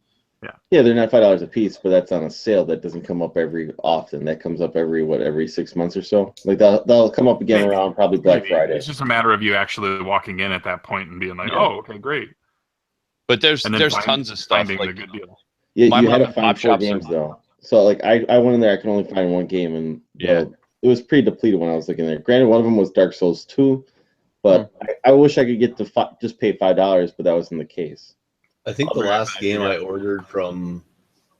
Yeah, they're not $5 a piece, but that's on a sale that doesn't come up every often. That comes up every 6 months or so. Like that'll come up again around probably Black Friday. It's just a matter of you actually walking in at that point and being like, "Oh, okay, great." But there's tons of stuff like a good deal. Yeah, you had to find 4 games though. So like I went in there, I could only find 1 game, and it was pretty depleted when I was looking there. Granted, one of them was Dark Souls 2, but I wish I could get to just pay $5, but that wasn't the case. I think the last game I ordered from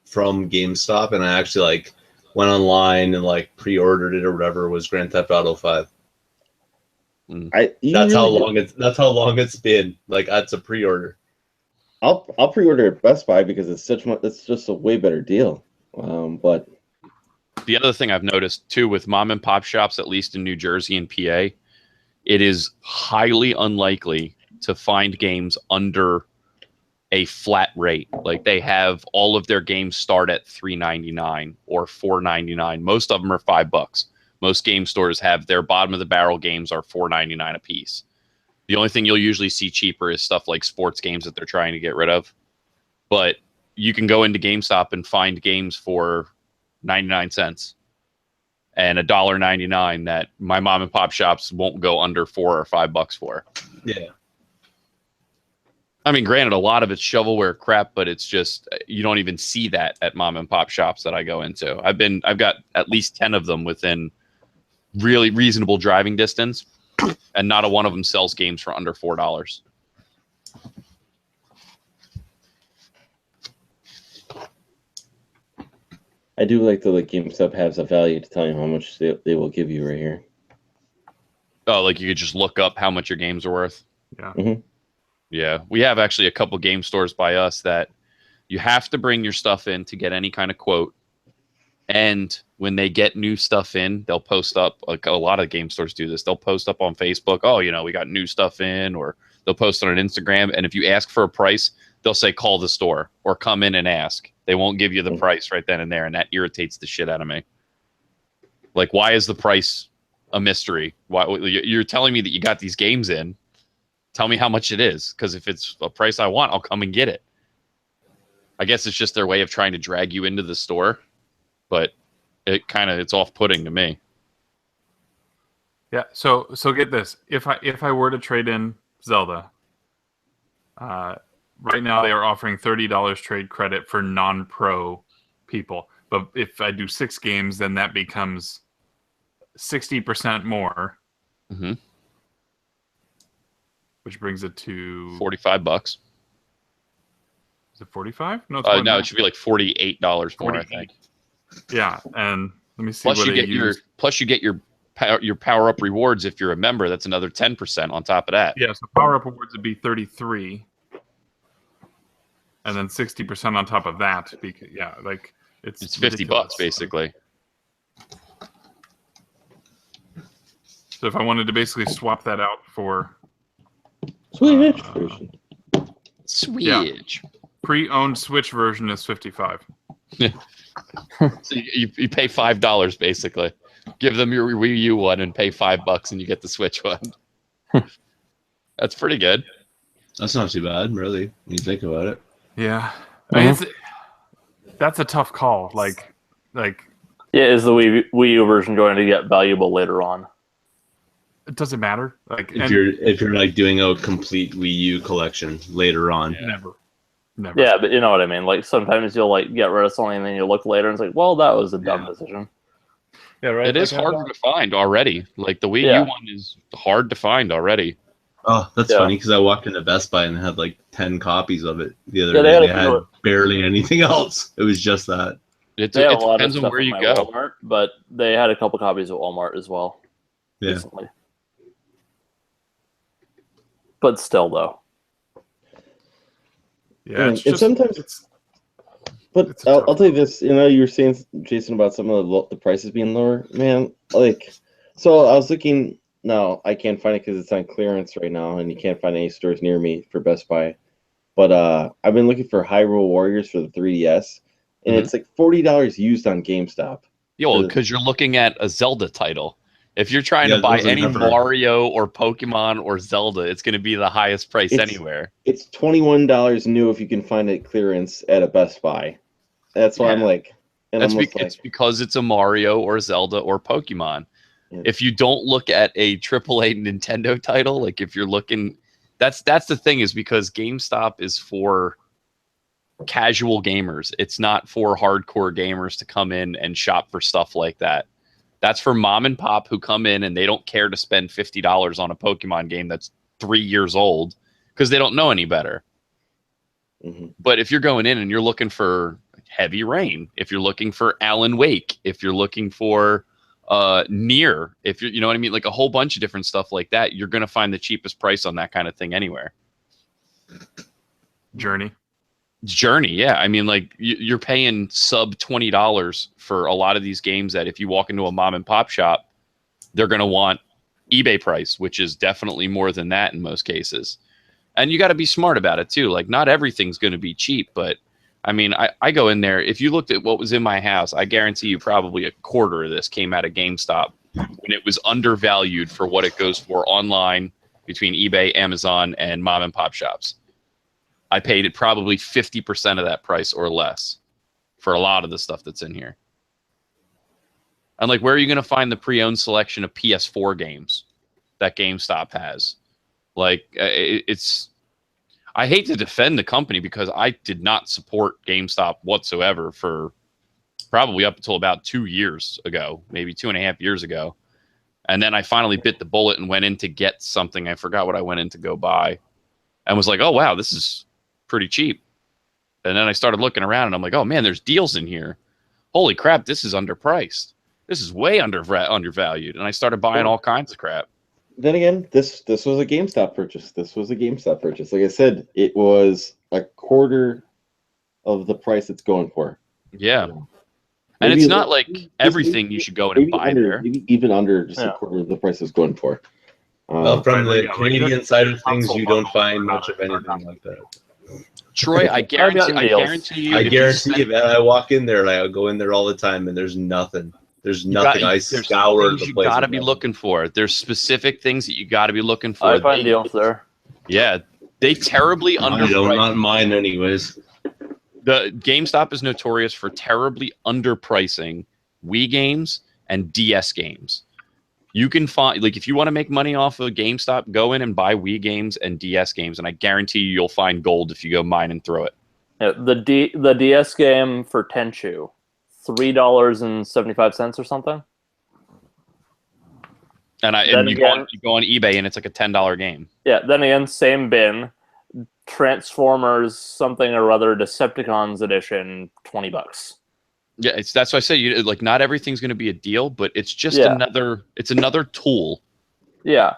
GameStop, and I actually went online and pre-ordered it or whatever, was Grand Theft Auto 5. That's how long it's been. That's a pre-order. I'll pre-order at Best Buy because it's just a way better deal. But the other thing I've noticed too with mom and pop shops, at least in New Jersey and PA, it is highly unlikely to find games under a flat rate. Like they have all of their games start at $3.99 or $4.99. Most of them are $5. Most game stores have their bottom of the barrel games are $4.99 a piece. The only thing you'll usually see cheaper is stuff like sports games that they're trying to get rid of. But you can go into GameStop and find games for 99 cents and $1.99 that my mom and pop shops won't go under $4 or $5 for. Yeah. I mean, granted, a lot of it's shovelware crap, but it's just you don't even see that at mom and pop shops that I go into. I've got at least 10 of them within really reasonable driving distance, and not a one of them sells games for under $4. I do like the GameStop has a value to tell you how much they will give you right here. Oh, like you could just look up how much your games are worth. Yeah. Mm-hmm. Yeah, we have actually a couple game stores by us that you have to bring your stuff in to get any kind of quote. And when they get new stuff in, they'll post up, like a lot of game stores do this. They'll post up on Facebook, oh, we got new stuff in, or they'll post on an Instagram. And if you ask for a price, they'll say, call the store or come in and ask. They won't give you the price right then and there. And that irritates the shit out of me. Like, why is the price a mystery? Why you're telling me that you got these games in? Tell me how much it is. Because if it's a price I want, I'll come and get it. I guess it's just their way of trying to drag you into the store. But it's off-putting to me. Yeah. So get this. If I were to trade in Zelda, right now they are offering $30 trade credit for non-pro people. But if I do 6 games, then that becomes 60% more. Mm-hmm. Which brings it to $45. Is it 45? No, no, it should be like $48 more, 48. I think. Yeah, and let me see. Plus, what you get your power up rewards if you're a member. That's another 10% on top of that. Yeah, so power up rewards would be 33, and then 60% on top of that. Because it's $50 basically. So if I wanted to basically swap that out for Switch version. Switch. Pre-owned Switch version is 55. So you pay $5 basically. Give them your Wii U one and pay $5 and you get the Switch one. That's pretty good. That's not too bad, really, when you think about it. Yeah, I mean, that's a tough call. Like, yeah, is the Wii U version going to get valuable later on? It doesn't matter. Like, if you're like doing a complete Wii U collection later on, never. Yeah, but you know what I mean. Like sometimes you'll like get rid of something and then you look later and it's like, well, that was a dumb decision. Yeah, right. It is harder to find already. Like the Wii U one is hard to find already. Oh, that's funny because I walked into Best Buy and had like 10 copies of it the other day. They had barely anything else. It was just that. It depends on where you go. Walmart, but they had a couple copies at Walmart as well. Yeah. Recently. But still, though. Yeah, I'll tell you this. You were saying, Jason, about some of the prices being lower. Man, so I was looking. No, I can't find it because it's on clearance right now, and you can't find any stores near me for Best Buy. But I've been looking for Hyrule Warriors for the 3DS, and it's like $40 used on GameStop. Yeah, because you're looking at a Zelda title. If you're trying to buy any Mario or Pokemon or Zelda, it's going to be the highest price anywhere. It's $21 new if you can find it clearance at a Best Buy. That's why I'm like... It's because it's a Mario or Zelda or Pokemon. Yeah. If you don't look at a AAA Nintendo title, like if you're looking... That's the thing, is because GameStop is for casual gamers. It's not for hardcore gamers to come in and shop for stuff like that. That's for mom and pop who come in and they don't care to spend $50 on a Pokemon game that's 3 years old because they don't know any better. Mm-hmm. But if you're going in and you're looking for Heavy Rain, if you're looking for Alan Wake, if you're looking for Nier, if you know what I mean, like a whole bunch of different stuff like that, you're going to find the cheapest price on that kind of thing anywhere. Journey, yeah. I mean, like you're paying sub $20 for a lot of these games that if you walk into a mom and pop shop, they're going to want eBay price, which is definitely more than that in most cases. And you got to be smart about it too. Like not everything's going to be cheap, but I mean, I go in there. If you looked at what was in my house, I guarantee you probably a quarter of this came out of GameStop when it was undervalued for what it goes for online between eBay, Amazon, and mom and pop shops. I paid it probably 50% of that price or less for a lot of the stuff that's in here. And like, where are you going to find the pre-owned selection of PS4 games that GameStop has? Like, I hate to defend the company because I did not support GameStop whatsoever for probably up until about 2 years ago, maybe 2.5 years ago. And then I finally bit the bullet and went in to get something. I forgot what I went in to go buy and was like, oh, wow, this is pretty cheap. And then I started looking around and I'm like, oh, man, there's deals in here. Holy crap, this is underpriced. This is way undervalued. And I started buying all kinds of crap. then again, this was a GameStop purchase. This was a GameStop purchase. Like I said, it was a quarter of the price it's going for. Yeah. And Maybe it's not like everything you should go in and buy there. Maybe even under just a quarter of the price it's going for. Well, from the Canadian side of things, you don't find much of anything like that. Troy, I guarantee you. I guarantee that I walk in there, I go in there all the time, and there's nothing. There's nothing. I scour the place. You got to be looking for. There's specific things that you got to be looking for. I find deals there. Yeah, they terribly underprice. Not mine, anyways. The GameStop is notorious for terribly underpricing Wii games and DS games. You can find, like, if you want to make money off of GameStop, go in and buy Wii games and DS games, and I guarantee you'll find gold if you go mine and throw it. Yeah, the DS game for Tenchu, $3.75 or something. And you go on eBay and it's like a $10 game. Yeah. Then again, same bin, Transformers something or other Decepticons edition, $20. Yeah, that's why I say like not everything's going to be a deal, but it's just another tool. Yeah,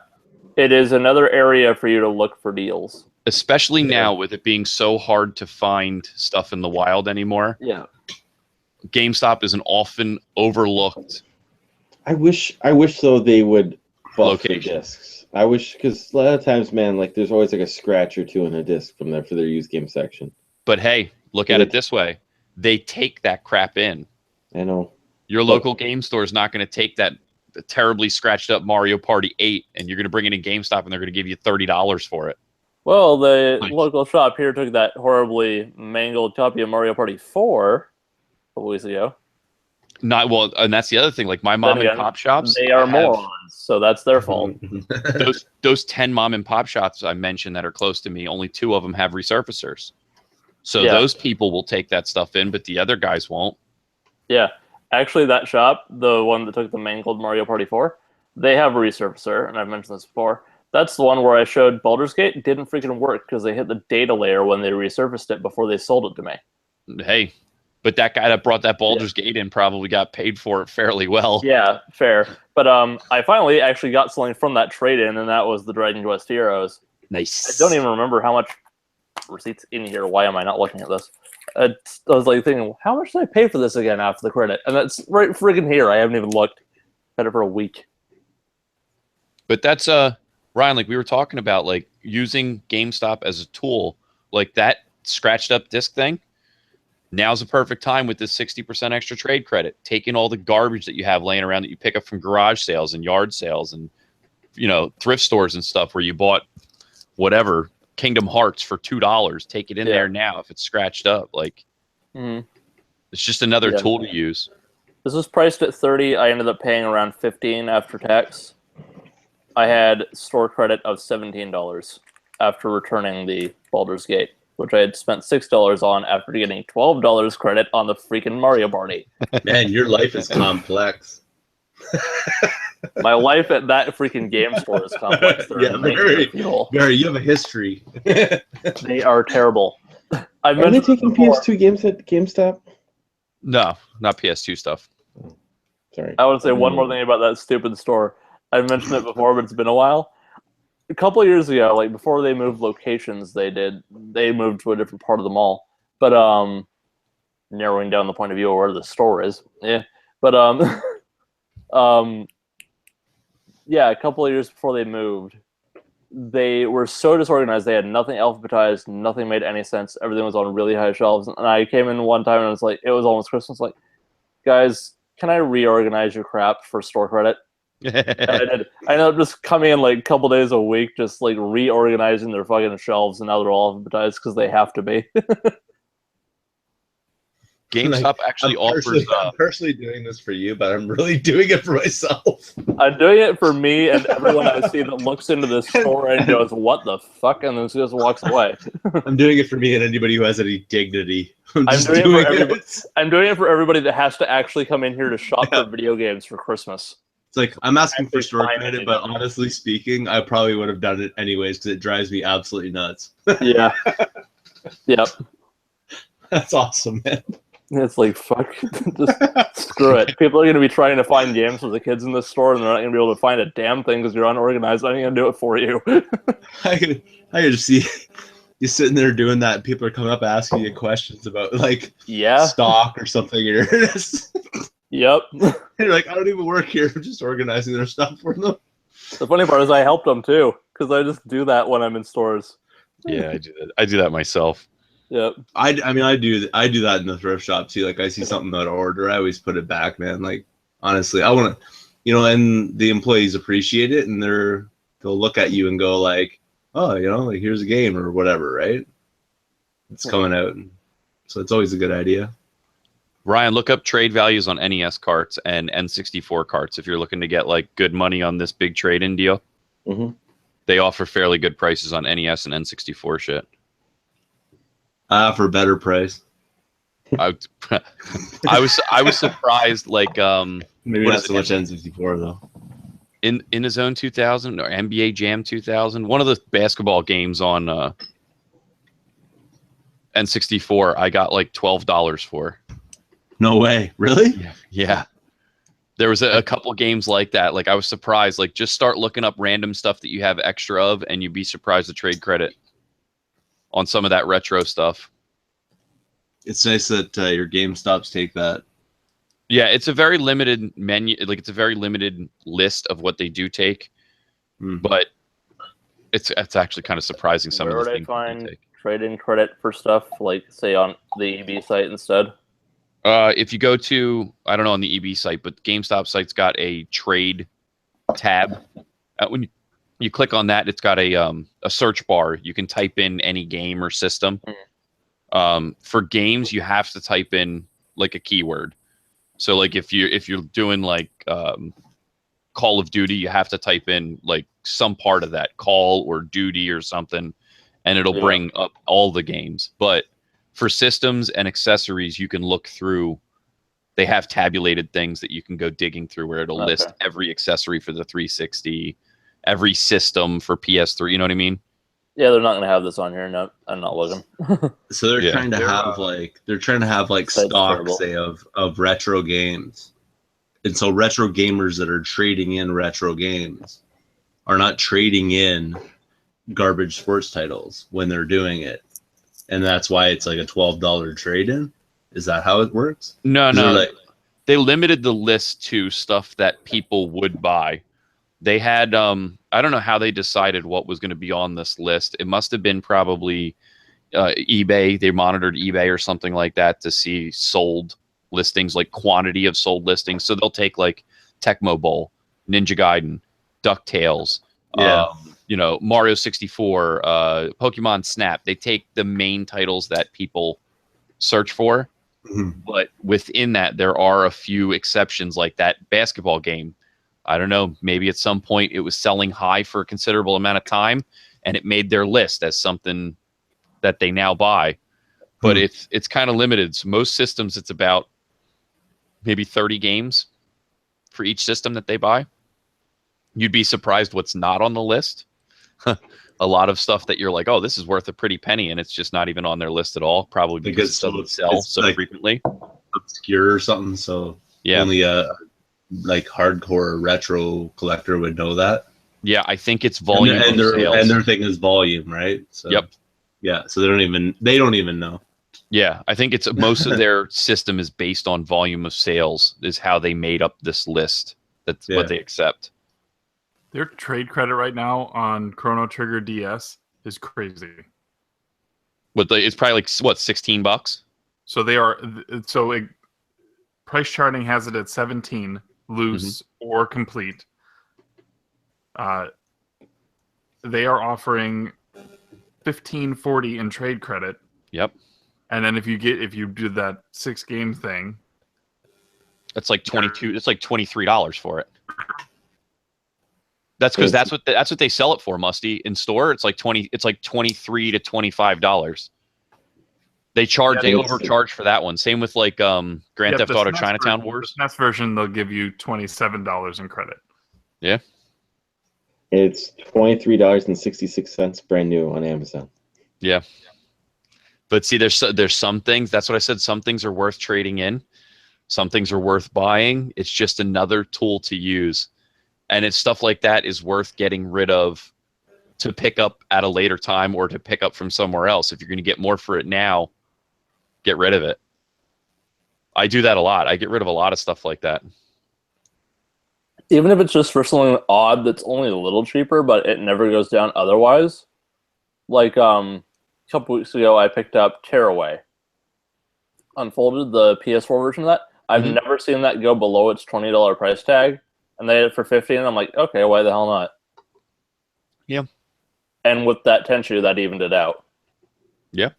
it is another area for you to look for deals, especially now with it being so hard to find stuff in the wild anymore. Yeah, GameStop is an often overlooked. I wish though they would buff the discs. I wish, because a lot of times, man, like there's always like a scratch or two in a disc from there for their used game section. But hey, look at it this way. They take that crap in. I know. Your local game store is not going to take that terribly scratched up Mario Party 8 and you're going to bring it in GameStop and they're going to give you $30 for it. Well, the local shop here took that horribly mangled copy of Mario Party 4 a couple weeks ago. Not well, and that's the other thing. Like my mom and pop shops, they are morons, so that's their fault. those 10 mom and pop shops I mentioned that are close to me, only 2 of them have resurfacers. So those people will take that stuff in, but the other guys won't. Yeah. Actually, that shop, the one that took the mangled Mario Party 4, they have a resurfacer, and I've mentioned this before. That's the one where I showed Baldur's Gate. It didn't freaking work because they hit the data layer when they resurfaced it before they sold it to me. Hey, but that guy that brought that Baldur's Gate in probably got paid for it fairly well. Yeah, fair. But I finally actually got something from that trade-in, and that was the Dragon Quest Heroes. Nice. I don't even remember how much receipts in here. Why am I not looking at this? I was like thinking, how much did I pay for this again after the credit? And that's right friggin' here. I haven't even looked. Had it for a week. But that's Ryan, like we were talking about, like using GameStop as a tool, like that scratched up disc thing. Now's a perfect time with this 60% extra trade credit. Taking all the garbage that you have laying around that you pick up from garage sales and yard sales and thrift stores and stuff where you bought whatever Kingdom Hearts for $2. Take it in there now if it's scratched up. Like it's just another tool to use. This was priced at $30. I ended up paying around $15 after tax. I had store credit of $17 after returning the Baldur's Gate, which I had spent $6 on after getting $12 credit on the freaking Mario Party. Man, your life is complex. My life at that freaking game store is complex. Very. You have a history. They are terrible. Are they taking PS2 games at GameStop? No, not PS2 stuff. Sorry. I want to say one more thing about that stupid store. I've mentioned it before, but it's been a while. A couple of years ago, like before they moved locations, they moved to a different part of the mall. But narrowing down the point of view of where the store is. Yeah. But yeah, a couple of years before they moved, they were so disorganized. They had nothing alphabetized, nothing made any sense. Everything was on really high shelves. And I came in one time and it was almost Christmas. Like, guys, can I reorganize your crap for store credit? And I did. I ended up just coming in like a couple days a week, just like reorganizing their fucking shelves, and now they're all alphabetized because they have to be. GameStop actually offers. I'm personally doing this for you, but I'm really doing it for myself. I'm doing it for me and everyone I see that looks into the store and goes, "What the fuck?" and then just walks away. I'm doing it for me and anybody who has any dignity. I'm doing it for everybody that has to actually come in here to shop for video games for Christmas. It's like, I'm asking for store credit, but honestly speaking, I probably would have done it anyways because it drives me absolutely nuts. Yeah. Yep. That's awesome, man. It's like, fuck, just screw it. People are going to be trying to find games for the kids in this store, and they're not going to be able to find a damn thing because you're unorganized. I'm going to do it for you. I could just see you sitting there doing that, and people are coming up asking you questions about like stock or something. And you're just, yep. You're like, I don't even work here. I'm just organizing their stuff for them. The funny part is I helped them too, because I just do that when I'm in stores. Yeah, I do that. I do that myself. Yep. I do that in the thrift shop too. Like I see something that I order, I always put it back, man. Like honestly, I want to, and the employees appreciate it, and they'll look at you and go like, oh, like here's a game or whatever, right? It's coming out, so it's always a good idea. Ryan, look up trade values on NES carts and N64 carts if you're looking to get like good money on this big trade-in deal. Mm-hmm. They offer fairly good prices on NES and N64 shit. For a better price. I was surprised. Like maybe not so much N64 though. In the Zone 2000 or NBA Jam 2000, one of the basketball games on N64, I got like $12 for. No way, really? Yeah. There was a couple games like that. Like I was surprised. Like just start looking up random stuff that you have extra of, and you'd be surprised the trade credit on some of that retro stuff. It's nice that your GameStops take that. Yeah, it's a very limited menu. Like it's a very limited list of what they do take, but it's actually kind of surprising some of the things they take. Trade-in credit for stuff like say on the EB site instead. If you go to, I don't know on the EB site, but GameStop site's got a trade tab. When you click on that, it's got a search bar. You can type in any game or system. For games, you have to type in like a keyword. So like if you're doing like Call of Duty, you have to type in like some part of that, Call or Duty or something, and it'll bring up all the games. But for systems and accessories, you can look through. They have tabulated things that you can go digging through where it'll list every accessory for the 360, every system for PS3. You know what I mean? Yeah, they're not going to have this on here. No, I'm not looking. So they're trying to have like stock, say, of retro games. And so retro gamers that are trading in retro games are not trading in garbage sports titles when they're doing it. And that's why it's like a $12 trade-in? Is that how it works? No. They limited the list to stuff that people would buy. They had, I don't know how they decided what was going to be on this list. It must have been probably eBay. They monitored eBay or something like that to see sold listings, like quantity of sold listings. So they'll take like Tecmo Bowl, Ninja Gaiden, DuckTales, Mario 64, Pokemon Snap. They take the main titles that people search for. But within that, there are a few exceptions, like that basketball game. I don't know, maybe at some point it was selling high for a considerable amount of time, and it made their list as something that they now buy. But it's kind of limited. So most systems, it's about maybe 30 games for each system that they buy. You'd be surprised what's not on the list. A lot of stuff that you're like, oh, this is worth a pretty penny, and it's just not even on their list at all, probably because it doesn't sell so like frequently. Obscure or something, so only like hardcore retro collector would know that. Yeah, I think it's volume and their thing is volume, right? So, yeah, so they don't even know. Yeah, I think it's most of their system is based on volume of sales is how they made up this list. That's what they accept. Their trade credit right now on Chrono Trigger DS is crazy. But it's probably like what, $16? So price charting has it at 17 loose or complete. They are offering $15.40 in trade credit. Yep. And then if you do that 6 game thing, that's like $22. It's like $23 for it. That's because that's what they sell it for, Musty. In store, it's like $23 to $25. They overcharge for that one. Same with like Grand Theft Auto Chinatown Wars. The SNES version, they'll give you $27 in credit. Yeah. It's $23.66 brand new on Amazon. Yeah. But see, there's some things. That's what I said. Some things are worth trading in. Some things are worth buying. It's just another tool to use, and it's stuff like that is worth getting rid of to pick up at a later time or to pick up from somewhere else. If you're going to get more for it now, get rid of it. I do that a lot. I get rid of a lot of stuff like that. Even if it's just for something odd that's only a little cheaper, but it never goes down otherwise. Like a couple weeks ago, I picked up Tearaway. Unfolded, the PS4 version of that. I've never seen that go below its $20 price tag, and they had it for $50, and I'm like, okay, why the hell not? Yeah. And with that tension, that evened it out. Yeah.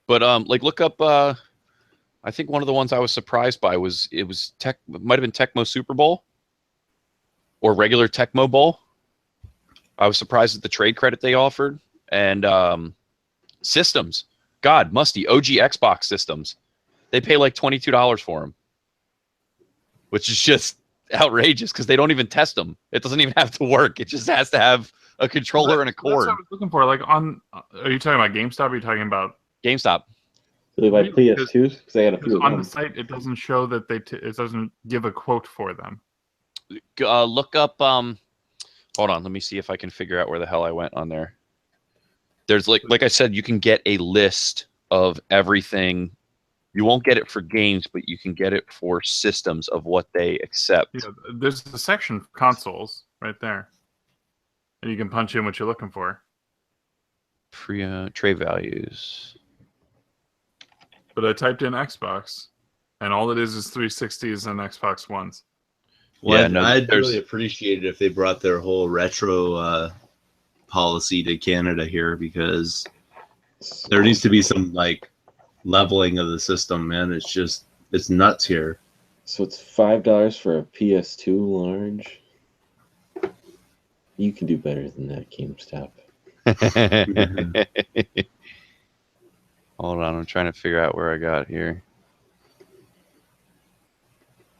But like look up. I think one of the ones I was surprised by was it might have been Tecmo Super Bowl or regular Tecmo Bowl. I was surprised at the trade credit they offered, and systems. God, Musty, OG Xbox systems. They pay like $22 for them, which is just outrageous because they don't even test them. It doesn't even have to work. It just has to have a controller and a cord. That's what I was looking for. Like are you talking about GameStop? Or are you talking about GameStop? So they buy PS2s because they had a few on of the them. site? It doesn't show that it doesn't give a quote for them. Look up. Hold on. Let me see if I can figure out where the hell I went on there. There's like I said, you can get a list of everything. You won't get it for games, but you can get it for systems of what they accept. Yeah, there's a section for consoles right there, and you can punch in what you're looking for. Trade values. But I typed in Xbox, and all it is 360s and Xbox Ones. Well, Yeah, no, I'd there's- really appreciate it if they brought their whole retro policy to Canada here, because there needs to be some like leveling of the system, man. It's nuts here. So it's $5 for a PS2 large. You can do better than that, GameStop. Hold on, I'm trying to figure out where I got here.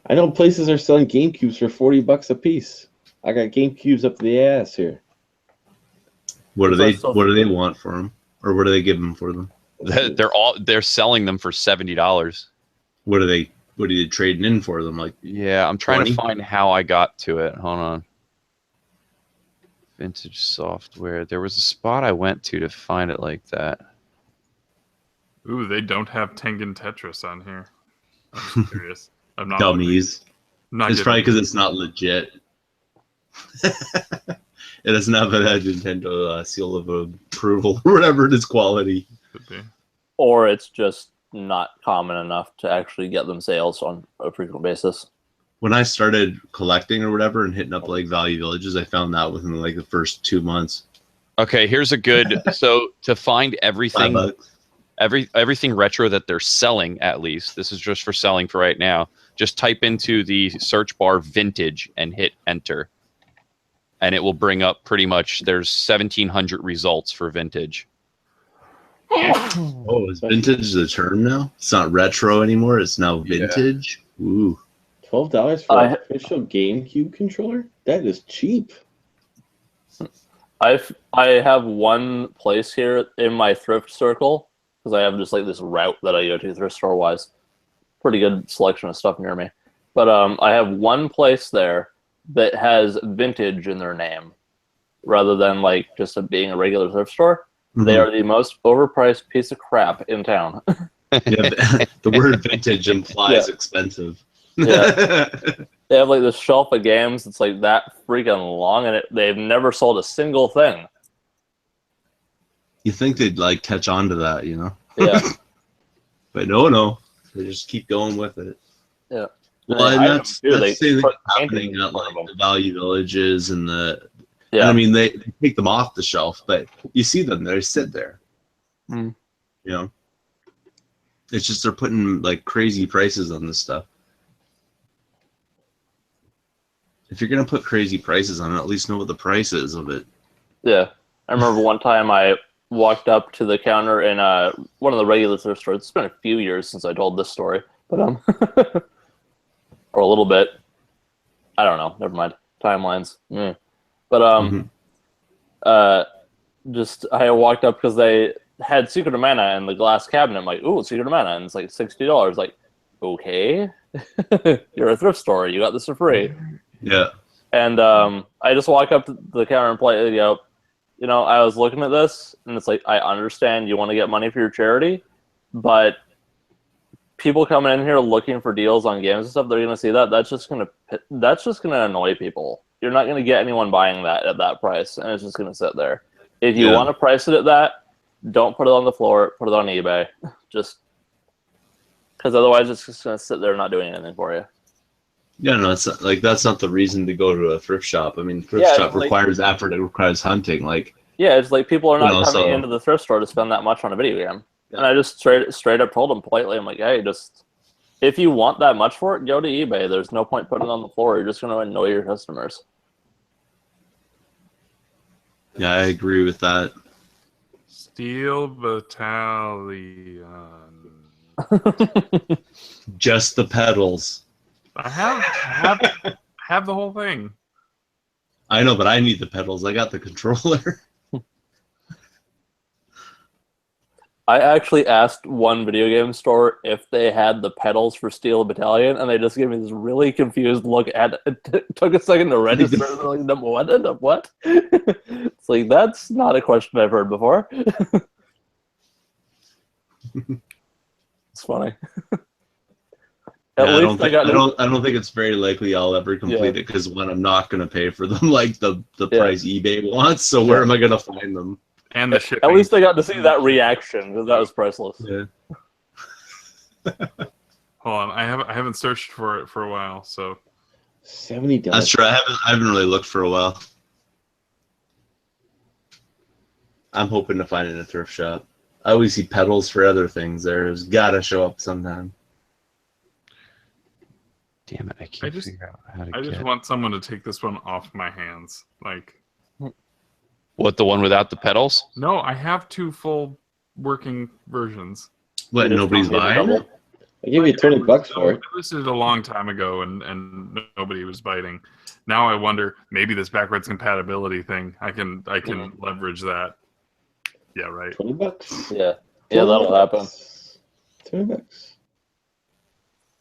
I know places are selling GameCubes for $40 a piece. I got GameCubes up the ass here. What do they want for them, or what do they give them for them? They're selling them for $70. What are they trading in for them? Like, Yeah, I'm trying 20? to find how I got to it. Hold on. Vintage software. There was a spot I went to find it like that. Ooh, they don't have Tengen Tetris on here. I'm curious. I'm not dummies. not It's getting- probably because it's not legit. It doesn't have a Nintendo seal of approval or whatever it is, quality. Could be. Or it's just not common enough to actually get them sales on a frequent basis. When I started collecting or whatever and hitting up like Value Villages, I found that within like the first 2 months. Okay, here's a good. So to find everything, $5. everything retro that they're selling, at least this is just for selling for right now. Just type into the search bar vintage and hit enter, and it will bring up pretty much. There's 1,700 results for vintage. Oh, is vintage the term now? It's not retro anymore. It's now vintage. Ooh. $12 for an official GameCube controller? That is cheap. I have one place here in my thrift circle, because I have just like this route that I go to thrift store wise. Pretty good selection of stuff near me. But I have one place there that has vintage in their name rather than like just being a regular thrift store. Mm-hmm. They are the most overpriced piece of crap in town. Yeah, the word vintage implies expensive. Yeah. They have like this shelf of games that's like that freaking long, and they've never sold a single thing. You think they'd like catch on to that, you know? Yeah. But no, they just keep going with it. Yeah. Well, and that's the same thing put happening paintings in at front of like them. the Value Villages and the. Yeah. I mean, they take them off the shelf, but you see them; they sit there. Mm. You know, it's just they're putting like crazy prices on this stuff. If you're gonna put crazy prices on it, at least know what the price is of it. Yeah. I remember one time I walked up to the counter in one of the regular thrift stores. It's been a few years since I told this story, but or a little bit. I don't know. Never mind. Timelines. But just I walked up because they had Secret of Mana in the glass cabinet. I'm like, ooh, Secret of Mana, and it's like $60. Like, okay, you're a thrift store. You got this for free. Yeah. And I just walk up to the counter and play. You know, I was looking at this, and it's like, I understand you want to get money for your charity, but people coming in here looking for deals on games and stuff, they're gonna see that. That's just gonna annoy people. You're not gonna get anyone buying that at that price, and it's just gonna sit there. If you want to price it at that, don't put it on the floor. Put it on eBay. Just because otherwise, it's just gonna sit there not doing anything for you. Yeah, no, it's like that's not the reason to go to a thrift shop. I mean, thrift shop requires effort. It requires hunting. Like, yeah, it's like people are not coming into the thrift store to spend that much on a video game. Yeah. And I just straight up told them politely, I'm like, hey, just if you want that much for it, go to eBay. There's no point putting it on the floor. You're just going to annoy your customers. Yeah, I agree with that. Steel Battalion. Just the pedals. I have the whole thing. I know, but I need the pedals. I got the controller. I actually asked one video game store if they had the pedals for Steel Battalion, and they just gave me this really confused look at it. It took a second to register. Like, what? It's like, that's not a question I've heard before. It's funny. I don't think it's very likely I'll ever complete it, because when I'm not going to pay for them like the price eBay wants, so where am I going to find them? And the shipping. At least I got to see that reaction, because that was priceless. Yeah. Hold on, I haven't searched for it for a while, so $70. That's true. I haven't really looked for a while. I'm hoping to find it in a thrift shop. I always see pedals for other things. There's gotta show up sometime. Damn it! I can't figure out how to I just want someone to take this one off my hands. Like, what, the one without the pedals? no, I have two full working versions. What? Nobody's buying it? I gave you $20 for it. I listed it a long time ago, and nobody was biting. Now I wonder, maybe this backwards compatibility thing, I can leverage that. Yeah, right. $20. Yeah, that'll happen. $20.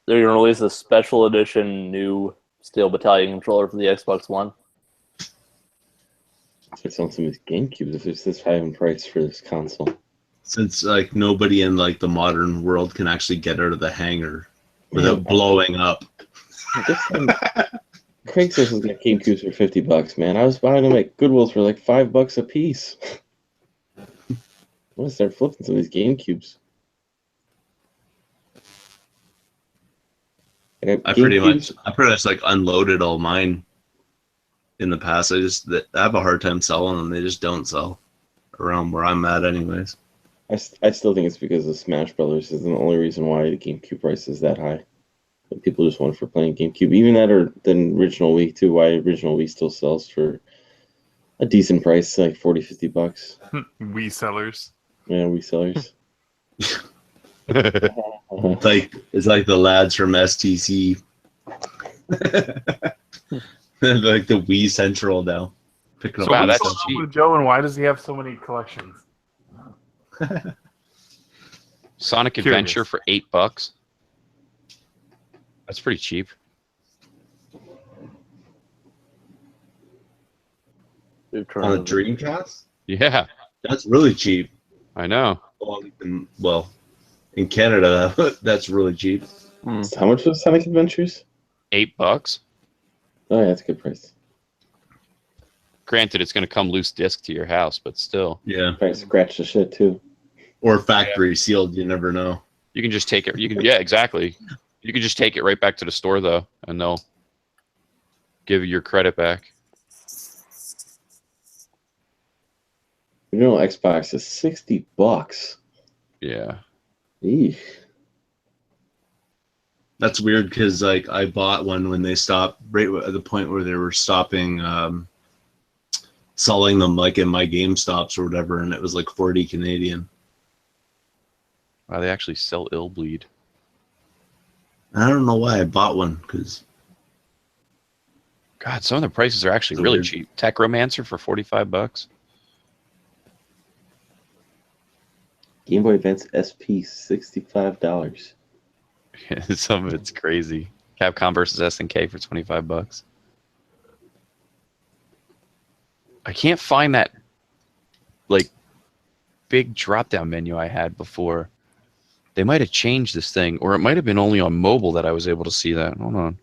They're gonna release a special edition new Steel Battalion controller for the Xbox One. It's on some of these GameCubes if it's this high in price for this console. Since like nobody in like the modern world can actually get out of the hangar without blowing up. Craig says he's got GameCubes for $50, man. I was buying them at Goodwill's for like $5 a piece. I'm gonna start flipping some of these GameCubes. I pretty much like unloaded all mine in the past. I have a hard time selling them. They just don't sell around where I'm at anyways. I still think it's because of Smash Brothers is the only reason why the GameCube price is that high. But people just want it for playing GameCube. Even that or than original Wii too. Why original Wii still sells for a decent price, like $40-$50. Wii sellers. Yeah, Wii sellers. It's like the lads from STC. Like the Wii Central now. Picking up. Wow, what's that's going on cheap. with Joe, and why does he have so many collections? Sonic Curious. Adventure for $8. That's pretty cheap. On the Dreamcast? Yeah, That's really cheap. I know. Well, in Canada, that's really cheap. So how much was Sonic Adventures? $8. Oh yeah, that's a good price. Granted, it's going to come loose disc to your house, but still. Yeah. Probably scratch the shit too. Or factory sealed, you never know. You can just take it. Yeah, exactly. You can just take it right back to the store, though, and they'll give you your credit back. You know, Xbox is $60. Yeah. Eesh. That's weird because like I bought one when they stopped right at the point where they were stopping selling them like in my GameStops or whatever, and it was like 40 Canadian. Wow, they actually sell Illbleed. I don't know why I bought one because God, some of the prices are actually really cheap. Techromancer for $45. Game Boy Advance SP, $65. Some of it's crazy. Capcom versus SNK for $25. I can't find that like big drop-down menu I had before. They might have changed this thing, or it might have been only on mobile that I was able to see that. Hold on.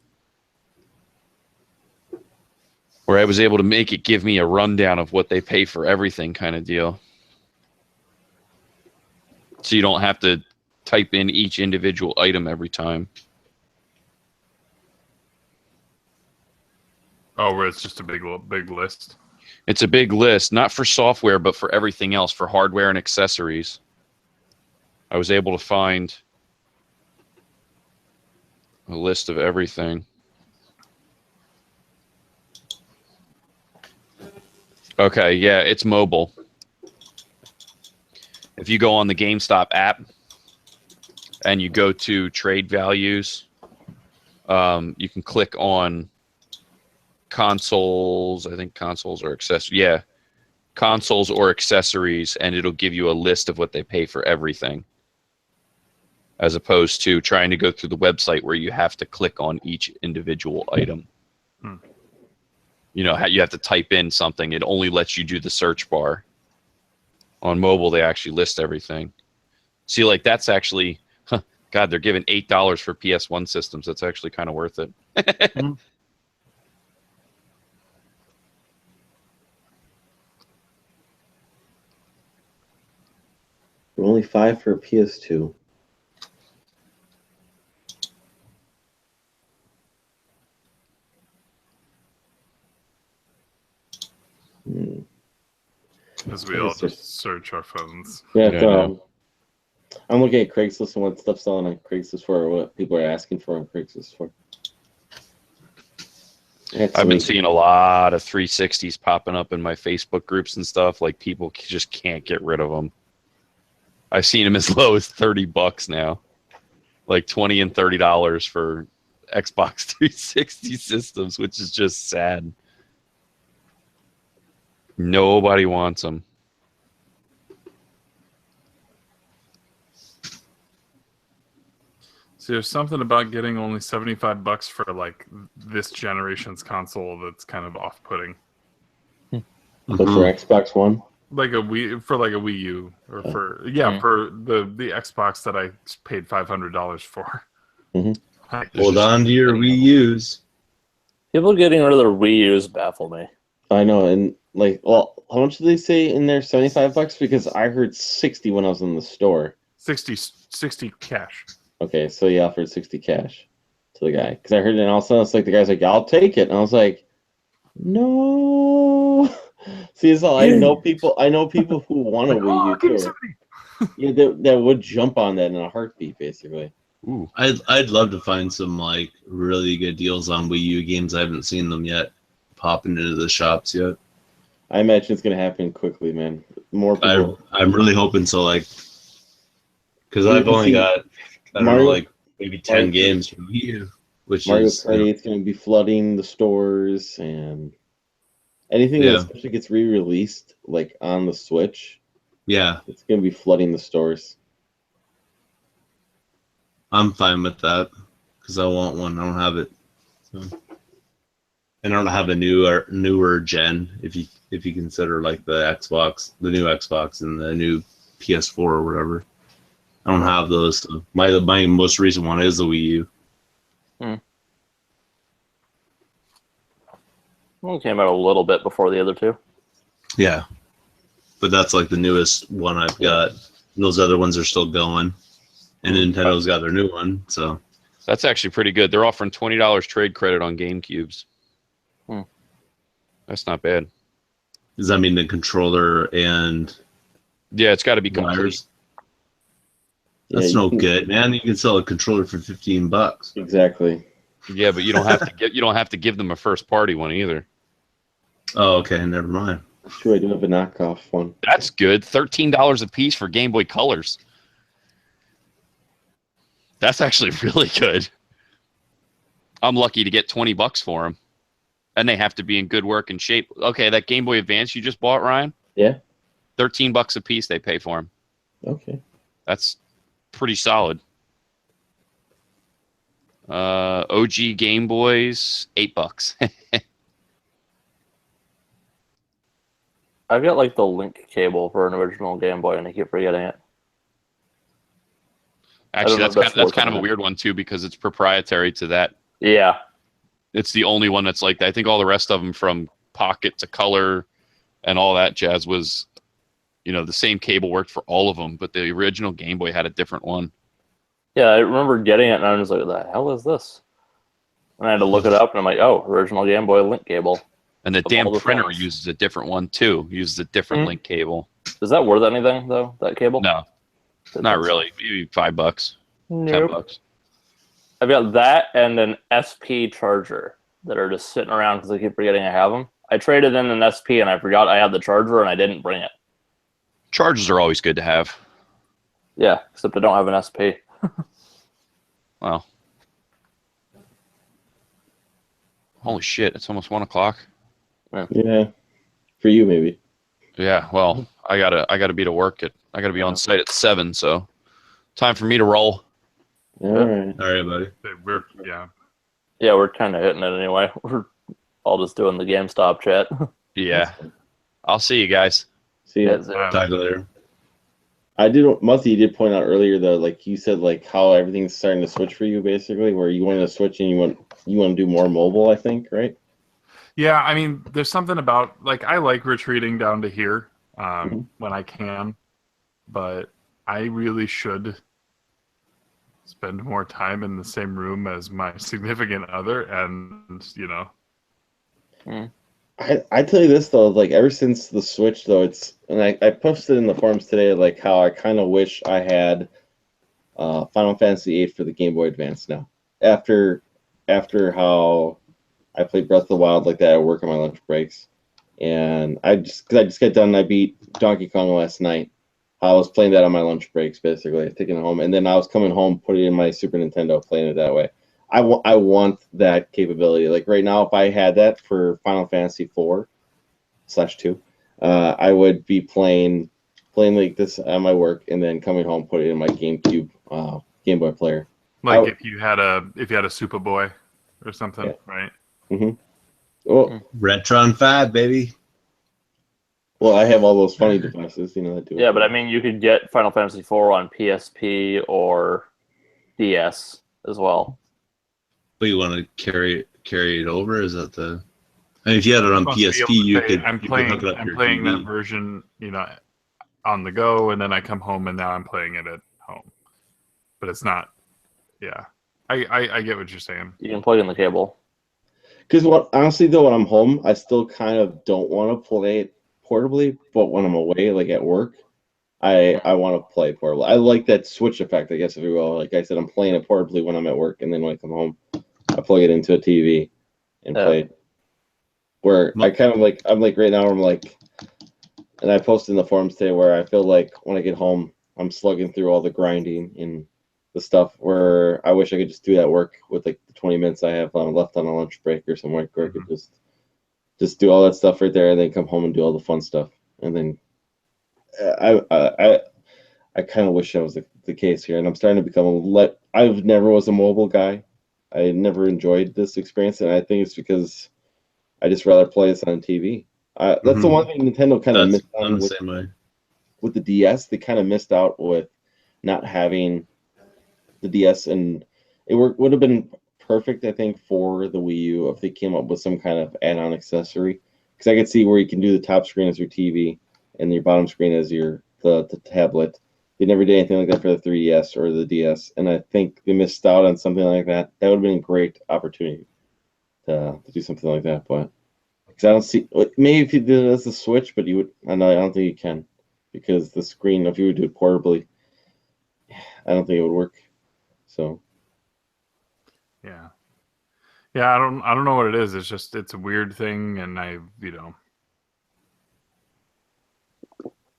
Where I was able to make it give me a rundown of what they pay for everything kind of deal. So you don't have to type in each individual item every time. Oh, where it's just a big list. It's a big list, not for software, but for everything else, for hardware and accessories. I was able to find a list of everything. Okay, yeah, it's mobile. If you go on the GameStop app and you go to trade values, you can click on consoles. I think consoles or accessories. Yeah, consoles or accessories, and it'll give you a list of what they pay for everything, as opposed to trying to go through the website where you have to click on each individual item. You know, you have to type in something. It only lets you do the search bar. On mobile, they actually list everything. See, like that's actually, God, they're giving $8 for PS1 systems. That's actually kind of worth it. Only $5 for a PS2. As we all just search our phones. Yeah, Yeah, I'm looking at Craigslist and what stuff's selling on Craigslist for, or what people are asking for on Craigslist for. I've been seeing a lot of 360s popping up in my Facebook groups and stuff. Like people just can't get rid of them. I've seen them as low as $30 now, like $20 and $30 for Xbox 360 systems, which is just sad. Nobody wants them. So there's something about getting only $75 for like this generation's console that's kind of off-putting. But for Xbox One, like a Wii, for like a Wii U, or for for the Xbox that I paid $500 for. Hold on to your Wii U's. People getting rid of their Wii U's baffle me. I know, and like, well, how much did they say in there? $75? Because I heard 60 when I was in the store. 60 cash. Okay, so he offered 60 cash to the guy. Because I heard it, and all of a sudden it's like the guy's like, "I'll take it," and I was like, "No." See, it's all I know people who want a Wii U too. Yeah, that would jump on that in a heartbeat, basically. Ooh. I'd love to find some like really good deals on Wii U games. I haven't seen them yet popping into the shops yet. I imagine it's gonna happen quickly, man. More people. I'm really hoping so, like, because I've only got like maybe 10 games for Wii U, which Mario is Kart 8's gonna be flooding the stores, and anything that especially gets re-released like on the Switch. Yeah, it's gonna be flooding the stores. I'm fine with that because I want one. I don't have it, so. And I don't have a newer gen. If you consider like the new Xbox, and the new PS4 or whatever, I don't have those. So my most recent one is the Wii U. One came out a little bit before the other two. Yeah, but that's like the newest one I've got. And those other ones are still going. And Nintendo's got their new one, so that's actually pretty good. They're offering $20 trade credit on GameCubes. That's not bad. Does that mean the controller and it's got to be wires? That's no good, man. You can sell a controller for $15. Exactly. Yeah, but you don't have to give them a first party one either. Oh, okay, never mind. Sure, I do have a knockoff one. That's good. $13 a piece for Game Boy Colors. That's actually really good. I'm lucky to get $20 for them. And they have to be in good working shape. Okay, that Game Boy Advance you just bought, Ryan? Yeah. $13 a piece they pay for them. Okay. That's pretty solid. OG Game Boys, $8. I've got like the link cable for an original Game Boy, and I keep forgetting it. Actually, know if that's kind of a working. weird one too because it's proprietary to that. Yeah. It's the only one that's like that. I think all the rest of them, from Pocket to Color and all that jazz, was, you know, the same cable worked for all of them, but the original Game Boy had a different one. Yeah, I remember getting it, and I was like, "What the hell is this?" And I had to look it up, and I'm like, "Oh, original Game Boy link cable." And the Of damn all the printer things. uses a different one too. Uses a different link cable. Is that worth anything though? That cable? No, Didn't not think so. really. Maybe $5, Nope. $10. I've got that and an SP charger that are just sitting around because I keep forgetting I have them. I traded in an SP and I forgot I had the charger and I didn't bring it. Chargers are always good to have. Yeah, except I don't have an SP. Wow. Holy shit! It's almost 1 o'clock. Yeah, for you maybe. Yeah. Well, I gotta be to work at. I gotta be on site at 7. So, time for me to roll. All right. All right, buddy. Yeah, we're kind of hitting it anyway. We're all just doing the GameStop chat. Yeah. I'll see you guys. See ya. That's it. Talk later. Musty, you did point out earlier though, like you said, like how everything's starting to switch for you, basically, where you want to switch and you want to do more mobile, I think, right? Yeah, I mean, there's something about, like, I like retreating down to here when I can, but I really should spend more time in the same room as my significant other, and, you know. I tell you this though, like ever since the Switch though, and I posted in the forums today like how I kind of wish I had Final Fantasy VIII for the Game Boy Advance now. After how I played Breath of the Wild like that at work on my lunch breaks, and because I just got done, I beat Donkey Kong last night. I was playing that on my lunch breaks, basically taking it home, and then I was coming home, putting it in my Super Nintendo, playing it that way. I want that capability. Like right now, if I had that for Final Fantasy 4/2, I would be playing like this at my work, and then coming home, put it in my GameCube Game Boy player. Like if you had a Superboy or something, Yeah. right? Mm-hmm. Well, Retron 5, baby. well, I have all those funny devices, you know. That do it. Yeah, but I mean, you could get Final Fantasy IV on PSP or DS as well. But you want to carry it over? Is that the? I mean, if you had it on Supposed to be PSP, able to you say, could. I'm you could playing. hook it up to I'm your playing TV. that version, you know, on the go, and then I come home, and now I'm playing it at home. But it's not. Yeah, I get what you're saying. You can plug in the cable. Because honestly though, when I'm home, I still kind of don't want to play it portably. But when I'm away, like at work, I want to play portable. I like that switch effect, I guess, if you will. Like I said, I'm playing it portably when I'm at work, and then when I come home, I plug it into a TV and play it. Where I kind of like, I'm like right now, I'm like, and I posted in the forums today where I feel like when I get home, I'm slugging through all the grinding and the stuff where I wish I could just do that work with like the 20 minutes I have left on a lunch break or somewhere where I could just do all that stuff right there and then come home and do all the fun stuff. And then I kind of wish that was the case here, and I'm starting to become I've never was a mobile guy. I never enjoyed this experience, and I think it's because I just rather play this on TV. That's the one thing Nintendo kind of missed on the same way. with the DS. They kind of missed out with not having the DS, and it would have been perfect, I think, for the Wii U if they came up with some kind of add-on accessory. Because I could see where you can do the top screen as your TV and your bottom screen as the tablet. They never did anything like that for the 3DS or the DS, and I think they missed out on something like that. That would have been a great opportunity to do something like that. But because I don't see, maybe if you did it as a Switch, but you would. I don't think you can, because the screen, if you would do it portably, I don't think it would work. So Yeah, I don't know what it is. It's just it's a weird thing, and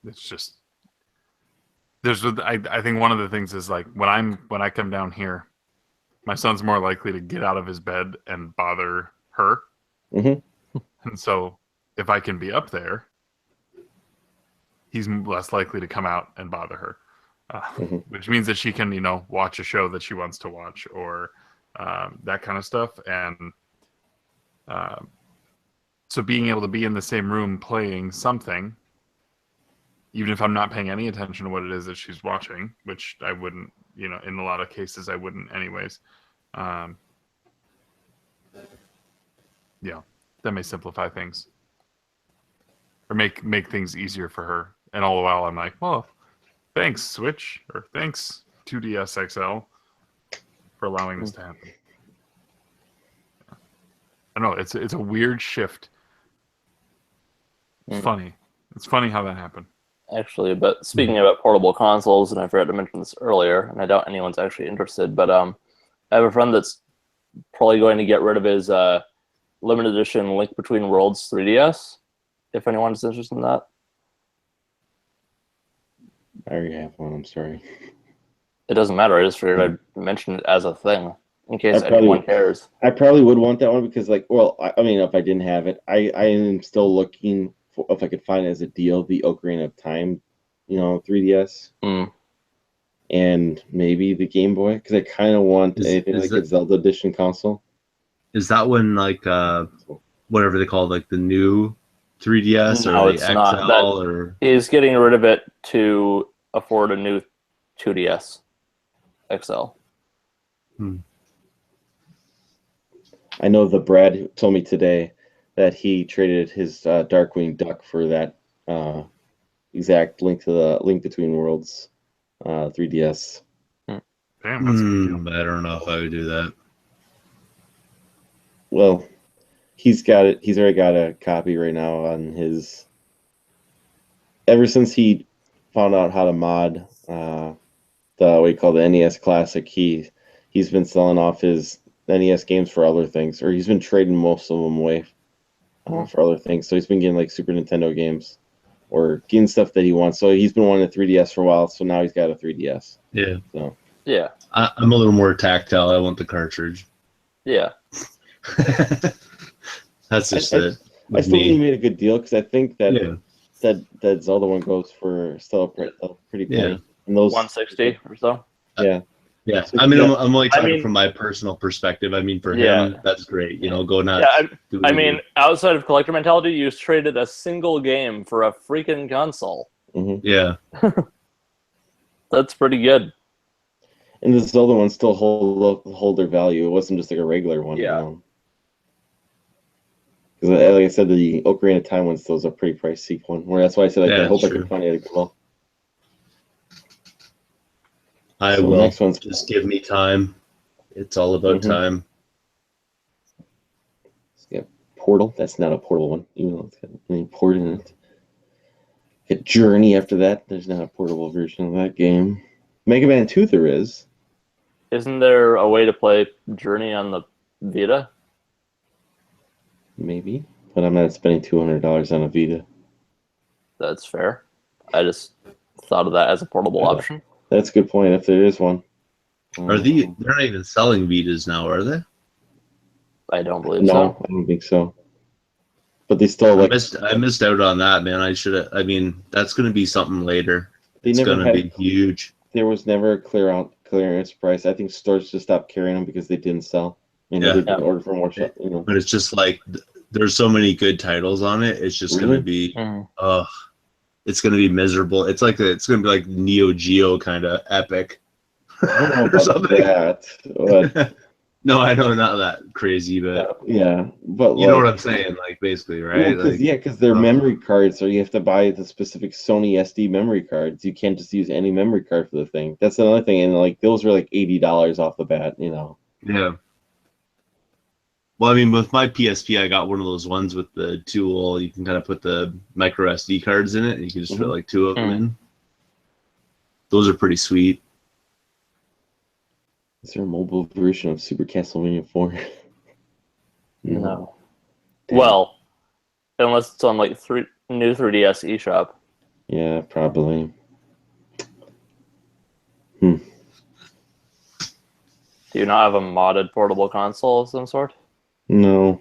it's just I think one of the things is like when I come down here, my son's more likely to get out of his bed and bother her, and so if I can be up there, he's less likely to come out and bother her. which means that she can, watch a show that she wants to watch or that kind of stuff. And so being able to be in the same room playing something, even if I'm not paying any attention to what it is that she's watching, which I wouldn't, in a lot of cases I wouldn't anyways. Yeah, that may simplify things or make things easier for her. And all the while I'm like, well, thanks Switch, or thanks 2DS XL for allowing this to happen. I don't know, it's a weird shift. It's funny. It's funny how that happened. Actually, but speaking about portable consoles, and I forgot to mention this earlier, and I doubt anyone's actually interested, but I have a friend that's probably going to get rid of his limited edition Link Between Worlds 3DS, if anyone's interested in that. I already have one, I'm sorry. It doesn't matter, I just figured I'd mention it as a thing, in case anyone cares. I probably would want that one because, I mean, if I didn't have it, I am still looking for, if I could find it as a deal, the Ocarina of Time, 3DS. And maybe the Game Boy, because I kind of want anything like a Zelda Edition console. Is that one whatever they call the new 3DS No, or it's the XL not. or? He's getting rid of it to afford a new 2DS XL. I know the Brad told me today that he traded his Darkwing Duck for that exact Link Between Worlds 3DS. Damn, that's a good deal. I don't know if I would do that. Well, he's got it. He's already got a copy right now on his. Ever since he found out how to mod the NES Classic, he's been selling off his NES games for other things, or he's been trading most of them away for other things. So he's been getting Super Nintendo games or getting stuff that he wants. So he's been wanting a 3DS for a while. So now he's got a 3DS. Yeah. So yeah, I'm a little more tactile. I want the cartridge. Yeah. That's just it. I still think he made a good deal because I think that that Zelda one goes for still a pretty penny. Yeah. And those 160 or so. Yeah. Yeah, So, I mean, yeah. I'm only talking from my personal perspective. I mean, for him, that's great. Go nuts. Yeah, I mean, outside of collector mentality, you traded a single game for a freaking console. Mm-hmm. Yeah. That's pretty good. And the Zelda ones still hold their value. It wasn't just a regular one. Yeah. Because like I said, the Ocarina of Time one's still a pretty pricey one. Where that's why I said I hope I can find it as well. I will. Next one's just give me time. It's all about time. Yeah, Portal. That's not a portable one, even though it's got any port in it. Get Journey after that. There's not a portable version of that game. Mega Man 2 there is. Isn't there a way to play Journey on the Vita? Maybe, but I'm not spending $200 on a Vita. That's fair. I just thought of that as a portable option. That's a good point. If there is one, they're not even selling Vitas now, are they? I don't believe so. No, I don't think so. But they still I missed out on that, man. I should have. I mean, that's going to be something later. It's going to be huge. There was never a clearance price. I think stores just stopped carrying them because they didn't sell. They didn't order for more stuff. But it's just there's so many good titles on it. It's just going to be, it's going to be miserable. It's going to be like Neo Geo kind of epic. I don't know about that. But no, I know not that crazy, but but you know what I'm saying, basically, right? Because they're memory cards, so you have to buy the specific Sony SD memory cards. You can't just use any memory card for the thing. That's another thing, and those were $80 off the bat, Yeah. Well, I mean, with my PSP, I got one of those ones with the tool. You can kind of put the micro SD cards in it, and you can just put two of them in. Those are pretty sweet. Is there a mobile version of Super Castlevania 4? No. Damn. Well, unless it's on new 3DS eShop. Yeah, probably. Do you not have a modded portable console of some sort? No.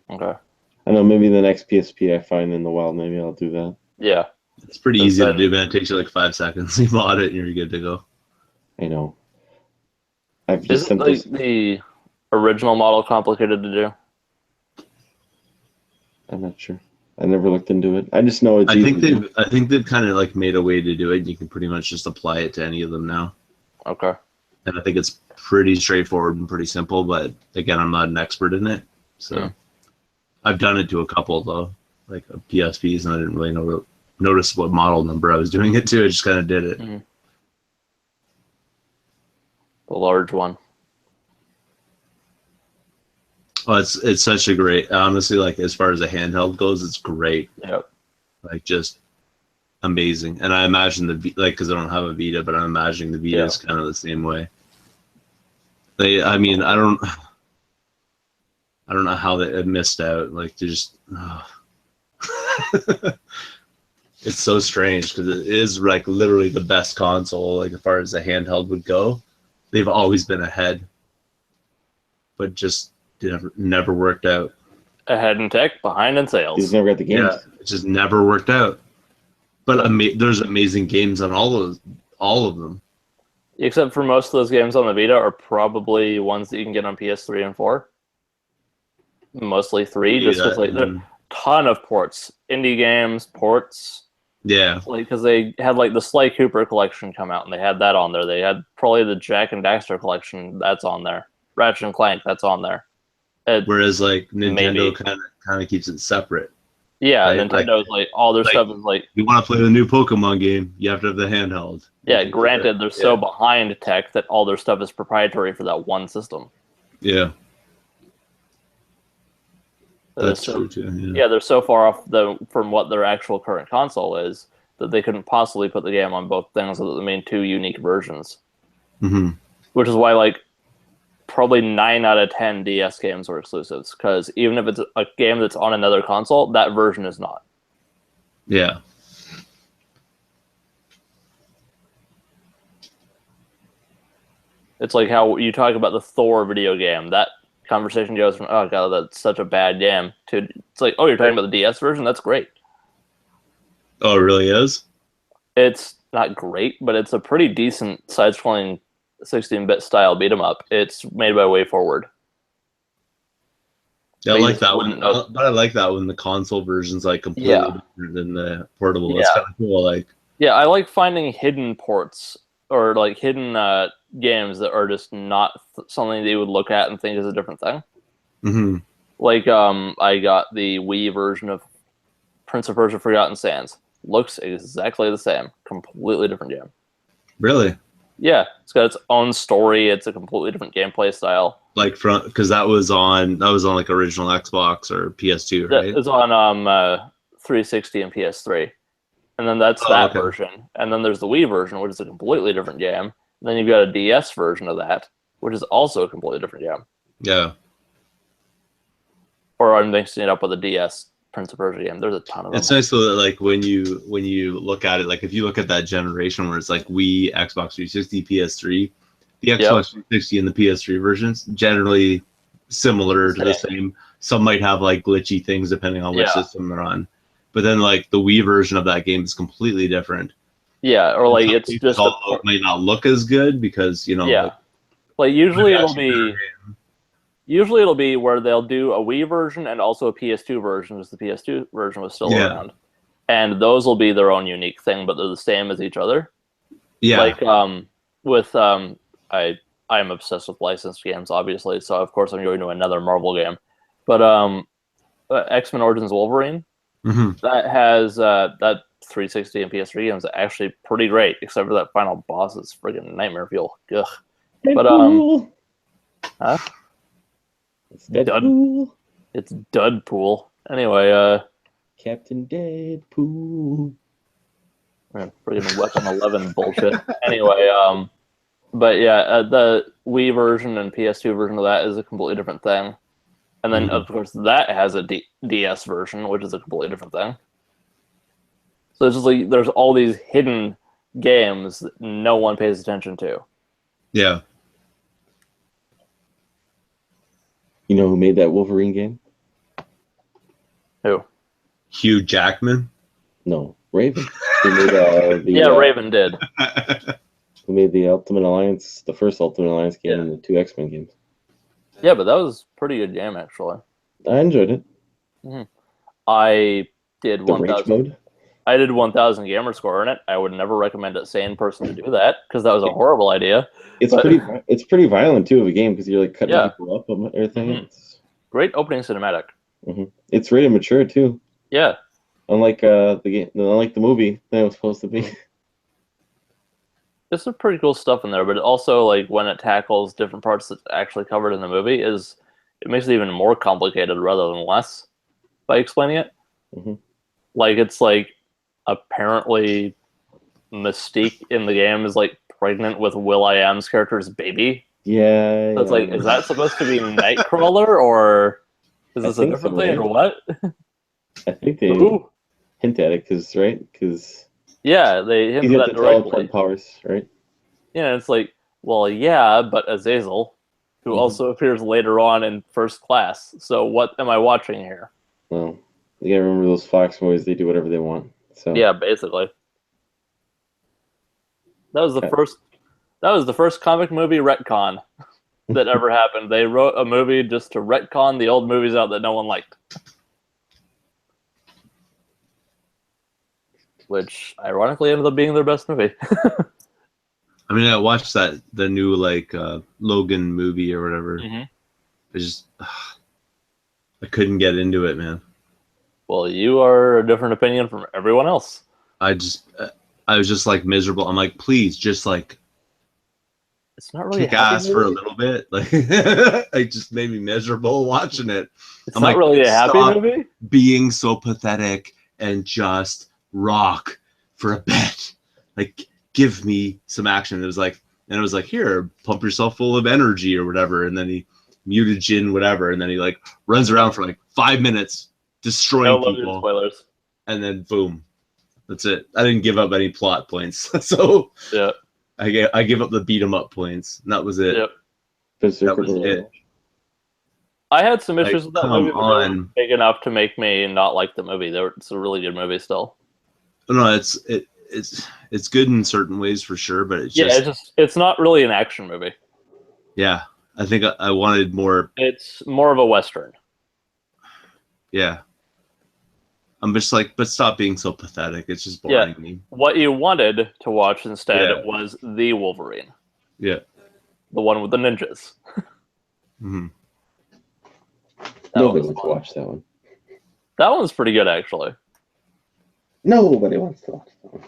Okay. I know maybe the next PSP I find in the wild, maybe I'll do that. Yeah. It's pretty easy to do, man. It takes you like 5 seconds. You bought it and you're good to go. I know. I've just Isn't like the original model complicated to do? I'm not sure. I never looked into it. I just know it's. I think they've kind of like made a way to do it, and you can pretty much just apply it to any of them now. Okay. And I think it's pretty straightforward and pretty simple. But again, I'm not an expert in it, so I've done it to a couple though, like PSPs, and I didn't really notice what model number I was doing it to. I just kind of did it. Mm-hmm. The large one. Oh, it's such a great. Honestly, like as far as a handheld goes, it's great. Yep. Like just amazing. And I imagine because I don't have a Vita, but I'm imagining the Vita is kind of the same way. I mean, I don't know how they missed out. Like they just. It's so strange because it is like literally the best console. Like as far as a handheld would go, they've always been ahead, but just. Never worked out. Ahead in tech, behind in sales. He's never got the games. Yeah, it just never worked out. But there's amazing games on all of them. Except for most of those games on the Vita are probably ones that you can get on PS3 and 4. Mostly 3, just because like there are a ton of ports, indie games, ports. Yeah, like because they had like the Sly Cooper collection come out, and they had that on there. They had probably the Jack and Daxter collection that's on there. Ratchet and Clank that's on there. Whereas like Nintendo kind of keeps it separate. Yeah, right? Nintendo's like all their stuff is like. You want to play the new Pokemon game, you have to have the handheld. Yeah, granted, they're so behind tech that all their stuff is proprietary for that one system. Yeah, that's true too. Yeah, they're so far off from what their actual current console is that they couldn't possibly put the game on both things other than the main 2 unique versions. Mm-hmm. Which is why like. Probably 9 out of 10 DS games are exclusives, because even if it's a game that's on another console, that version is not. Yeah. It's like how you talk about the Thor video game. That conversation goes from, oh god, that's such a bad game, to it's like, oh, you're talking about the DS version? That's great. Oh, it really is? It's not great, but it's a pretty decent side-scrolling 16-bit style beat 'em up. It's made by WayForward. Yeah, I like that one. But I like that when the console version's like completely different than the portable. That's kind of cool. Like, yeah, I like finding hidden ports or like hidden games that are just not something that you would look at and think is a different thing. Mm-hmm. Like, I got the Wii version of Prince of Persia: Forgotten Sands. Looks exactly the same. Completely different game. Really? Yeah, it's got its own story. It's a completely different gameplay style. Like because that was on like original Xbox or PS2, right? It's on 360 and PS3, and then that's version. And then there's the Wii version, which is a completely different game. And then you've got a DS version of that, which is also a completely different game. Yeah. Or I'm mixing it up with a DS Prince of Persia game. There's a ton of them. It's nice though that like when you look at it, like if you look at that generation where it's like Wii, Xbox 360, PS3, the Xbox 360 and the PS3 versions generally similar to the same. Some might have like glitchy things depending on which system they're on, but then like the Wii version of that game is completely different. Yeah, or like it's just it might not look as good because like usually it'll be where they'll do a Wii version and also a PS2 version, because the PS2 version was still around. And those will be their own unique thing, but they're the same as each other. Yeah. Like with I'm obsessed with licensed games, obviously, so of course I'm going to another Marvel game. But X-Men Origins Wolverine, that has that 360 and PS3 games are actually pretty great, except for that final boss is friggin' nightmare fuel. Ugh. But huh? It's Deadpool. It's Dudpool. Anyway, Captain Deadpool. Friggin' Weapon 11 bullshit. Anyway, but yeah, the Wii version and PS2 version of that is a completely different thing. And then, of course, that has a DS version, which is a completely different thing. So it's just like there's all these hidden games that no one pays attention to. Yeah. You know who made that Wolverine game? Who? Hugh Jackman? No, Raven. Who made, Yeah, Raven did. Who made the Ultimate Alliance, the first Ultimate Alliance game, Yeah. and the 2 X-Men games. Yeah, but that was a pretty good game, actually. I enjoyed it. I did The Rage 1,000. mode. I did 1,000 gamer score in it. I would never recommend a sane person to do that because that was a horrible idea. It's But- pretty violent too of a game because you're like cutting Yeah. people up and everything. Mhm. Great opening cinematic. It's rated mature too. Yeah. Unlike unlike the movie that it was supposed to be. There's some pretty cool stuff in there, but it also, like, when it tackles different parts that's actually covered in the movie, it makes it even more complicated rather than less by explaining it. Like, it's like, apparently Mystique in the game is, like, pregnant with Will.i.am's character's baby. Yeah. So it's like, is that supposed to be Nightcrawler, or is this a different thing, or what? I think they Ooh. hint at it because Yeah, they he's hinted got that the directly. teleport powers, right? Yeah, it's like, well, yeah, but Azazel, who also appears later on in First Class. So what am I watching here? Well, you gotta remember those Fox movies; they do whatever they want. So Yeah, basically. That was the Okay. first. That was the first comic movie retcon that ever happened. They wrote a movie just to retcon the old movies out that no one liked. Which, ironically, ended up being their best movie. I mean, I watched the new Logan movie or whatever. I just I couldn't get into it, man. Well, you are a different opinion from everyone else. I was just like miserable. I'm like, please, just like It's not really kick a happy ass for a movie. little bit. Like, it just made me miserable watching it. It's I'm not like, really a happy stop movie. being so pathetic and just rock for a bit. Like, give me some action. It was like, here, pump yourself full of energy or whatever. And then he muted Jin, whatever. And then he like runs around for like 5 minutes, destroying No Logan people. spoilers. And then boom, that's it. I didn't give up any plot points. So Yeah. I give up the beat 'em up points. And that was it. Yep. Berserker That was Gorilla. it. I had some Like, issues with that come movie, but they on. weren't big enough to make me not like the movie. It's a really good movie still. No, it's good in certain ways for sure, but It's not really an action movie. yeah. I think I wanted more. It's more of a Western. Yeah. I'm just like, but stop being so pathetic. It's just boring me. What you wanted to watch instead Yeah. was The Wolverine, Yeah. the one with the ninjas. hmm Nobody was wants to fun. watch that one. That one's pretty good, actually. Nobody wants to watch that one.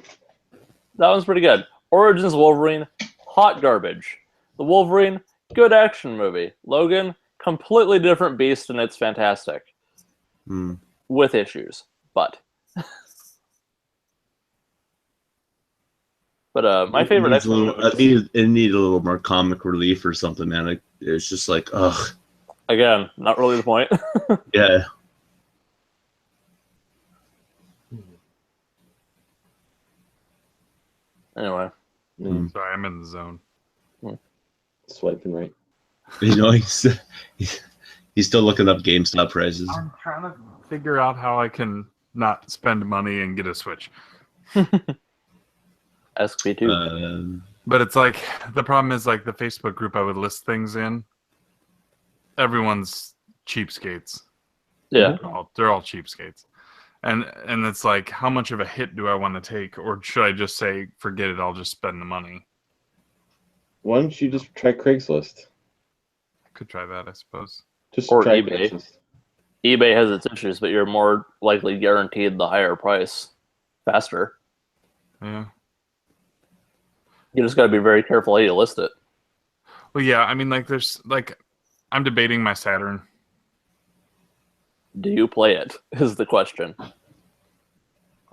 That one's pretty good. Origins Wolverine, hot garbage. The Wolverine, good action movie. Logan, completely different beast, and it's fantastic. Mm. With issues, but. But my favorite X-Men movie. It needed a little more comic relief or something, man. It's just like, ugh. Again, not really the point. Yeah. Anyway. Sorry, I'm in the zone. Swiping right. You know, he's still looking up GameStop prices. I'm trying to figure out how I can not spend money and get a Switch. SP2. But it's like, the problem is like the Facebook group I would list things in, everyone's cheapskates. Yeah. They're all cheapskates. And it's like, how much of a hit do I want to take? Or should I just say, forget it, I'll just spend the money? Why don't you just try Craigslist? Could try that, I suppose. Just Or try eBay. Craigslist. eBay has its issues, but you're more likely guaranteed the higher price faster. Yeah. You just got to be very careful how you list it. Well, yeah, I mean, like, there's, like, I'm debating my Saturn. Do you play it, is the question.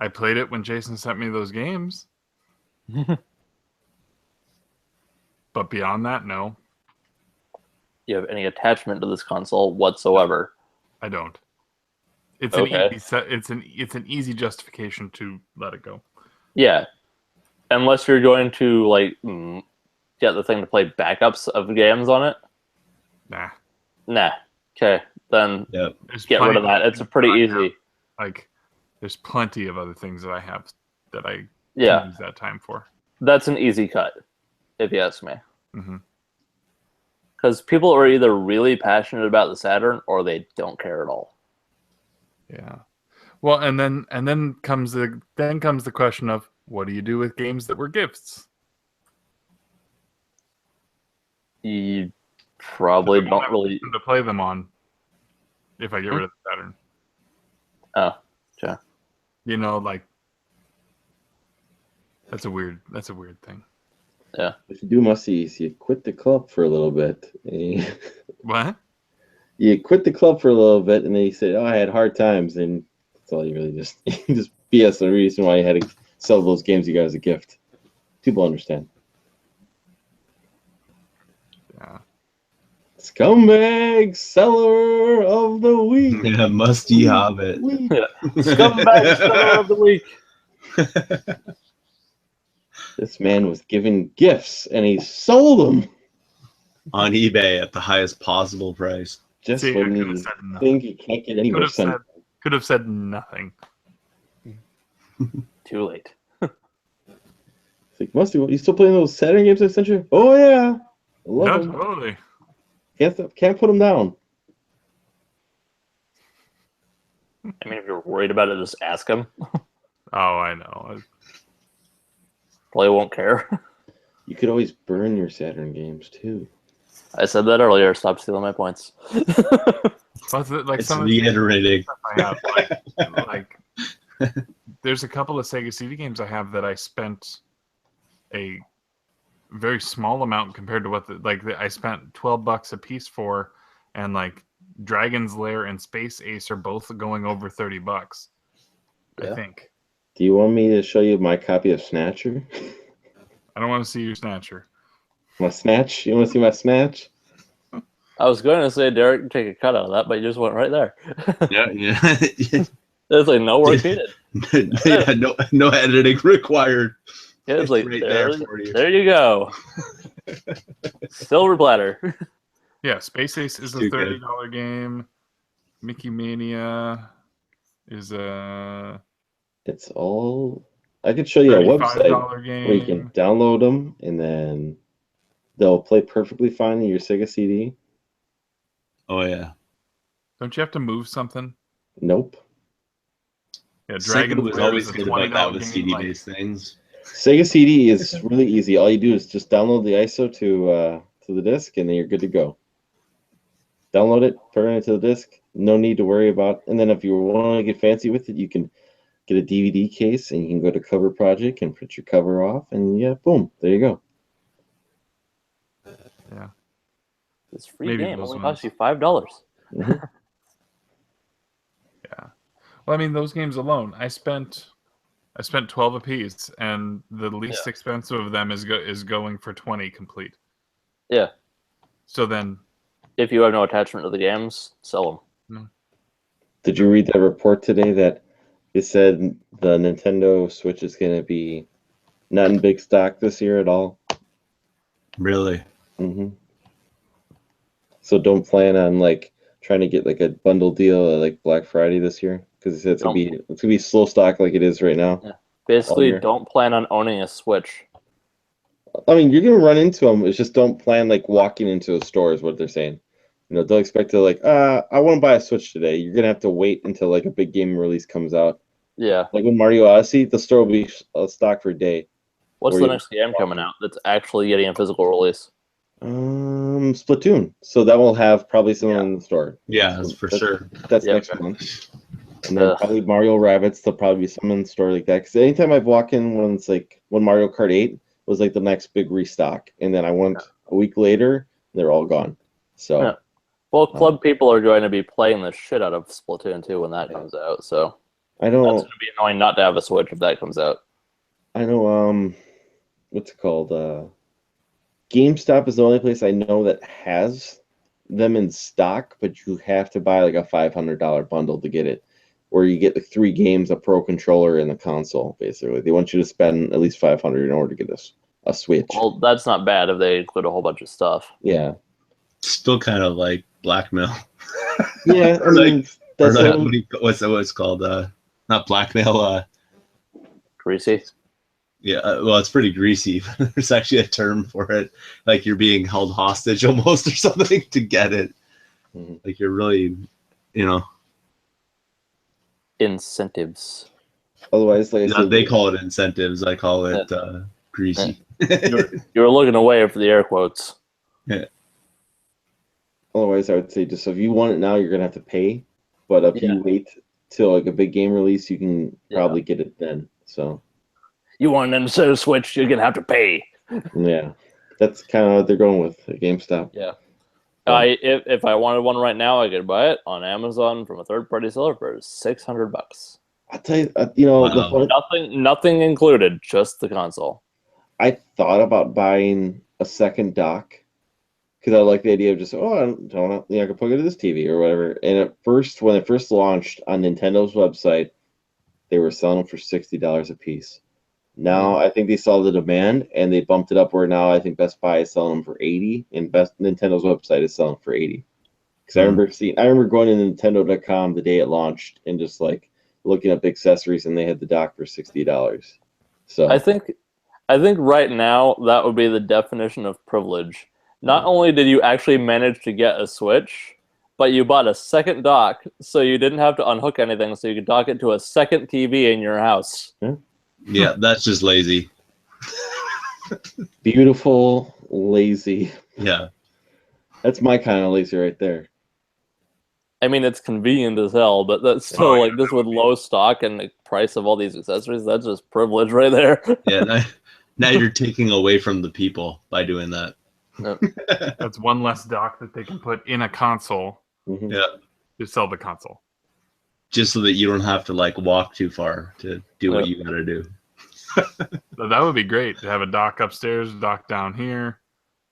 I played it when Jason sent me those games. But beyond that, no, You have any attachment to this console whatsoever? I don't. It's Okay. it's an easy justification to let it go. Yeah. Unless you're going to, like, get the thing to play backups of games on it. Nah. Nah. Okay. Then There's get rid plenty of that. It's a pretty easy. Like, there's plenty of other things that I have that I Yeah, can use that time for. that's an easy cut, if you ask me. Mm-hmm. Because people are either really passionate about the Saturn or they don't care at all. Yeah. Well, and then comes the question of what do you do with games that were gifts? You probably I won't don't have really. something to play them on if I get rid of the Saturn. Oh, yeah. You know, like that's a weird thing. If you do musties, you quit the club for a little bit. What? You quit the club for a little bit, and then you say, "Oh, I had hard times," and that's all you really just BS the reason why you had to sell those games you got as a gift. People understand. Yeah. Scumbag seller of the week. Yeah, musty hobbit. Scumbag seller of the week. This man was given gifts, and he sold them On eBay at the highest possible price. just See, I when could you have said nothing. think you can't get any more sense. Could have said nothing. Too late. It's like, Musty, you still playing those Saturn games I sent you? Oh yeah, I love No, them. totally. Can't put them down. I mean, if you're worried about it, just ask him. Oh, I know. Probably won't care. You could always burn your Saturn games too. I said that earlier. Stop stealing my points. But like It's some of the reiterating. stuff I have, like there's a couple of Sega CD games I have that I spent a very small amount compared to what I spent $12 a piece for, and like Dragon's Lair and Space Ace are both going over $30. Yeah. I think. Do you want me to show you my copy of Snatcher? I don't want to see your Snatcher. My Snatch? You want to see my Snatch? I was going to say, Derek, take a cut out of that, but you just went right there. Yeah. It's like no work needed. Yeah, no editing required. Yeah, it's like right there for you. you go. Silver platter. Yeah, Space Ace is a Too good. $30 game. Mickey Mania is a It's all. I could show you a website $35 game. where you can download them, and then they'll play perfectly fine in your Sega CD. Oh yeah. Don't you have to move something? Nope. Yeah, Sega Dragon was always good about that with CD-based things. Sega CD is really easy. All you do is just download the ISO to the disc, and then you're good to go. Download it, put it into the disc. No need to worry about. And then if you want to get fancy with it, you can get a DVD case, and you can go to Cover Project and print your cover off, and yeah, boom, there you go. Yeah. This free Maybe game those only ones. costs you $5. Mhm. Yeah. Well, I mean, those games alone, I spent 12 apiece, and the least expensive of them is going for 20 complete. Yeah. So then, If you have no attachment to the games, sell them. Did you read that report today that it said the Nintendo Switch is going to be not in big stock this year at all? Really? hmm So don't plan on like trying to get like a bundle deal at like Black Friday this year, because it's gonna be slow stock like it is right now. Yeah. Basically, year. don't plan on owning a Switch. I mean, you're gonna run into them. It's just don't plan like walking into a store is what they're saying. You know, don't expect to like, I want to buy a Switch today. You're gonna have to wait until like a big game release comes out. Yeah. Like when Mario Odyssey, the store will be stocked for a day. What's Or the you- next game coming out that's actually getting a physical release? Splatoon. So that will have probably someone in the store. Yeah, that's for sure. That's Yeah. next month. And then Yeah. probably Mario Rabbids. There'll probably be some in the store like that. Because anytime I've walked in when Mario Kart 8 was like the next big restock, and then I went a week later, they're all gone. So Yeah. Well, club people are going to be playing the shit out of Splatoon 2 when that comes out, so I that's know. going to be annoying not to have a Switch if that comes out. I know. What's it called? GameStop is the only place I know that has them in stock, but you have to buy like a $500 bundle to get it, where you get like 3 games, a Pro controller, and a console. Basically, they want you to spend at least $500 in order to get a Switch. Well, that's not bad if they include a whole bunch of stuff. Yeah, Still kind of like blackmail. yeah. I mean, Or that's like, what- what's it called? Not blackmail. Greasy. Yeah, well, it's pretty greasy. There's actually a term for it, like you're being held hostage almost or something to get it. Mhm. Like you're really, Incentives. Otherwise, like I yeah, said, they call it incentives. I call it greasy. You're looking away for the air quotes. otherwise I would say just if you want it now, you're gonna have to pay. But if Yeah. you wait till like a big game release, you can Yeah. probably get it then. So You want an Nintendo Switch, you're gonna have to pay. yeah, that's kind of what they're going with at GameStop. Yeah. So, If I wanted one right now, I could buy it on Amazon from a third-party seller for $600. I'll tell you, Wow. Nothing included, just the console. I thought about buying a second dock because I like the idea of just I don't know, I can plug it to this TV or whatever. And at first, when it first launched on Nintendo's website, they were selling them for $60 a piece. Now I think they saw the demand and they bumped it up where now I think Best Buy is selling them for $80 and Nintendo's website is selling for $80. Because I remember going to Nintendo.com the day it launched and just like looking up accessories and they had the dock for $60. So I think right now that would be the definition of privilege. Not only did you actually manage to get a Switch, but you bought a second dock so you didn't have to unhook anything, so you could dock it to a second TV in your house. Yeah, that's just lazy. beautiful, lazy. Yeah. That's my kind of lazy right there. I mean, it's convenient as hell, but that's still like this with low stock and the price of all these accessories. That's just privilege right there. Yeah. Now you're taking away from the people by doing that. That's one less dock that they can put in a console Mhm. Yeah. to sell the console. Just so that you don't have to like walk too far to do what you gotta do. So that would be great to have a dock upstairs, dock down here.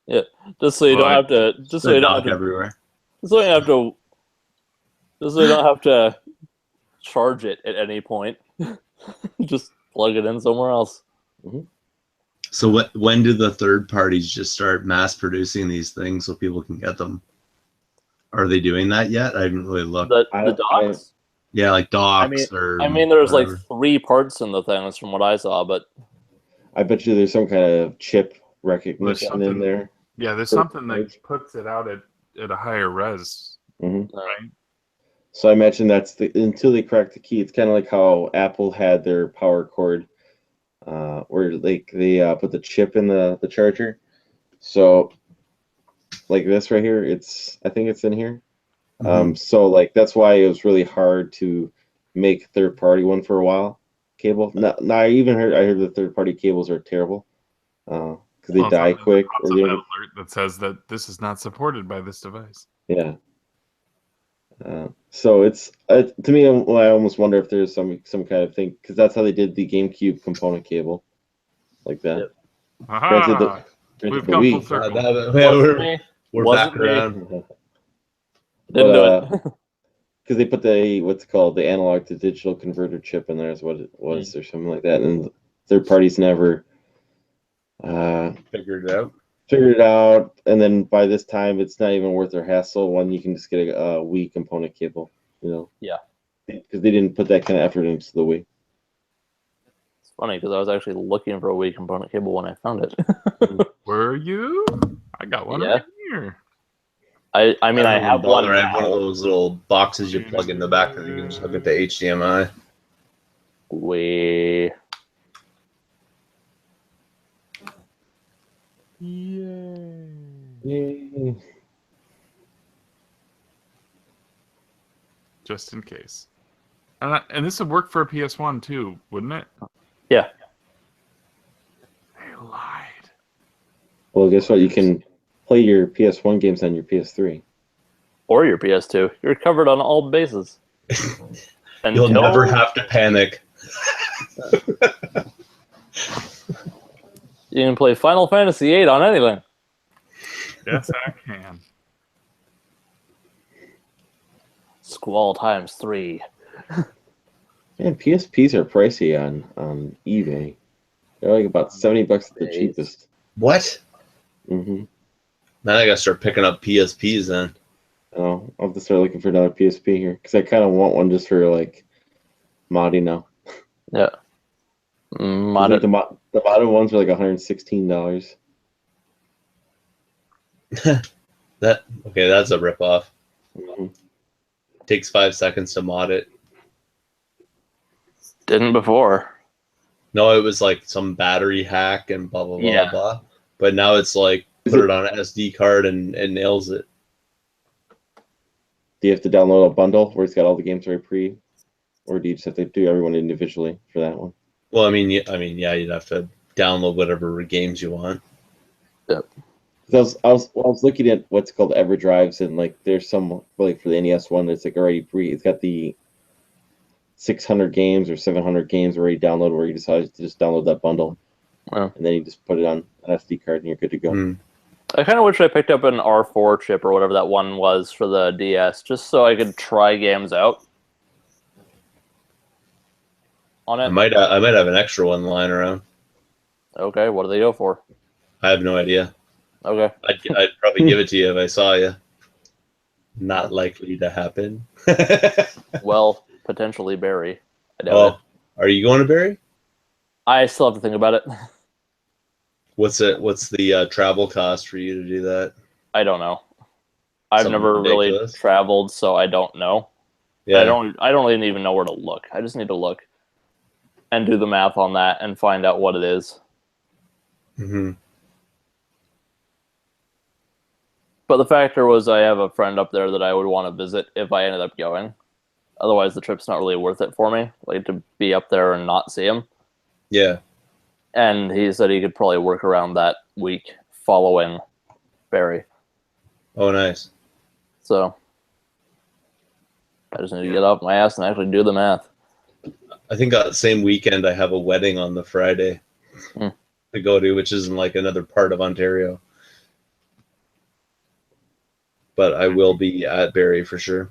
Yeah, just so you don't have to. Just so you don't have to. everywhere. Just so you don't have to. Just so you don't have to charge it at any point. Just plug it in somewhere else. So when do the third parties just start mass producing these things so people can get them? Are they doing that yet? I haven't really looked. The docks. Yeah, like docks or. I mean, there's whatever. like 3 parts in the things from what I saw, but I bet you there's some kind of chip recognition in there. Yeah, there's For something that parts. puts it out at a higher res, Mhm. right? So I imagine that's until they crack the key. It's kind of like how Apple had their power cord, where like they put the chip in the charger. So like this right here, I think it's in here. So like that's why it was really hard to make third party one for a while. Cable. Now I heard the third party cables are terrible because they die quick. Or an alert that says that this is not supported by this device. Yeah. So it's to me, I almost wonder if there's some kind of thing because that's how they did the GameCube component cable, like that. Yep. Aha! We've come full circle. We're Wasn't back me. around. didn't do it. Because they put the analog to digital converter chip in there is what it was or something like that, and third parties never Figured it out. figured it out, and then by this time it's not even worth their hassle when you can just get a Wii component cable, Yeah. because they didn't put that kind of effort into the Wii. It's funny because I was actually looking for a Wii component cable when I found it. Were you? I got one Yeah. right here. I mean, I have one. I have one of now. those little boxes you plug in the back that you can just hook it to HDMI. Wii. Yay. Just in case. And this would work for a PS1 too, wouldn't it? Yeah. They lied. Well, guess what? You can play your PS1 games on your PS3. Or your PS2. You're covered on all bases. You'll never have to panic. You can play Final Fantasy VIII on anything. Yes, I can. Squall times 3. Man, PSPs are pricey on eBay. They're like about $70 at the cheapest. What? Mm-hmm. Then I gotta start picking up PSPs then. Oh, I'll have to start looking for another PSP here because I kind of want one just for like modding now. Yeah. Like the modern ones are like $116. That's a ripoff. Mm-hmm. Takes 5 seconds to mod it. Didn't before. No, it was like some battery hack and blah blah blah Yeah. blah. But now it's like put it on an SD card and nails it. Do you have to download a bundle where it's got all the games already pre, or do you just have to do everyone individually for that one? Well, I mean, yeah, you'd have to download whatever games you want. Yep. I was looking at what's called EverDrives, and like there's some like for the NES one that's like already pre. It's got the 600 games or 700 games already downloaded, where you decide to just download that bundle, Wow. and then you just put it on an SD card and you're good to go. Mm. I kind of wish I picked up an R4 chip or whatever that one was for the DS, just so I could try games out on it. I might have an extra one lying around. Okay, what do they go for? I have no idea. Okay. I'd probably give it to you if I saw you. Not likely to happen. Well, potentially Barry. I doubt it. Are you going to Barry? I still have to think about it. What's the travel cost for you to do that? I don't know. I've Something never ridiculous? really traveled, so I don't know. Yeah. I don't even know where to look. I just need to look and do the math on that and find out what it is. Mm-hmm. But the factor was I have a friend up there that I would want to visit if I ended up going. Otherwise, the trip's not really worth it for me, like to be up there and not see him. Yeah. And he said he could probably work around that week following Barry. Oh, nice. So I just need to get off my ass and actually do the math. I think that same weekend I have a wedding on the Friday to go to, which is in like another part of Ontario. But I will be at Barrie for sure.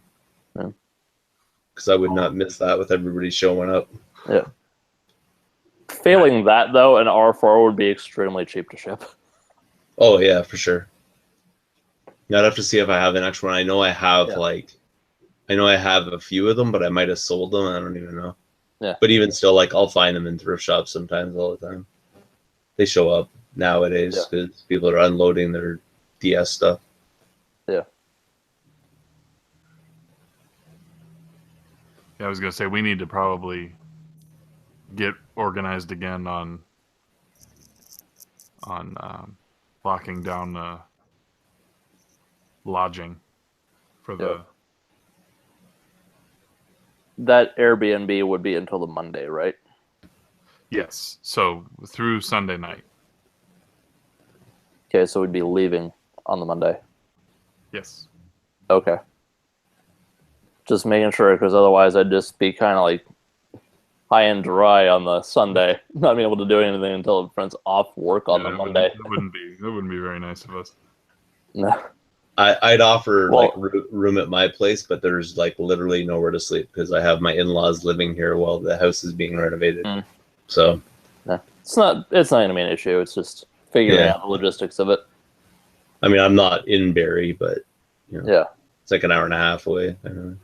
Because I would not miss that with everybody showing up. Yeah. Failing that, though, an R4 would be extremely cheap to ship. Oh, yeah, for sure. Now I'd have to see if I have an extra one. I know I have I have a few of them, but I might have sold them. I don't even know. Yeah. But even still, like I'll find them in thrift shops sometimes all the time. They show up nowadays because people are unloading their DS stuff. Yeah. Yeah, I was gonna say we need to probably get organized again on locking down the lodging for the. That Airbnb would be until the Monday, right? Yes, so through Sunday night. Okay, so we'd be leaving on the Monday. Yes. Okay. Just making sure, because otherwise I'd just be kind of like high and dry on the Sunday, not being able to do anything until a friend's off work on the Monday. That wouldn't be very nice of us. No. I'd offer like room at my place, but there's like literally nowhere to sleep because I have my in-laws living here while the house is being renovated. So no. It's not gonna be an issue. It's just figuring out the logistics of it. I mean, I'm not in Barrie, but you know, it's like an hour and a half away. I don't know.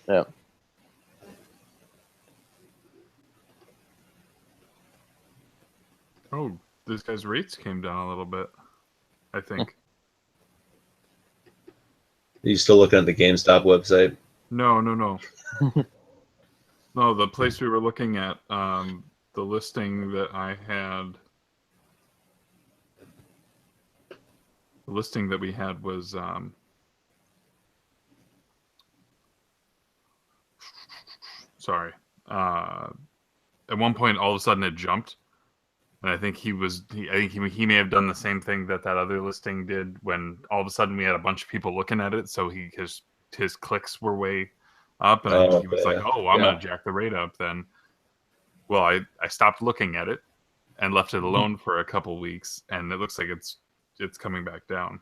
Yeah. Oh, this guy's rates came down a little bit, I think. Are you still looking at the GameStop website? No. No, the place we were looking at, the listing that I had, the listing that we had was, sorry. At one point, all of a sudden it jumped. And I think he may have done the same thing that other listing did when all of a sudden we had a bunch of people looking at it. So his clicks were way up, and he was like, "Oh, I'm gonna jack the rate up." Then, well, I stopped looking at it and left it alone for a couple weeks, and it looks like it's coming back down,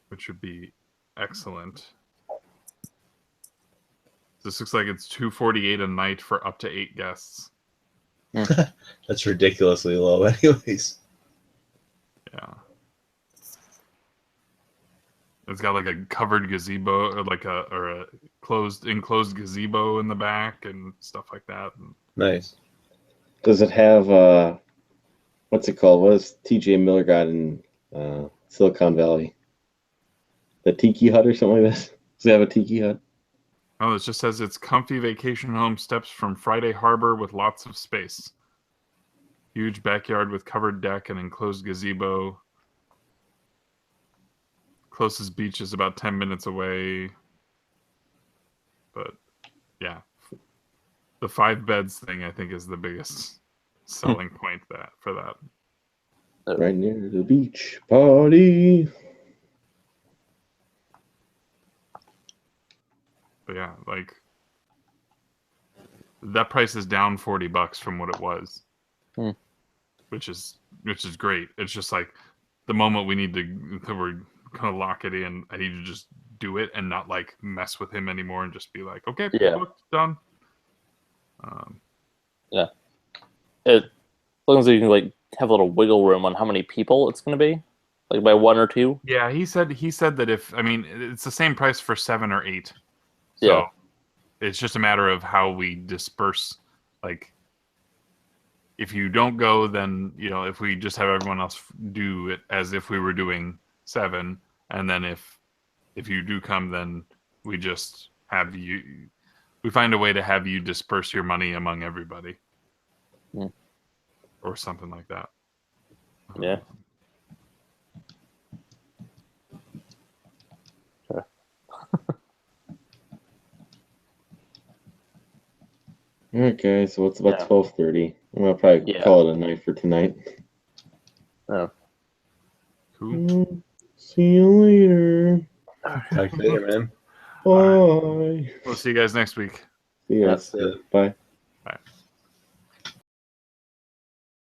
which would be excellent. This looks like it's $248 a night for up to 8 guests. That's ridiculously low, anyways. Yeah. It's got like a covered gazebo or like a enclosed gazebo in the back and stuff like that. Nice. Does it have what's it called? What does TJ Miller got in Silicon Valley? The tiki hut or something like this? Does it have a tiki hut? Oh, it just says it's comfy vacation home steps from Friday Harbor with lots of space. Huge backyard with covered deck and enclosed gazebo. Closest beach is about 10 minutes away. But yeah, the 5 beds thing I think is the biggest selling point for that. Right near the beach party. But yeah, like that price is down $40 from what it was, which is great. It's just like the moment we're gonna lock it in, I need to just do it and not like mess with him anymore and just be like, okay, booked, done. Yeah. As long as you can like have a little wiggle room on how many people it's going to be, like by 1 or 2. Yeah, he said that it's the same price for 7 or 8. So Yeah. it's just a matter of how we disperse. Like, if you don't go, then if we just have everyone else do it as if we were doing 7, and then if you do come, then we just have you. We find a way to have you disperse your money among everybody, or something like that. Yeah. Okay, so it's about 12:30. I'm gonna probably call it a night for tonight. Oh. Cool. See you later. Talk to you later, man. Bye. We'll see you guys next week. See ya. That's it. Bye. Bye.